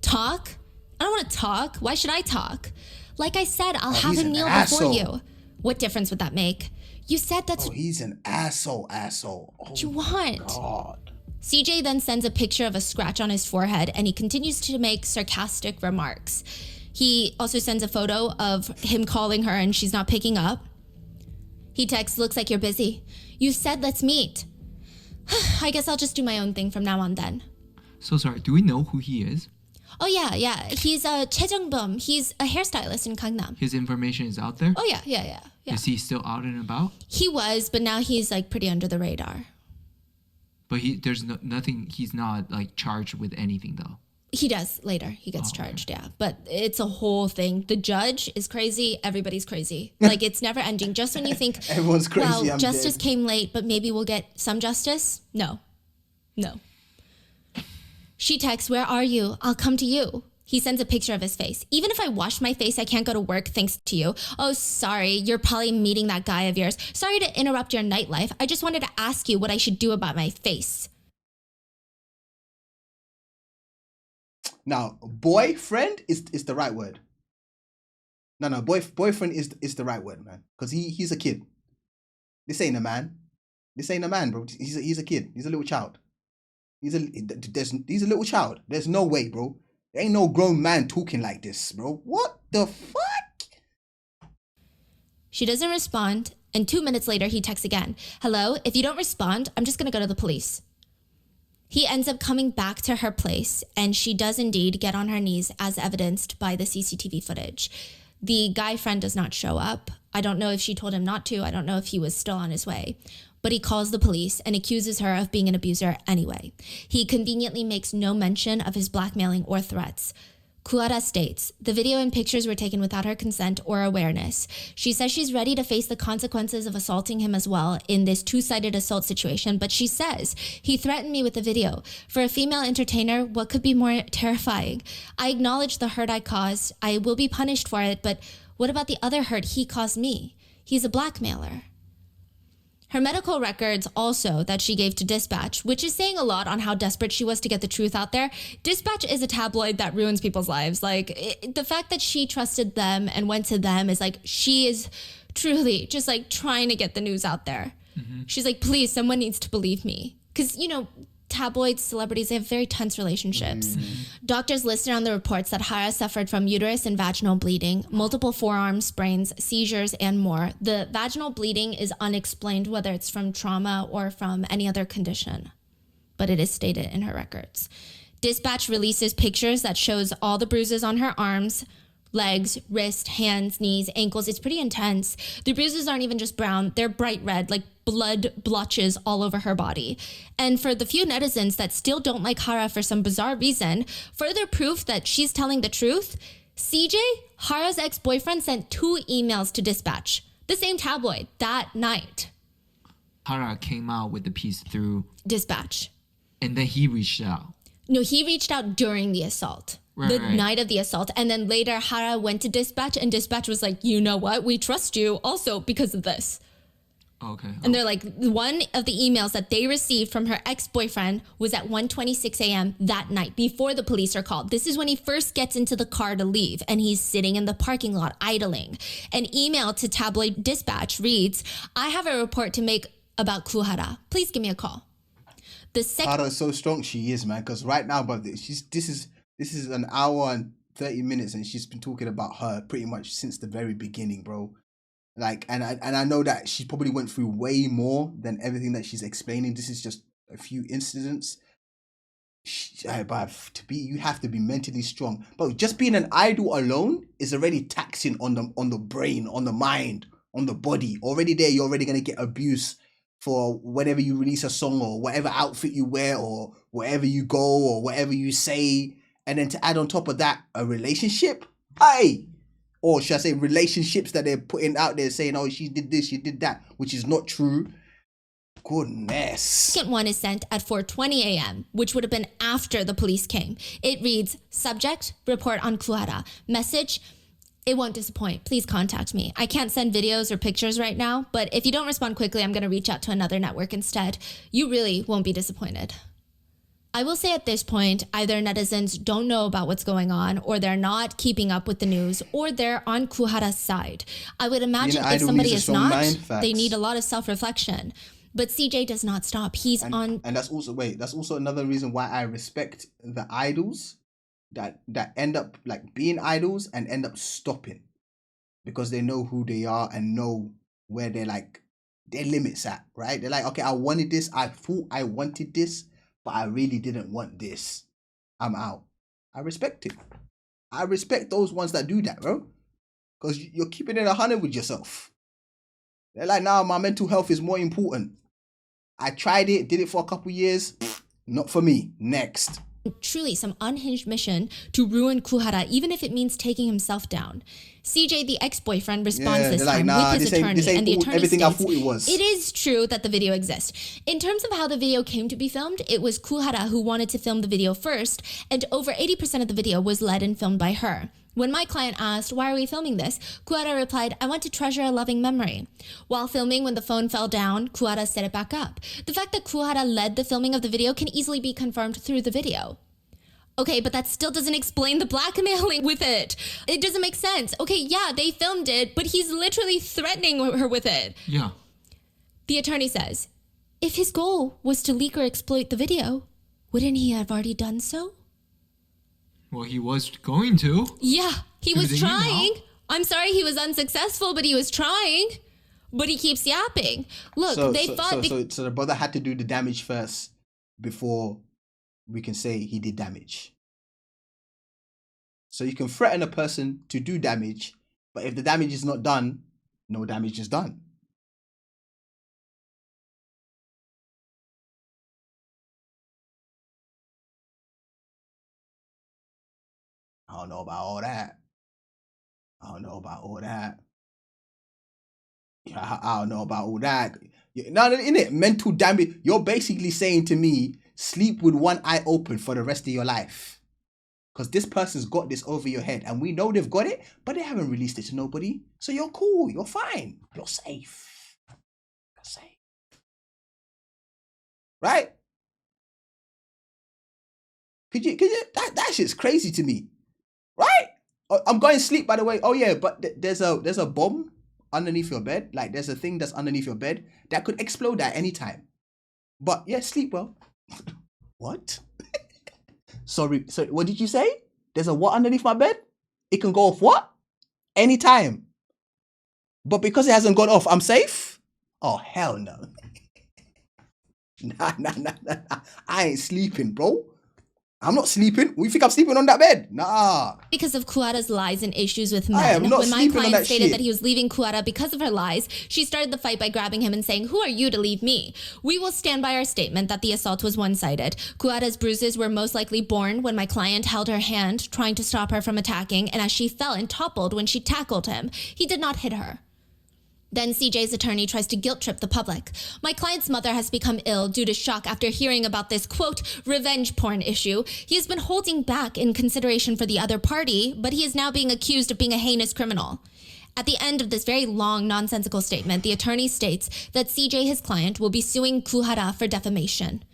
Talk? I don't want to talk. Why should I talk? Like I said, I'll have he's him an kneel asshole. before you. What difference would that make? You said that's Oh, he's an asshole. Oh, what you want. God. CJ then sends a picture of a scratch on his forehead, and he continues to make sarcastic remarks. He also sends a photo of him calling her and she's not picking up. He texts, looks like you're busy. You said let's meet. I guess I'll just do my own thing from now on then. So sorry, do we know who he is? Oh yeah. He's Choi Jung-bum. He's a hairstylist in Gangnam. His information is out there? Oh yeah. Is he still out and about? He was, but now he's like pretty under the radar. But there's nothing, he's not like charged with anything though. He does later. He gets charged, yeah. But it's a whole thing. The judge is crazy. Everybody's crazy. Like, it's never ending. Just when you think, Everyone's crazy. well, I'm justice dead. came late, but maybe we'll get some justice. No. She texts, where are you? I'll come to you. He sends a picture of his face. Even if I wash my face, I can't go to work thanks to you. Oh, sorry. You're probably meeting that guy of yours. Sorry to interrupt your nightlife. I just wanted to ask you what I should do about my face. Now, boyfriend is the right word. No, boyfriend is the right word, man. Because he's a kid. This ain't a man. This ain't a man, bro. He's a kid. He's a little child. He's a little child. There's no way, bro. There ain't no grown man talking like this, bro. What the fuck? She doesn't respond, and 2 minutes later, he texts again. Hello? If you don't respond, I'm just gonna go to the police. He ends up coming back to her place, and she does indeed get on her knees as evidenced by the CCTV footage. The guy friend does not show up. I don't know if she told him not to. I don't know if he was still on his way. But he calls the police and accuses her of being an abuser anyway. He conveniently makes no mention of his blackmailing or threats. Kuara states, the video and pictures were taken without her consent or awareness. She says she's ready to face the consequences of assaulting him as well in this two-sided assault situation, but she says, he threatened me with the video. For a female entertainer, what could be more terrifying? I acknowledge the hurt I caused. I will be punished for it, but what about the other hurt he caused me? He's a blackmailer. Her medical records also that she gave to Dispatch, which is saying a lot on how desperate she was to get the truth out there. Dispatch is a tabloid that ruins people's lives. The fact that she trusted them and went to them is like, she is truly just like trying to get the news out there. Mm-hmm. She's like, please, someone needs to believe me. Because, tabloids, celebrities, they have very tense relationships. Mm-hmm. Doctors listed on the reports that Hara suffered from uterus and vaginal bleeding, multiple forearm sprains, seizures, and more. The vaginal bleeding is unexplained, whether it's from trauma or from any other condition, but it is stated in her records. Dispatch releases pictures that shows all the bruises on her arms, legs, wrist, hands, knees, ankles. It's pretty intense. The bruises aren't even just brown. They're bright red, like blood blotches all over her body. And for the few netizens that still don't like Hara for some bizarre reason, further proof that she's telling the truth, CJ, Hara's ex-boyfriend, sent 2 emails to Dispatch, the same tabloid, that night. Hara came out with the piece through, Dispatch. and then he reached out. No, he reached out during the assault. Right, the right. night of the assault. And then later, Hara went to dispatch, and dispatch was like, you know what? We trust you also because of this. Okay. And they're like, one of the emails that they received from her ex-boyfriend was at 1:26 a.m. that night before the police are called. This is when he first gets into the car to leave, and he's sitting in the parking lot idling. An email to tabloid dispatch reads, I have a report to make about Kuhara. Please give me a call. The second Hara's so strong she is, man. Because right now, but this is an hour and 30 minutes, and she's been talking about her pretty much since the very beginning, bro. Like, and I know that she probably went through way more than everything that she's explaining. This is just a few incidents. But you have to be mentally strong. But just being an idol alone is already taxing on the brain, on the mind, on the body. Already there, you're already gonna get abuse for whenever you release a song or whatever outfit you wear or wherever you go or whatever you say. And then to add on top of that, a relationship? Hey! Or should I say relationships that they're putting out there saying, oh, she did this, she did that, which is not true. Goodness. second one is sent at 4:20 a.m., which would have been after the police came. It reads, subject, report on Kuhara. Message, it won't disappoint. Please contact me. I can't send videos or pictures right now, but if you don't respond quickly, I'm going to reach out to another network instead. You really won't be disappointed. I will say at this point, either netizens don't know about what's going on, or they're not keeping up with the news, or they're on Kuhara's side. I would imagine if somebody is not, they need a lot of self-reflection. But CJ does not stop. He's on... And that's also another reason why I respect the idols that end up like being idols and end up stopping. Because they know who they are and know where they're like, their limits at, right? They're like, okay, I wanted this. I thought I wanted this, but I really didn't want this. I'm out. I respect it. I respect those ones that do that, bro. Because you're keeping it 100 with yourself. They're like, nah, my mental health is more important. I tried it, did it for a couple years. Not for me. Next. Truly some unhinged mission to ruin Kuhara, even if it means taking himself down. CJ, the ex-boyfriend, responds this time with his attorney, and the attorney everything states, I thought it was. It is true that the video exists. In terms of how the video came to be filmed, it was Kuhara who wanted to film the video first, and over 80% of the video was led and filmed by her. When my client asked, why are we filming this? Kuhara replied, I want to treasure a loving memory. While filming, when the phone fell down, Kuhara set it back up. The fact that Kuhara led the filming of the video can easily be confirmed through the video. Okay, but that still doesn't explain the blackmailing with it. It doesn't make sense. Okay, yeah, they filmed it, but he's literally threatening her with it. Yeah. The attorney says, if his goal was to leak or exploit the video, wouldn't he have already done so? Well, he was going to. Yeah, he Through was the trying. email. I'm sorry he was unsuccessful, but he was trying. But he keeps yapping. Look, So the brother had to do the damage first before we can say he did damage. So you can threaten a person to do damage, but if the damage is not done, no damage is done. I don't know about all that. Yeah, I don't know about all that. No, innit? Mental damage. You're basically saying to me, sleep with one eye open for the rest of your life. Because this person's got this over your head. And we know they've got it, but they haven't released it to nobody. So you're cool. You're fine. You're safe. You're safe. Right? Could you, that shit's crazy to me. Right? I'm going to sleep, by the way. Oh, yeah, but there's a bomb underneath your bed. Like, there's a thing that's underneath your bed that could explode at any time. But, yeah, sleep well. What? Sorry, what did you say? There's a what underneath my bed? It can go off what? Anytime. But because it hasn't gone off, I'm safe? Oh, hell no. Nah. I ain't sleeping, bro. I'm not sleeping. You think I'm sleeping on that bed? Nah. Because of Kuara's lies and issues with I am men. not When my sleeping on client that stated shit. that he was leaving Kuara because of her lies, she started the fight by grabbing him and saying, "Who are you to leave me?" We will stand by our statement that the assault was one-sided. Kuara's bruises were most likely born when my client held her hand, trying to stop her from attacking, and as she fell and toppled when she tackled him. He did not hit her. Then CJ's attorney tries to guilt trip the public. My client's mother has become ill due to shock after hearing about this, quote, revenge porn issue. He has been holding back in consideration for the other party, but he is now being accused of being a heinous criminal. At the end of this very long, nonsensical statement, the attorney states that CJ, his client, will be suing Hara for defamation.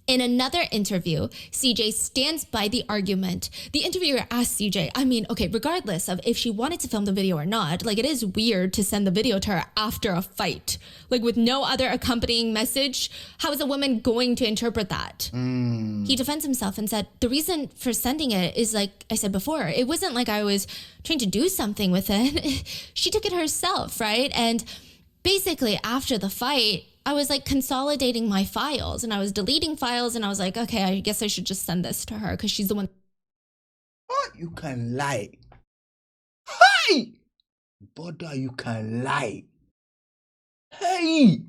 In another interview, CJ stands by the argument. The interviewer asked CJ, regardless of if she wanted to film the video or not, it is weird to send the video to her after a fight. With no other accompanying message, how is a woman going to interpret that? He defends himself and said, the reason for sending it is, like I said before, it wasn't like I was trying to do something with it. She took it herself, right? And basically, after the fight, I was consolidating my files and I was deleting files and I was like, okay, I guess I should just send this to her because she's the one. Oh, you can lie. Hey! Brother, you can lie. Hey!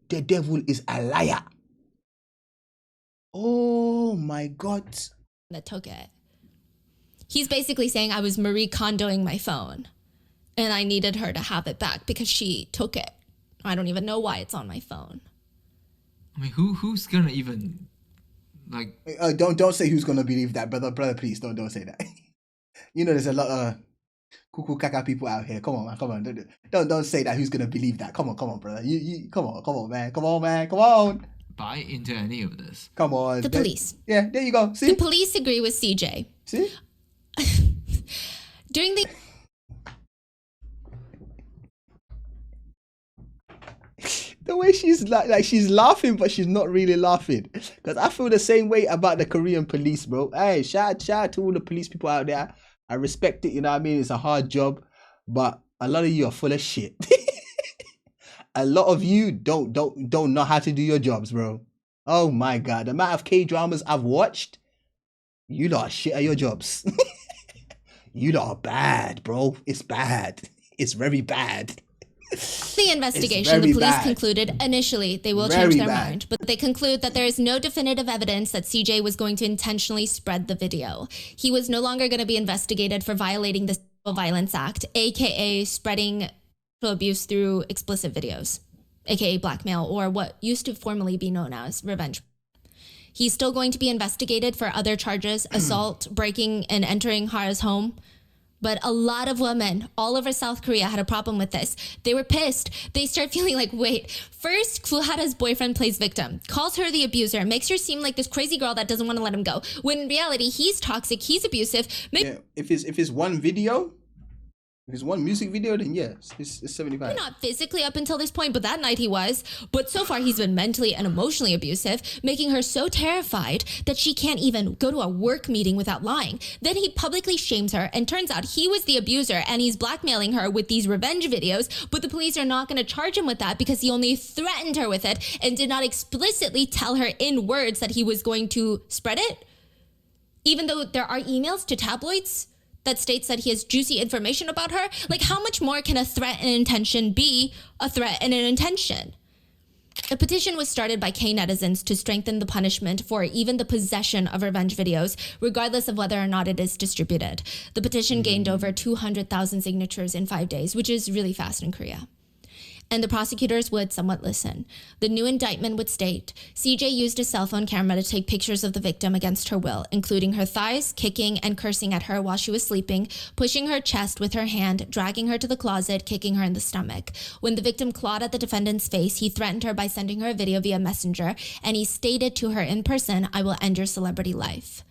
The devil is a liar. Oh my God. That took it. He's basically saying I was Marie Kondoing my phone and I needed her to have it back because she took it. I don't even know why it's on my phone. Who's gonna even don't say who's gonna believe that, brother, please don't say that. There's a lot of cuckoo caca people out here. Come on, man, come on. Don't say that. Who's gonna believe that? Come on, brother. You come on, man. Come on. buy into any of this? Come on. The police. Yeah, there you go. See? The police agree with CJ. See? During the The way she's like she's laughing, but she's not really laughing. Because I feel the same way about the Korean police, bro. Hey, shout out to all the police people out there. I respect it, you know what I mean? It's a hard job, but a lot of you are full of shit. A lot of you don't know how to do your jobs, bro. Oh my God, the amount of K-dramas I've watched, you lot are shit at your jobs. You lot are bad, bro. It's bad. It's very bad. The investigation, the police concluded initially they will change their mind, but they conclude that there is no definitive evidence that CJ was going to intentionally spread the video. He was no longer going to be investigated for violating the Sexual Violence Act, aka spreading abuse through explicit videos, aka blackmail, or what used to formerly be known as revenge. He's still going to be investigated for other charges, assault, breaking and entering Hara's home. But a lot of women all over South Korea had a problem with this. They were pissed. They start feeling like, wait, first, Hara's boyfriend plays victim, calls her the abuser, makes her seem like this crazy girl that doesn't want to let him go. When in reality, he's toxic, he's abusive. Yeah, if it's one video, if it's one music video, then yeah, it's 75. Not physically up until this point, but that night he was. But so far he's been mentally and emotionally abusive, making her so terrified that she can't even go to a work meeting without lying. Then he publicly shames her, and turns out he was the abuser and he's blackmailing her with these revenge videos, but the police are not going to charge him with that because he only threatened her with it and did not explicitly tell her in words that he was going to spread it. Even though there are emails to tabloids that states that he has juicy information about her. Like, how much more can a threat and intention be a threat and an intention? A petition was started by K-netizens to strengthen the punishment for even the possession of revenge videos, regardless of whether or not it is distributed. The petition gained over 200,000 signatures in 5 days, which is really fast in Korea. And the prosecutors would somewhat listen. The new indictment would state, CJ used a cell phone camera to take pictures of the victim against her will, including her thighs, kicking and cursing at her while she was sleeping, pushing her chest with her hand, dragging her to the closet, kicking her in the stomach. When the victim clawed at the defendant's face, he threatened her by sending her a video via messenger, and he stated to her in person, "I will end your celebrity life."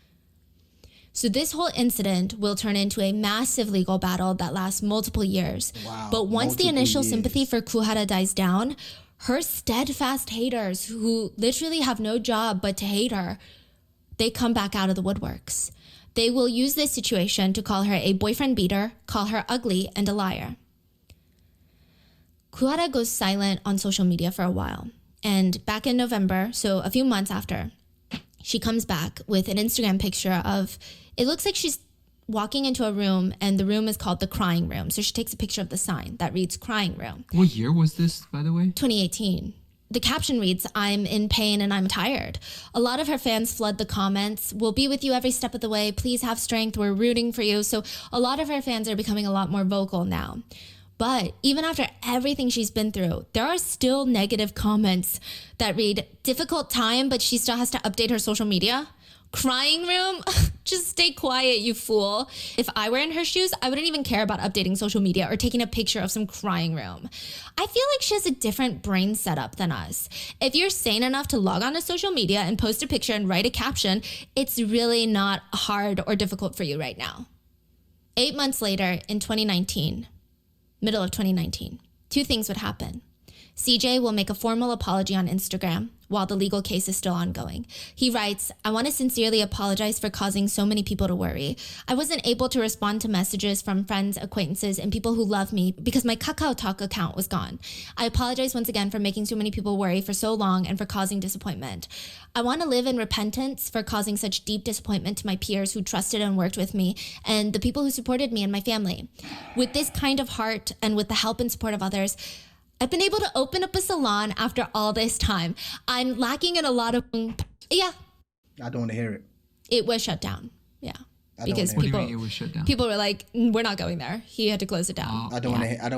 So this whole incident will turn into a massive legal battle that lasts multiple years. Wow, but once the initial years. sympathy for Hara dies down, her steadfast haters who literally have no job but to hate her, they come back out of the woodworks. They will use this situation to call her a boyfriend beater, call her ugly, and a liar. Hara goes silent on social media for a while. And back in November, so a few months after, she comes back with an Instagram picture of, it looks like she's walking into a room and the room is called the crying room. So she takes a picture of the sign that reads crying room. What year was this, by the way? 2018. The caption reads, "I'm in pain and I'm tired." A lot of her fans flood the comments. "We'll be with you every step of the way. Please have strength. We're rooting for you." So a lot of her fans are becoming a lot more vocal now. But even after everything she's been through, there are still negative comments that read, difficult time, but she still has to update her social media. Crying room? Just stay quiet, you fool. If I were in her shoes, I wouldn't even care about updating social media or taking a picture of some crying room. I feel like she has a different brain setup than us. If you're sane enough to log on to social media and post a picture and write a caption, it's really not hard or difficult for you right now. 8 months later, in 2019, middle of 2019, two things would happen. CJ will make a formal apology on Instagram while the legal case is still ongoing. He writes, I want to sincerely apologize for causing so many people to worry. I wasn't able to respond to messages from friends, acquaintances, and people who love me because my KakaoTalk account was gone. I apologize once again for making so many people worry for so long and for causing disappointment. I want to live in repentance for causing such deep disappointment to my peers who trusted and worked with me and the people who supported me and my family. With this kind of heart and with the help and support of others, I've been able to open up a salon after all this time. I'm lacking in a lot of... Yeah. I don't want to hear it. It was shut down. Yeah. Because What do you mean it was shut down? people were like, we're not going there. He had to close it down. I don't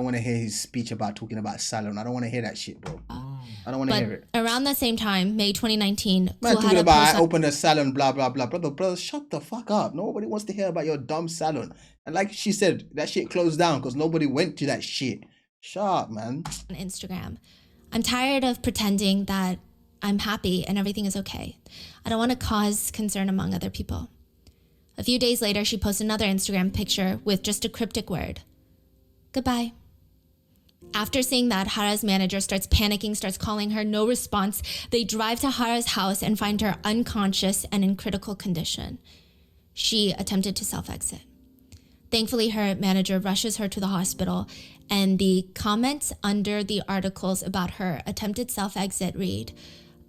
want to hear his speech about talking about salon. I don't want to hear that shit, bro. I don't want to hear it. Around the same time, May 2019, Man, talking about I opened a salon, blah, blah, blah. Brother, shut the fuck up. Nobody wants to hear about your dumb salon. And like she said, that shit closed down because nobody went to that shit. Shut up, man. on Instagram. I'm tired of pretending that I'm happy and everything is okay. I don't want to cause concern among other people. A few days later, she posts another Instagram picture with just a cryptic word. Goodbye. After seeing that, Hara's manager starts panicking, starts calling her, no response. They drive to Hara's house and find her unconscious and in critical condition. She attempted to self-exit. Thankfully, her manager rushes her to the hospital, and the comments under the articles about her attempted self-exit read,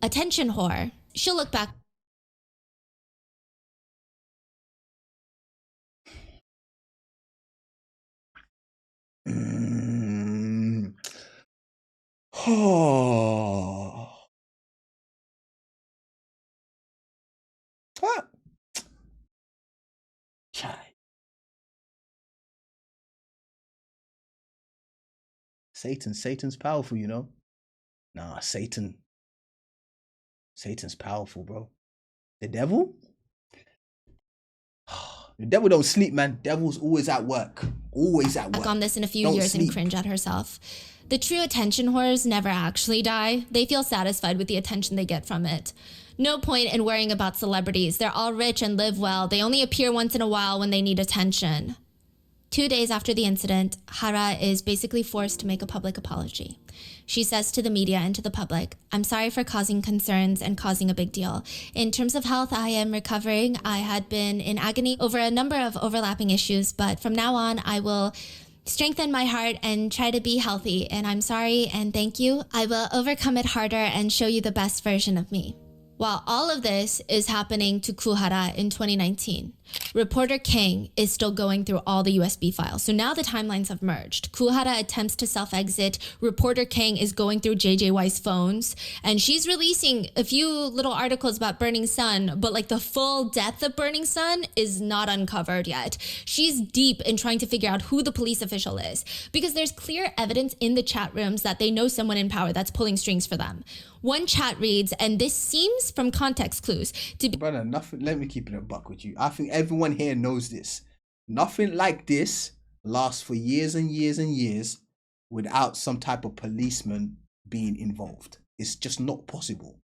attention whore. She'll look back. Oh. Ah. Chai. Satan's powerful, you know. Nah, Satan's powerful, bro. The devil? The devil don't sleep, man. Devil's always at work. Always at work. On this in a few Don't years sleep. and cringe at herself. The true attention whores never actually die. They feel satisfied with the attention they get from it. No point in worrying about celebrities. They're all rich and live well. They only appear once in a while when they need attention. 2 days after the incident, Hara is basically forced to make a public apology. She says to the media and to the public, I'm sorry for causing concerns and causing a big deal. In terms of health, I am recovering. I had been in agony over a number of overlapping issues, but from now on, I will strengthen my heart and try to be healthy. And I'm sorry and thank you. I will overcome it harder and show you the best version of me. While all of this is happening to Kuhara in 2019, reporter King is still going through all the USB files. So now the timelines have merged. Kuhara attempts to self-exit. Reporter King is going through JJY's phones, and she's releasing a few little articles about Burning Sun, but like the full death of Burning Sun is not uncovered yet. She's deep in trying to figure out who the police official is, because there's clear evidence in the chat rooms that they know someone in power that's pulling strings for them. One chat reads, and this seems from context clues to be— Brother, nothing. Let me keep it a buck with you. I think everyone here knows this. Nothing like this lasts for years and years and years without some type of policeman being involved. It's just not possible.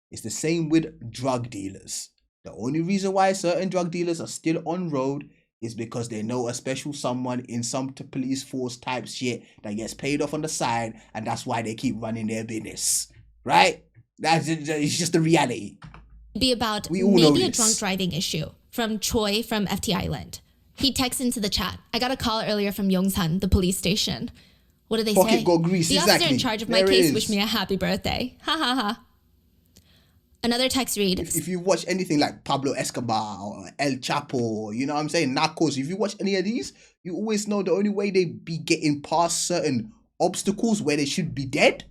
It's the same with drug dealers. The only reason why certain drug dealers are still on road is because they know a special someone in some police force type shit that gets paid off on the side, and that's why they keep running their business. Right? It's just the reality. Be about We all know maybe a this. drunk driving issue from Choi from FT Island. He texts into the chat. I got a call earlier from Yongsan, the police station. What did they Pocket say? got grease, the officer exactly. in charge of my There it case is. wished me a happy birthday. Ha ha ha. Another text reads, If you watch anything like Pablo Escobar or El Chapo, you know what I'm saying, Narcos, if you watch any of these, you always know the only way they be getting past certain obstacles where they should be dead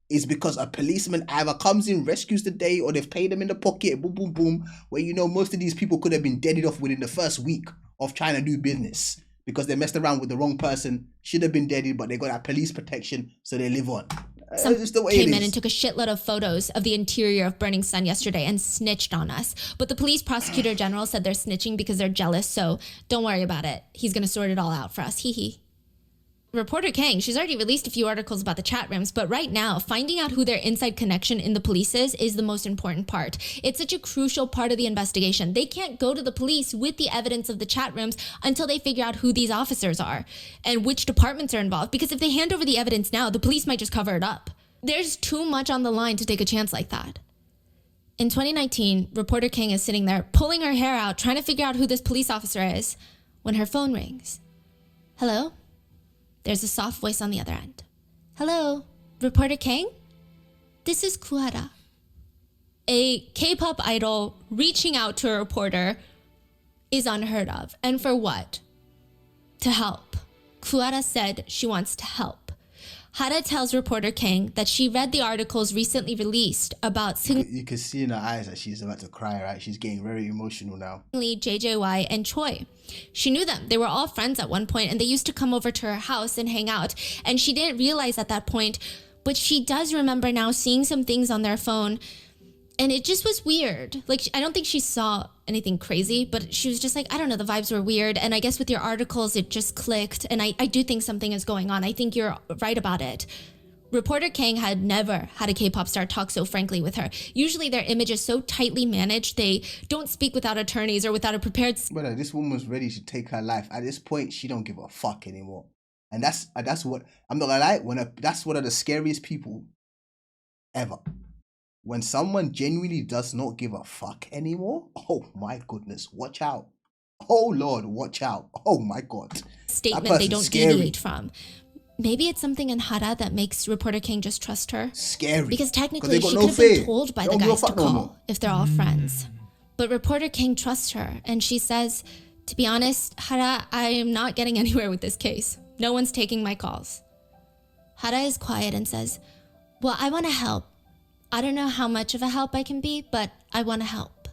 is because a policeman either comes in, rescues the day, or they've paid them in the pocket, boom, boom, boom, where you know most of these people could have been deaded off within the first week of trying to do business because they messed around with the wrong person, should have been deaded, but they got that police protection, so they live on. Some It's the way came it in is. and took a shitload of photos of the interior of Burning Sun yesterday and snitched on us. But the police prosecutor general said they're snitching because they're jealous, so don't worry about it. He's gonna sort it all out for us. Hee hee. Reporter Kang, she's already released a few articles about the chat rooms, but right now, finding out who their inside connection in the police is the most important part. It's such a crucial part of the investigation. They can't go to the police with the evidence of the chat rooms until they figure out who these officers are and which departments are involved, because if they hand over the evidence now, the police might just cover it up. There's too much on the line to take a chance like that. In 2019, reporter Kang is sitting there pulling her hair out, trying to figure out who this police officer is, when her phone rings. Hello? There's a soft voice on the other end. Hello, reporter Kang? This is Hara. A K-pop idol reaching out to a reporter is unheard of. And for what? To help. Hara said she wants to help. Hara tells reporter Kang that she read the articles recently released about Seung You can see in her eyes that she's about to cry, right? She's getting very emotional now. Lee, JJY, and Choi. She knew them. They were all friends at one point, and they used to come over to her house and hang out. And she didn't realize at that point, but she does remember now seeing some things on their phone. And it just was weird. Like, I don't think she saw anything crazy, but she was just like, I don't know, the vibes were weird. And I guess with your articles, it just clicked. And I do think something is going on. I think you're right about it. Reporter Kang had never had a K-pop star talk so frankly with her. Usually their image is so tightly managed, they don't speak without attorneys or without a prepared... Brother, this woman's ready to take her life. At this point, she don't give a fuck anymore. And that's what, I'm not gonna lie, that's one of the scariest people ever. When someone genuinely does not give a fuck anymore, oh my goodness, watch out. Oh Lord, watch out. Oh my God. Statement they don't deviate from. Maybe it's something in Hara that makes reporter Kang just trust her. Scary. Because technically they she got could no have been fear. told by They the don't give a guys to fuck no call more. if they're all friends. But reporter Kang trusts her, and she says, to be honest, Hara, I am not getting anywhere with this case. No one's taking my calls. Hara is quiet and says, well, I want to help. I don't know how much of a help I can be, but I want to help.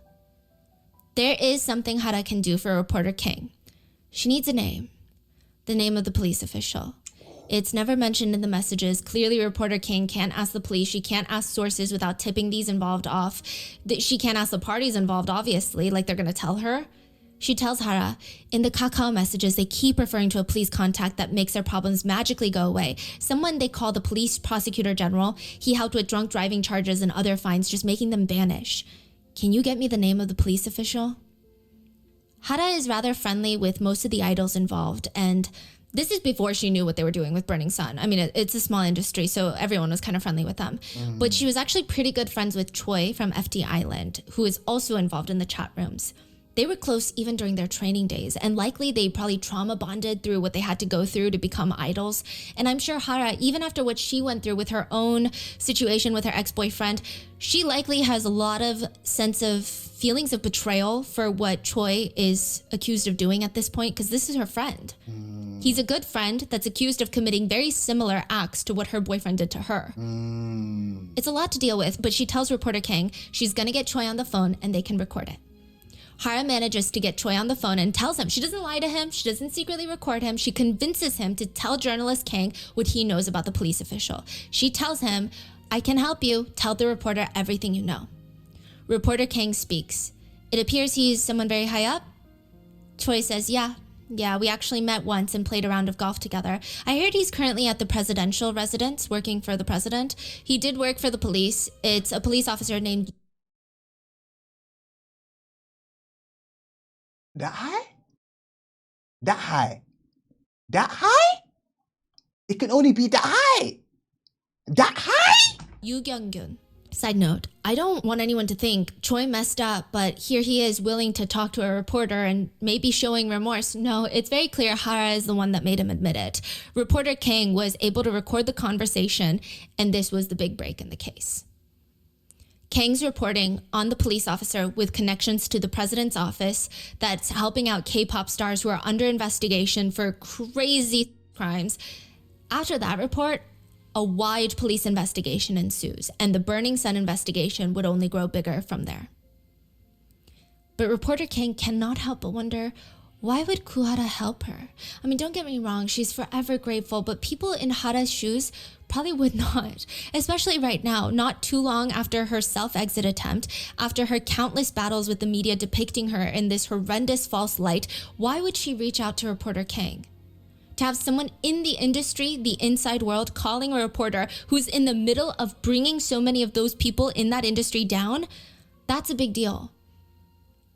There is something Hara can do for reporter Kang. She needs a name. The name of the police official. It's never mentioned in the messages. Clearly, reporter Kang can't ask the police. She can't ask sources without tipping these involved off. She can't ask the parties involved, obviously, like they're going to tell her. She tells Hara, in the Kakao messages, they keep referring to a police contact that makes their problems magically go away. Someone they call the police prosecutor general. He helped with drunk driving charges and other fines, just making them vanish. Can you get me the name of the police official? Hara is rather friendly with most of the idols involved, and this is before she knew what they were doing with Burning Sun. I mean, it's a small industry, so everyone was kind of friendly with them. But she was actually pretty good friends with Choi from FD Island, who is also involved in the chat rooms. They were close even during their training days, and likely they probably trauma bonded through what they had to go through to become idols. And I'm sure Hara, even after what she went through with her own situation with her ex-boyfriend, she likely has a lot of sense of feelings of betrayal for what Choi is accused of doing at this point, because this is her friend. He's a good friend that's accused of committing very similar acts to what her boyfriend did to her. It's a lot to deal with, but she tells reporter Kang she's gonna get Choi on the phone and they can record it. Hara manages to get Choi on the phone and tells him, she doesn't lie to him, she doesn't secretly record him, she convinces him to tell journalist Kang what he knows about the police official. She tells him, I can help you, tell the reporter everything you know. Reporter Kang speaks. It appears he's someone very high up. Choi says, yeah, we actually met once and played a round of golf together. I heard he's currently at the presidential residence working for the president. He did work for the police. It's a police officer named... That high? That high? That high? It can only be that high. That high? Yoo Kyung-gyun. Side note, I don't want anyone to think Choi messed up, but here he is willing to talk to a reporter and maybe showing remorse. No, it's very clear Hara is the one that made him admit it. Reporter Kang was able to record the conversation, and this was the big break in the case. Kang's reporting on the police officer with connections to the president's office that's helping out K-pop stars who are under investigation for crazy crimes. After that report, a wide police investigation ensues, and the Burning Sun investigation would only grow bigger from there. But reporter Kang cannot help but wonder, Why would Kuhara help her? I mean, don't get me wrong, she's forever grateful, but people in Hara's shoes probably would not, especially right now, not too long after her self-exit attempt, after her countless battles with the media depicting her in this horrendous false light. Why would she reach out to reporter Kang? To have someone in the industry, the inside world, calling a reporter who's in the middle of bringing so many of those people in that industry down, that's a big deal.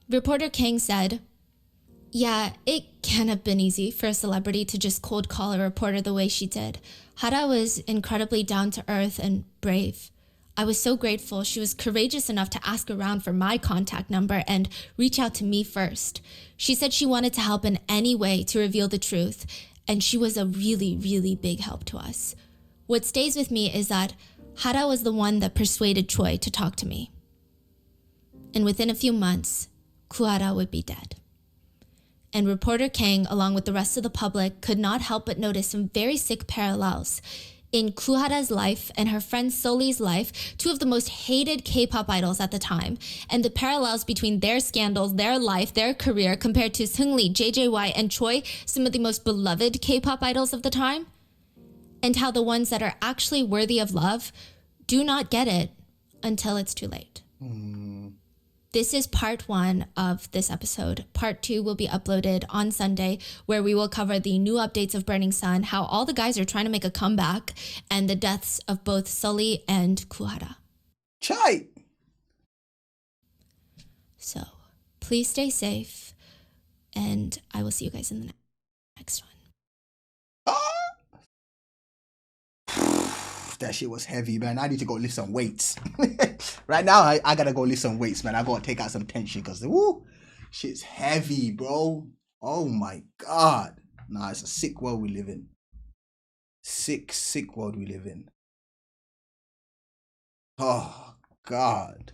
Reporter Kang said, yeah, it can have been easy for a celebrity to just cold call a reporter the way she did. Hara was incredibly down to earth and brave. I was so grateful she was courageous enough to ask around for my contact number and reach out to me first. She said she wanted to help in any way to reveal the truth, and she was a really, really big help to us. What stays with me is that Hara was the one that persuaded Choi to talk to me. And within a few months, Kuhara would be dead. And reporter Kang, along with the rest of the public, could not help but notice some very sick parallels in Kuhara's life and her friend Soli's life, two of the most hated K-pop idols at the time, and the parallels between their scandals, their life, their career, compared to Seungri, JJY, and Choi, some of the most beloved K-pop idols of the time, and how the ones that are actually worthy of love do not get it until it's too late. This is part 1 of this episode. Part 2 will be uploaded on Sunday, where we will cover the new updates of Burning Sun, how all the guys are trying to make a comeback, and the deaths of both Sully and Kuhara. Chai! So please stay safe, and I will see you guys in the next one. That shit was heavy, man. I need to go lift some weights. Right now, I gotta go lift some weights, man. I gotta take out some tension because woo, shit's heavy, bro. Oh my god. Nah, it's a sick world we live in. Sick, sick world we live in. Oh god.